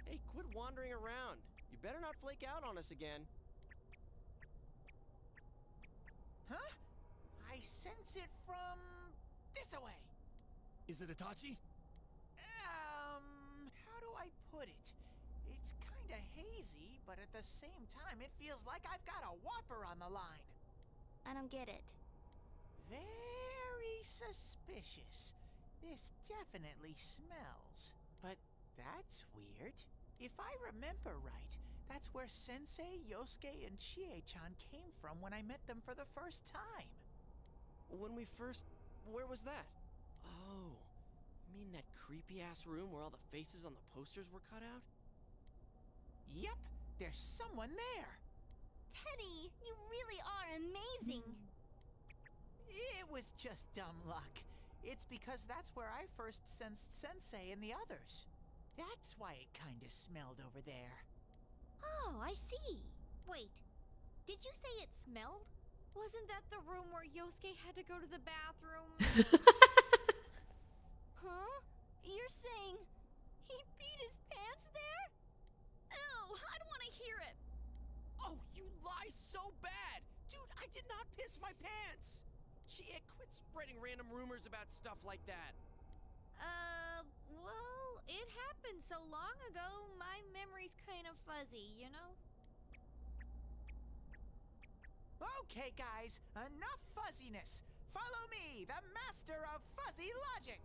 Hey, quit wandering around. You better not flake out on us again. Huh? I sense it from this away. Is it Itachi? How do I put it? It's kinda hazy, but at the same time, it feels like I've got a whopper on the line. I don't get it. Very suspicious. This definitely smells. But that's weird. If I remember right, that's where Sensei, Yosuke, and Chie-chan came from when I met them for the first time. When we first... Where was that? Oh, you mean that creepy-ass room where all the faces on the posters were cut out? Yep, there's someone there. Teddy, you really are amazing. It was just dumb luck. It's because that's where I first sensed Sensei and the others. That's why it kinda smelled over there. Oh, I see. Wait, did you say it smelled? Wasn't that the room where Yosuke had to go to the bathroom? Huh? You're saying he peed his pants there? Ew, I don't want to hear it. Oh, you lie so bad! Dude, I did not piss my pants! Chie, quit spreading random rumors about stuff like that. Well, it happened so long ago, my memory's kind of fuzzy, you know? Okay, guys, enough fuzziness. Follow me, the master of fuzzy logic.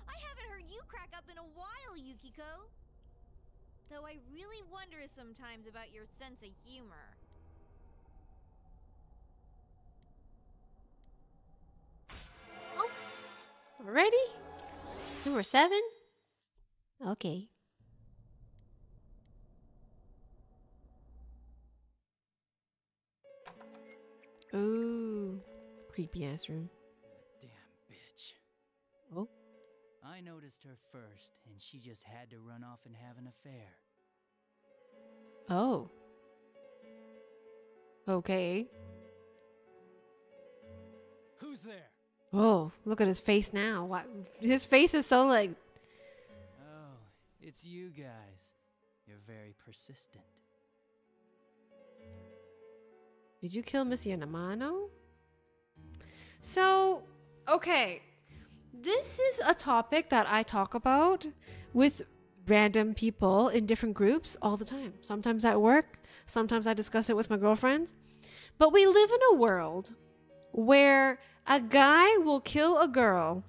I haven't heard you crack up in a while, Yukiko. Though I really wonder sometimes about your sense of humor. Already? Number 7? Okay. Ooh. Creepy ass room. Damn bitch. Oh. I noticed her first, and she just had to run off and have an affair. Oh. Okay. Who's there? Oh, look at his face now. What? His face is so like... Oh, it's you guys. You're very persistent. Did you kill Miss Yanamano? So, okay. This is a topic that I talk about with random people in different groups all the time. Sometimes at work, sometimes I discuss it with my girlfriends. But we live in a world where a guy will kill a girl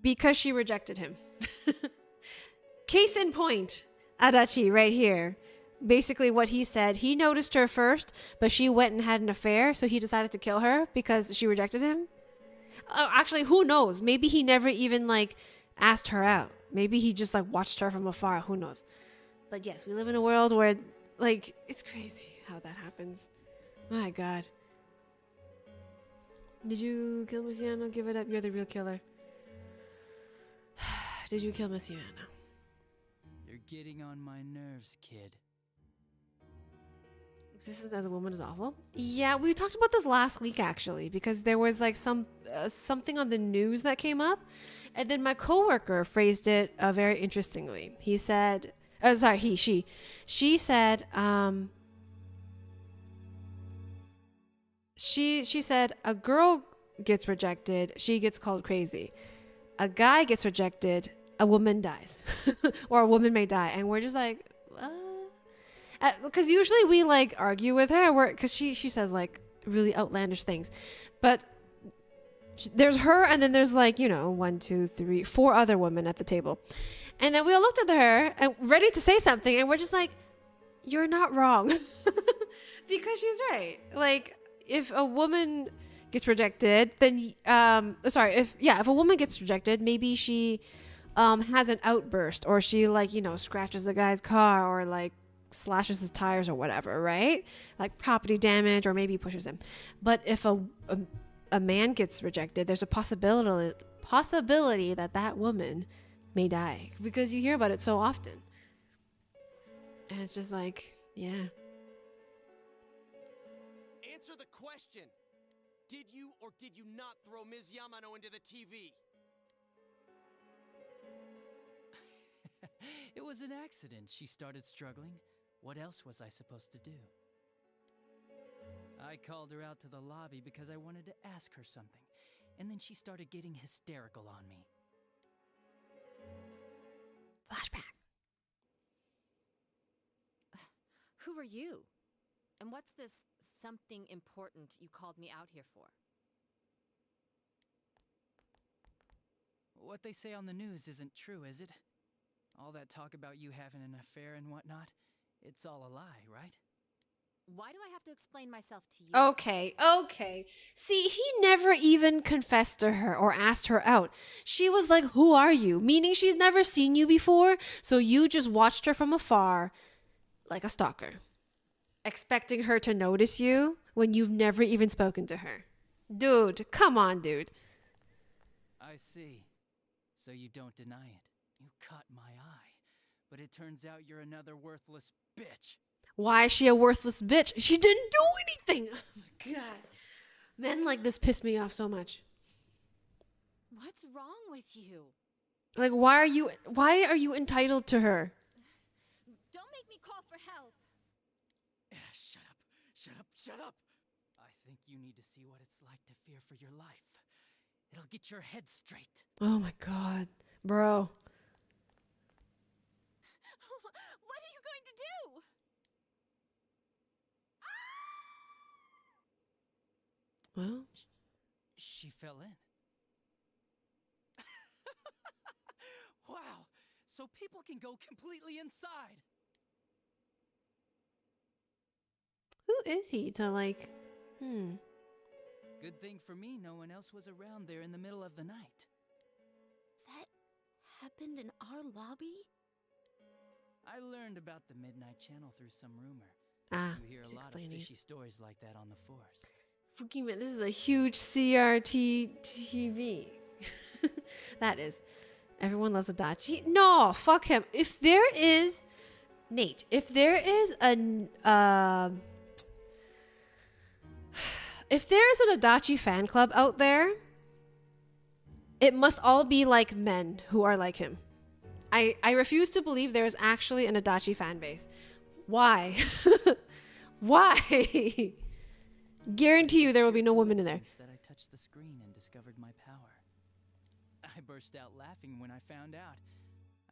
because she rejected him. Case in point, Adachi right here. Basically what he said, he noticed her first, but she went and had an affair, so he decided to kill her because she rejected him. Actually, who knows? Maybe he never even like asked her out. Maybe he just like watched her from afar. Who knows? But yes, we live in a world where like it's crazy how that happens. My God. Did you kill Miss Yana? Give it up. You're the real killer. Did you kill Miss Yana? You're getting on my nerves, kid. Existence as a woman is awful. Yeah, we talked about this last week actually, because there was like something on the news that came up, and then my coworker phrased it very interestingly. He said, she said, she said a girl gets rejected, she gets called crazy. a guy gets rejected, a woman dies. Or a woman may die. And we're just like, because usually we like argue with her because she says like really outlandish things. But there's her, and then there's like, 1, 2, 3, 4 other women at the table. And then we all looked at her and ready to say something, and we're just like, you're not wrong. Because she's right. Like, if a woman gets rejected, then if a woman gets rejected, maybe she has an outburst, or she like, scratches the guy's car, or like slashes his tires or whatever, right? Like property damage, or maybe pushes him. But if a man gets rejected, there's a possibility that woman may die, because you hear about it so often. And it's just like, yeah. Answer the question. Did you or did you not throw Ms. Yamano into the TV? It was an accident. She started struggling. What else was I supposed to do? I called her out to the lobby because I wanted to ask her something, and then she started getting hysterical on me. Flashback. Who are you? And what's this something important you called me out here for? What they say on the news isn't true, is it? All that talk about you having an affair and whatnot, it's all a lie, right? Why do I have to explain myself to you? Okay. See, he never even confessed to her or asked her out. She was like, who are you? Meaning she's never seen you before, so you just watched her from afar like a stalker, expecting her to notice you when you've never even spoken to her. Dude, come on, dude. I see. So you don't deny it. You caught my eye. But it turns out you're another worthless bitch. Why is she a worthless bitch? She didn't do anything. Oh my God. Men like this piss me off so much. What's wrong with you? Like, why are you entitled to her? Don't make me call for help. Shut up. I think you need to see what it's like to fear for your life. It'll get your head straight. Oh my God, bro. What are you going to do? Well, she fell in. Wow, so people can go completely inside. Who is he to like, Good thing for me, no one else was around there in the middle of the night. That happened in our lobby? I learned about the Midnight Channel through some rumor. You hear a lot of fishy stories like that on the force. Fukiman, this is a huge CRT TV. That is. Everyone loves Adachi. No, fuck him. If there is an Adachi fan club out there, it must all be like men who are like him. I refuse to believe there is actually an Adachi fan base. Why? Why? Guarantee you there will be no women in there. That I touched the screen and discovered my power. I burst out laughing when I found out.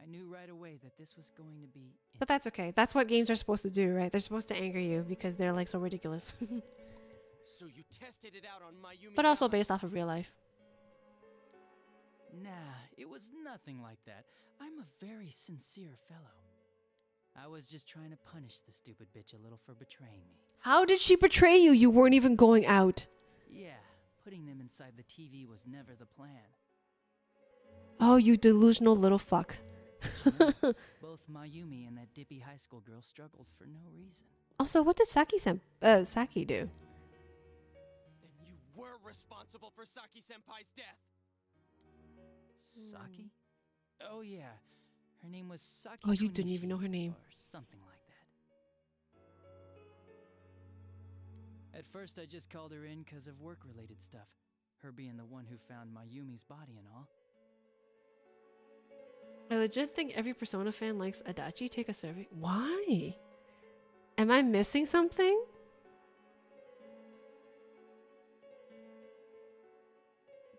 I knew right away that this was going to be... But that's okay. That's what games are supposed to do, right? They're supposed to anger you because they're like so ridiculous. So you tested it out on Mayumi. But also based off of real life. Nah, it was nothing like that. I'm a very sincere fellow. I was just trying to punish the stupid bitch a little for betraying me. How did she betray you? You weren't even going out. Yeah, putting them inside the TV was never the plan. Oh, you delusional little fuck. Both Mayumi and that dippy high school girl struggled for no reason. Also, what did Saki do? Then you were responsible for Saki-senpai's death. Saki? Oh yeah, her name was Saki. Oh, you didn't even know her name. Or something like that. At first, I just called her in because of work-related stuff. Her being the one who found Mayumi's body and all. I legit think every Persona fan likes Adachi. Take a survey. Why? Am I missing something?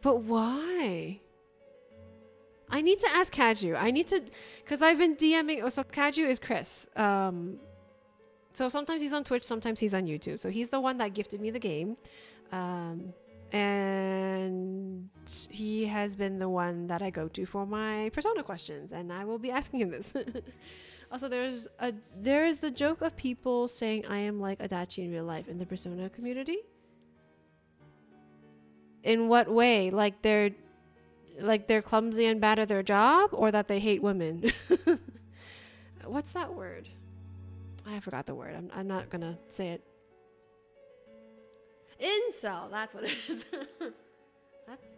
But why? I need to ask Kaju. I need to, because I've been DMing. Oh, so Kaju is Chris. So sometimes he's on Twitch, sometimes he's on YouTube. So he's the one that gifted me the game. And he has been the one that I go to for my Persona questions, and I will be asking him this. Also, there is the joke of people saying I am like Adachi in real life in the Persona community. In what way? Like they're clumsy and bad at their job, or that they hate women? What's that word? I forgot the word. I'm not gonna say it. Incel. That's what it is.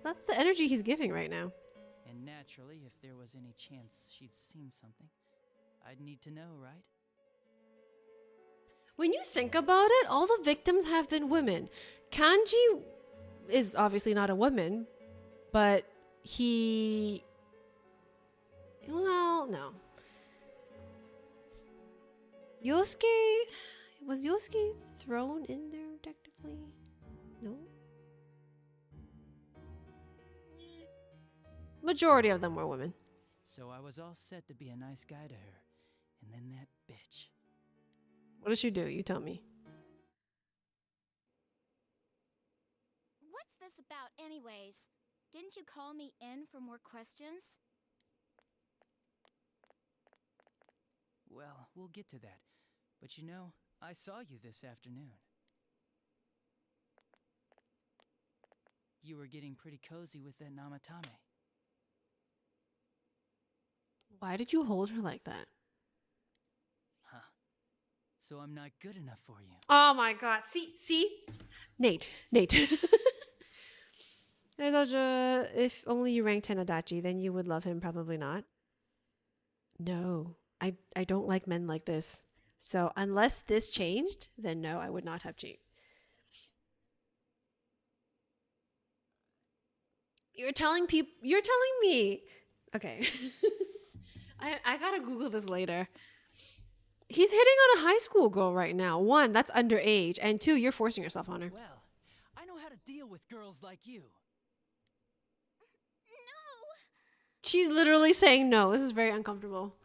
That's the energy he's giving right now. And naturally, if there was any chance she'd seen something, I'd need to know, right? When you think about it, all the victims have been women. Kanji is obviously not a woman, but well, no. Yosuke, was Yosuke thrown in there technically? No. Majority of them were women. So I was all set to be a nice guy to her, and then that bitch. What did she do? You tell me. What's this about, anyways? Didn't you call me in for more questions? Well, we'll get to that. But you know, I saw you this afternoon. You were getting pretty cozy with that Namatame. Why did you hold her like that? Huh. So I'm not good enough for you. Oh my god. See? Nate. If only you ranked 10 Adachi, then you would love him. Probably not. No. I don't like men like this. So unless this changed, then no, I would not have changed. You're telling me. Okay. I gotta Google this later. He's hitting on a high school girl right now. 1, that's underage. And 2, you're forcing yourself on her. Well, I know how to deal with girls like you. She's literally saying no. This is very uncomfortable.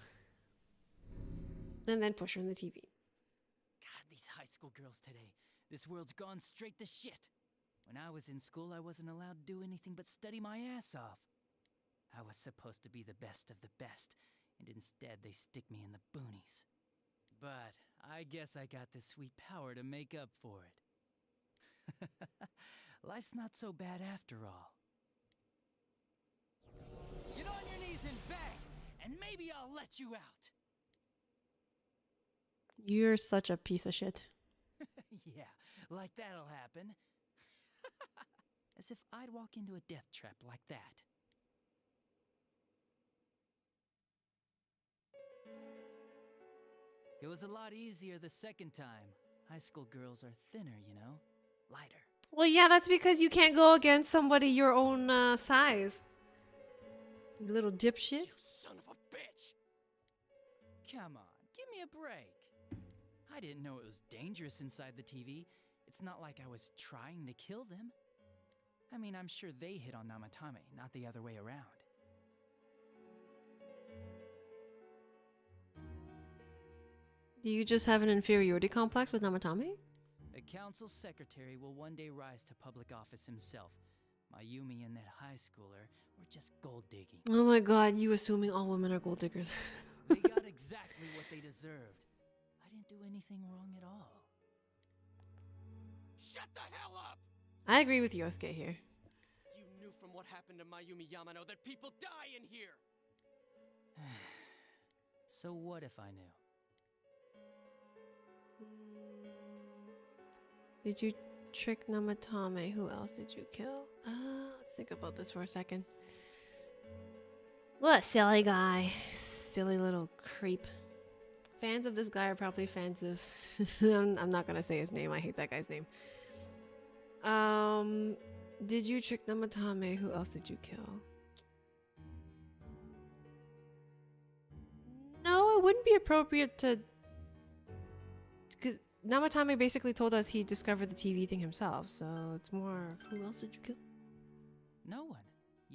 And then push her in the TV. God, these high school girls today. This world's gone straight to shit. When I was in school, I wasn't allowed to do anything but study my ass off. I was supposed to be the best of the best, and instead they stick me in the boonies. But I guess I got the sweet power to make up for it. Life's not so bad after all. Get on your knees and beg, and maybe I'll let you out. You're such a piece of shit. Yeah, like that'll happen. As if I'd walk into a death trap like that. It was a lot easier the second time. High school girls are thinner, you know? Lighter. Well, yeah, that's because you can't go against somebody your own size. You little dipshit. You son of a bitch! Come on, give me a break. I didn't know it was dangerous inside the TV. It's not like I was trying to kill them. I mean, I'm sure they hit on Namatame, not the other way around. Do you just have an inferiority complex with Namatame? The council secretary will one day rise to public office himself. Mayumi and that high schooler were just gold digging. Oh my god, you assuming all women are gold diggers. They got exactly what they deserved. I didn't do anything wrong at all. Shut the hell up! I agree with Yosuke here. You knew from what happened to Mayumi Yamano that people die in here! So what if I knew? Did you trick Namatame? Who else did you kill? Let's think about this for a second. What a silly guy. Silly little creep. Fans of this guy are probably fans of... I'm not gonna say his name. I hate that guy's name. Did you trick Namatame? Who else did you kill? No, it wouldn't be appropriate to... Because Namatame basically told us he discovered the TV thing himself, so it's more... Who else did you kill? No one.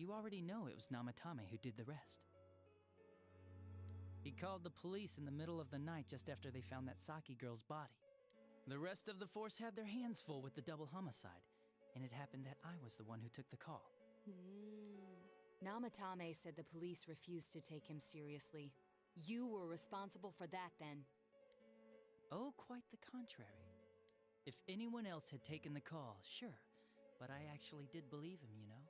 you already know it was Namatame who did the rest. He called the police in the middle of the night just after they found that Saki girl's body. The rest of the force had their hands full with the double homicide, and it happened that I was the one who took the call. Namatame said the police refused to take him seriously. You were responsible for that then. Oh, quite the contrary. If anyone else had taken the call, sure, but I actually did believe him, you know?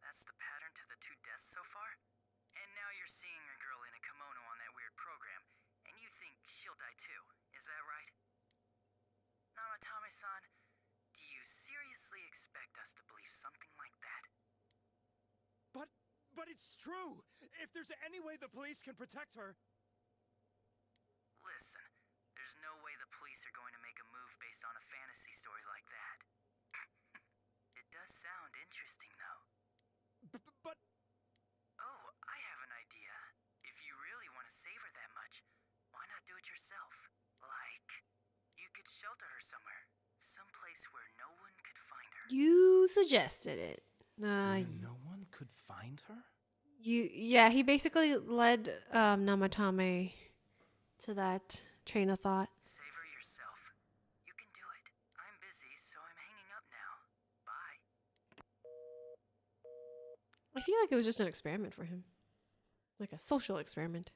That's the pattern to the 2 deaths so far? And now you're seeing a girl in a kimono on that weird program, and you think she'll die too, is that right? Namatame-san, do you seriously expect us to believe something like that? But it's true! If there's any way the police can protect her... Listen, there's no way the police are going to make a move based on a fantasy story like that. It does sound interesting, though. But... Oh, I have an idea. If you really want to save her that much, why not do it yourself? Like, you could shelter her somewhere. Someplace where no one could find her. You suggested it. No one could find her? Yeah, he basically led Namatame to that train of thought. Save her yourself. You can do it. I'm busy, so I'm hanging up now. Bye. I feel like it was just an experiment for him. Like a social experiment.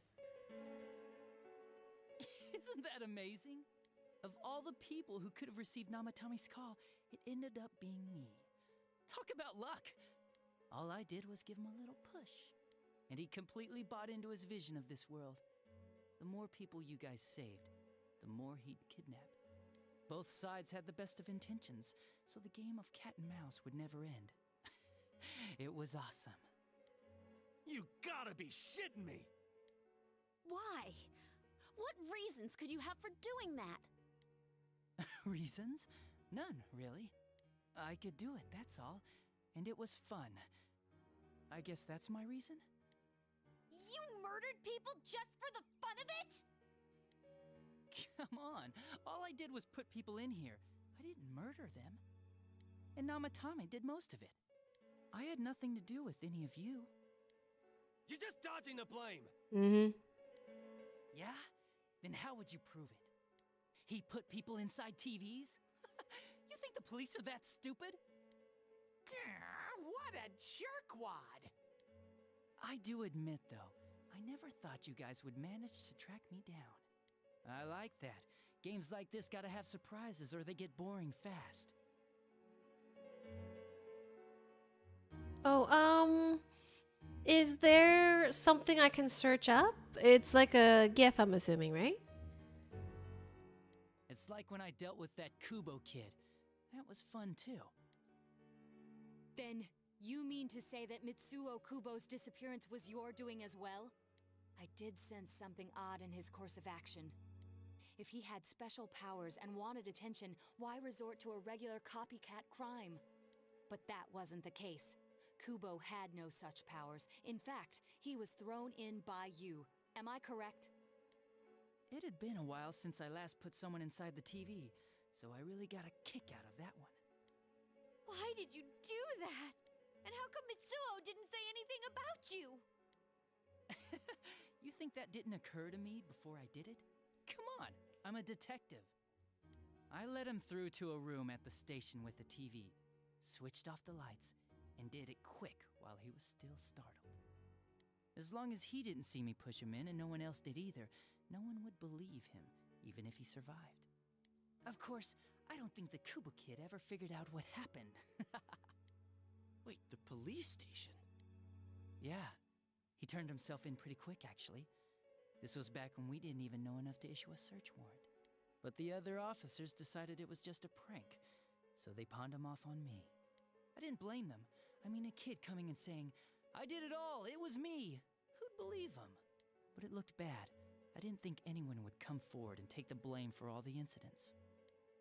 Isn't that amazing? Of all the people who could have received Namatame's call, it ended up being me. Talk about luck! All I did was give him a little push. And he completely bought into his vision of this world. The more people you guys saved, the more he'd kidnap. Both sides had the best of intentions, so the game of cat and mouse would never end. It was awesome. You gotta be shitting me! Why? What reasons could you have for doing that? Reasons? None, really. I could do it, that's all. And it was fun. I guess that's my reason? You murdered people just for the fun of it? Come on, all I did was put people in here. I didn't murder them. And Namatame did most of it. I had nothing to do with any of you. You're just dodging the blame! Mm-hmm. Yeah? Then how would you prove it? He put people inside TVs? You think the police are that stupid? What a jerkwad! I do admit, though, I never thought you guys would manage to track me down. I like that. Games like this gotta have surprises or they get boring fast. Oh, is there something I can search up? It's like a GIF, I'm assuming, right? It's like when I dealt with that Kubo kid. That was fun, too. Then, you mean to say that Mitsuo Kubo's disappearance was your doing as well? I did sense something odd in his course of action. If he had special powers and wanted attention, why resort to a regular copycat crime? But that wasn't the case. Kubo had no such powers. In fact, he was thrown in by you. Am I correct? It had been a while since I last put someone inside the TV, so I really got a kick out of that one. Why did you do that? And how come Mitsuo didn't say anything about you? You think that didn't occur to me before I did it? Come on, I'm a detective. I led him through to a room at the station with the TV, switched off the lights, and did it quick while he was still startled. As long as he didn't see me push him in and no one else did either, no one would believe him, even if he survived. Of course, I don't think the Kubo kid ever figured out what happened. Wait, the police station? Yeah, he turned himself in pretty quick, actually. This was back when we didn't even know enough to issue a search warrant. But the other officers decided it was just a prank, so they pawned him off on me. I didn't blame them. I mean, a kid coming and saying, "I did it all, it was me." Who'd believe him? But it looked bad. I didn't think anyone would come forward and take the blame for all the incidents.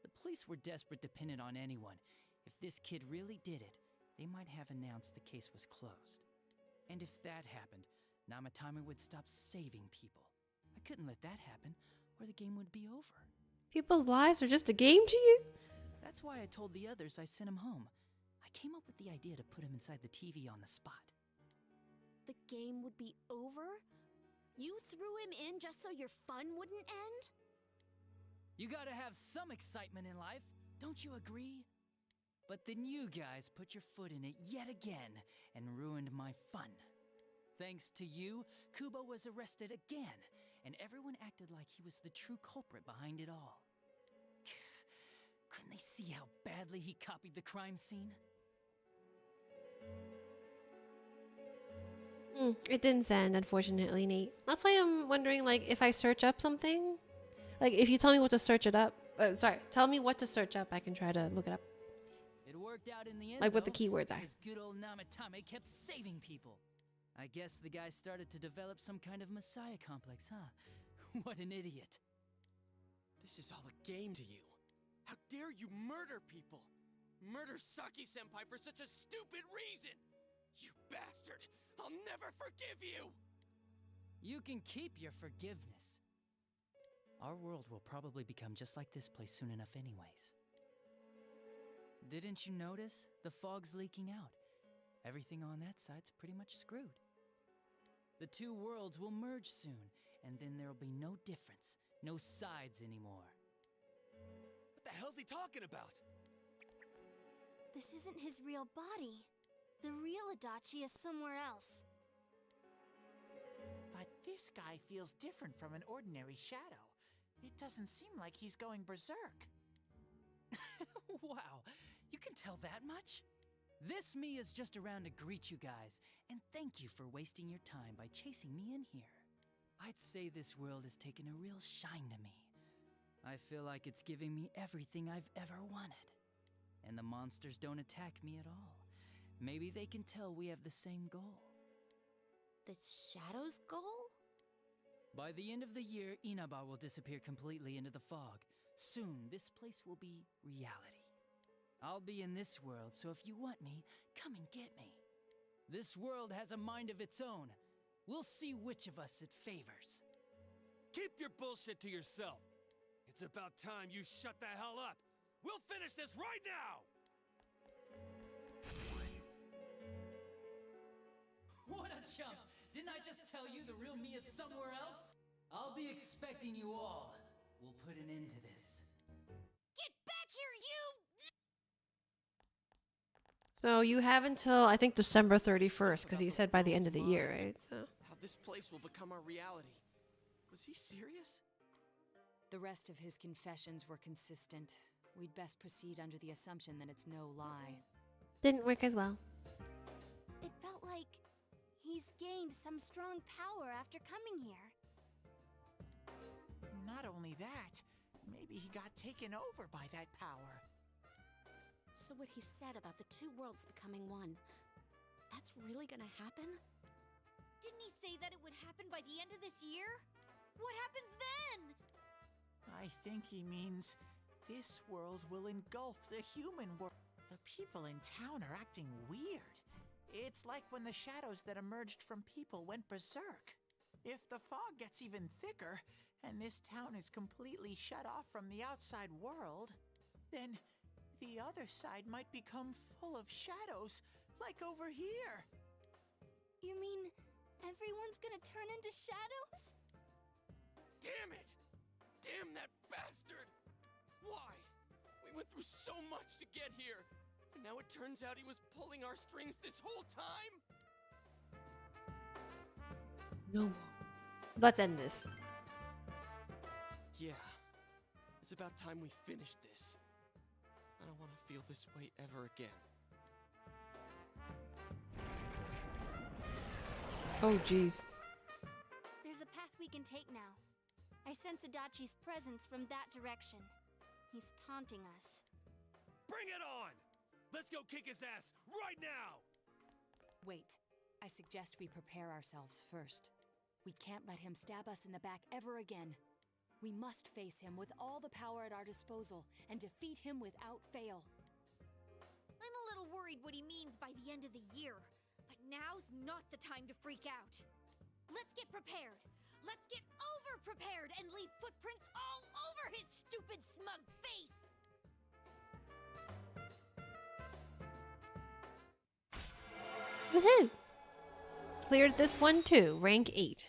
The police were desperate to pin it on anyone. If this kid really did it, they might have announced the case was closed. And if that happened, Namatame would stop saving people. I couldn't let that happen, or the game would be over. People's lives are just a game to you? That's why I told the others I sent him home. I came up with the idea to put him inside the TV on the spot. The game would be over? You threw him in just so your fun wouldn't end? You gotta have some excitement in life, don't you agree? But then you guys put your foot in it yet again and ruined my fun. Thanks to you, Kubo was arrested again, and everyone acted like he was the true culprit behind it all. Couldn't they see how badly he copied the crime scene? It didn't send, unfortunately, Nate. That's why I'm wondering, like, if I search up something, like, if you tell me what to search it up, tell me what to search up, I can try to look it up. It worked out in the end, Like what the though, keywords are. because good old Namatame kept saving people. I guess the guy started to develop some kind of messiah complex, huh? What an idiot. This is all a game to you. How dare you murder people? Murder Saki-senpai for such a stupid reason! You bastard! I'll never forgive you! You can keep your forgiveness. Our world will probably become just like this place soon enough anyways. Didn't you notice? The fog's leaking out. Everything on that side's pretty much screwed. The two worlds will merge soon, and then there'll be no difference, no sides anymore. What the hell's he talking about? This isn't his real body. The real Adachi is somewhere else. But this guy feels different from an ordinary shadow. It doesn't seem like he's going berserk. Wow, you can tell that much? This me is just around to greet you guys, and thank you for wasting your time by chasing me in here. I'd say this world has taken a real shine to me. I feel like it's giving me everything I've ever wanted. And the monsters don't attack me at all. Maybe they can tell we have the same goal. The Shadow's goal? By the end of the year, Inaba will disappear completely into the fog. Soon, this place will be reality. I'll be in this world, so if you want me, come and get me. This world has a mind of its own. We'll see which of us it favors. Keep your bullshit to yourself. It's about time you shut the hell up. We'll finish this right now! What a chump! Didn't I just tell you the real me is somewhere else? I'll be expecting you all. We'll put an end to this. Get back here, you! So you have until, I think, December 31st, because he said by the end of the year, right? So. How this place will become our reality. Was he serious? The rest of his confessions were consistent. We'd best proceed under the assumption that it's no lie. Didn't work as well. It felt like he's gained some strong power after coming here. Not only that, maybe he got taken over by that power. So what he said about the two worlds becoming one, that's really gonna happen? Didn't he say that it would happen by the end of this year? What happens then? I think he means this world will engulf the human world. The people in town are acting weird. It's like when the shadows that emerged from people went berserk. If the fog gets even thicker, and this town is completely shut off from the outside world, then the other side might become full of shadows, like over here. You mean everyone's gonna turn into shadows? Damn it! Damn that bastard! Why? We went through so much to get here, and now it turns out he was pulling our strings this whole time? No. Let's end this. Yeah. It's about time we finished this. I don't want to feel this way ever again. Oh, jeez. There's a path we can take now. I sense Adachi's presence from that direction. He's taunting us. Bring it on! Let's go kick his ass right now! Wait. I suggest we prepare ourselves first. We can't let him stab us in the back ever again. We must face him with all the power at our disposal and defeat him without fail. I'm a little worried what he means by the end of the year, but now's not the time to freak out. Let's get prepared. Let's get over-prepared and leave footprints all over his stupid smug face! Woohoo! Cleared this one too, rank 8.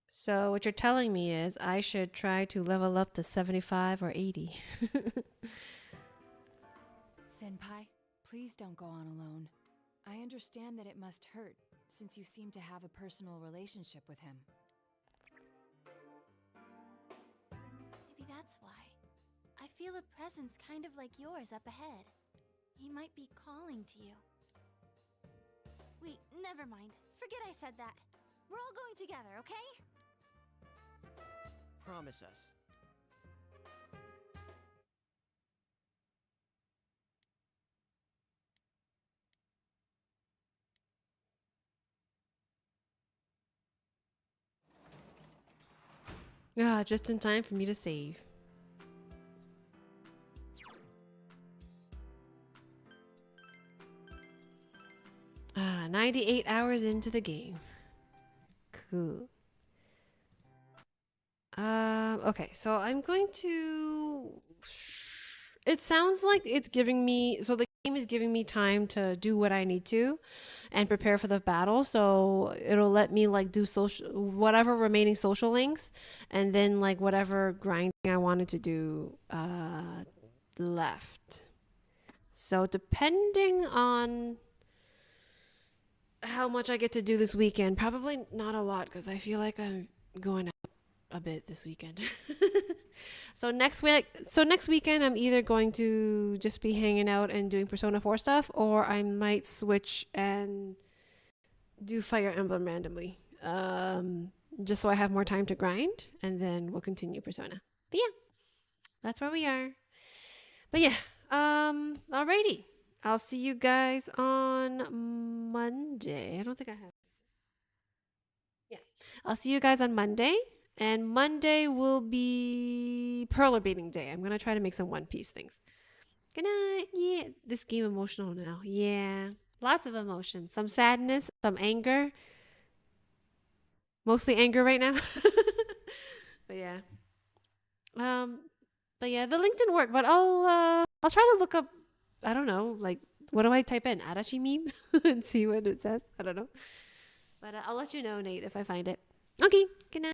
So what you're telling me is I should try to level up to 75 or 80. Senpai, please don't go on alone. I understand that it must hurt, since you seem to have a personal relationship with him. Maybe that's why. I feel a presence kind of like yours up ahead. He might be calling to you. Wait, never mind. Forget I said that. We're all going together, okay? Promise us. Ah, just in time for me to save. Ah, 98 hours into the game. Cool. Okay, so I'm going to... It sounds like it's giving me... So the game is giving me time to do what I need to and prepare for the battle. So it'll let me like do social... whatever remaining social links and then like whatever grinding I wanted to do left. So depending on how much I get to do this weekend, probably not a lot because I feel like I'm going out a bit this weekend. So next weekend I'm either going to just be hanging out and doing Persona 4 stuff, or I might switch and do Fire Emblem randomly, just so I have more time to grind, and then we'll continue Persona. But yeah, that's where we are. But yeah, alrighty. I'll see you guys on Monday. I don't think I have. Yeah, I'll see you guys on Monday. And Monday will be Perler Beating Day. I'm going to try to make some One Piece things. Good night. Yeah, this game emotional now. Yeah, lots of emotions. Some sadness, some anger. Mostly anger right now. But yeah. But yeah, the link didn't work, but I'll try to look up, I don't know, like what do I type in? Arashi meme and see what it says. I don't know. But I'll let you know, Nate, if I find it. Okay, good night.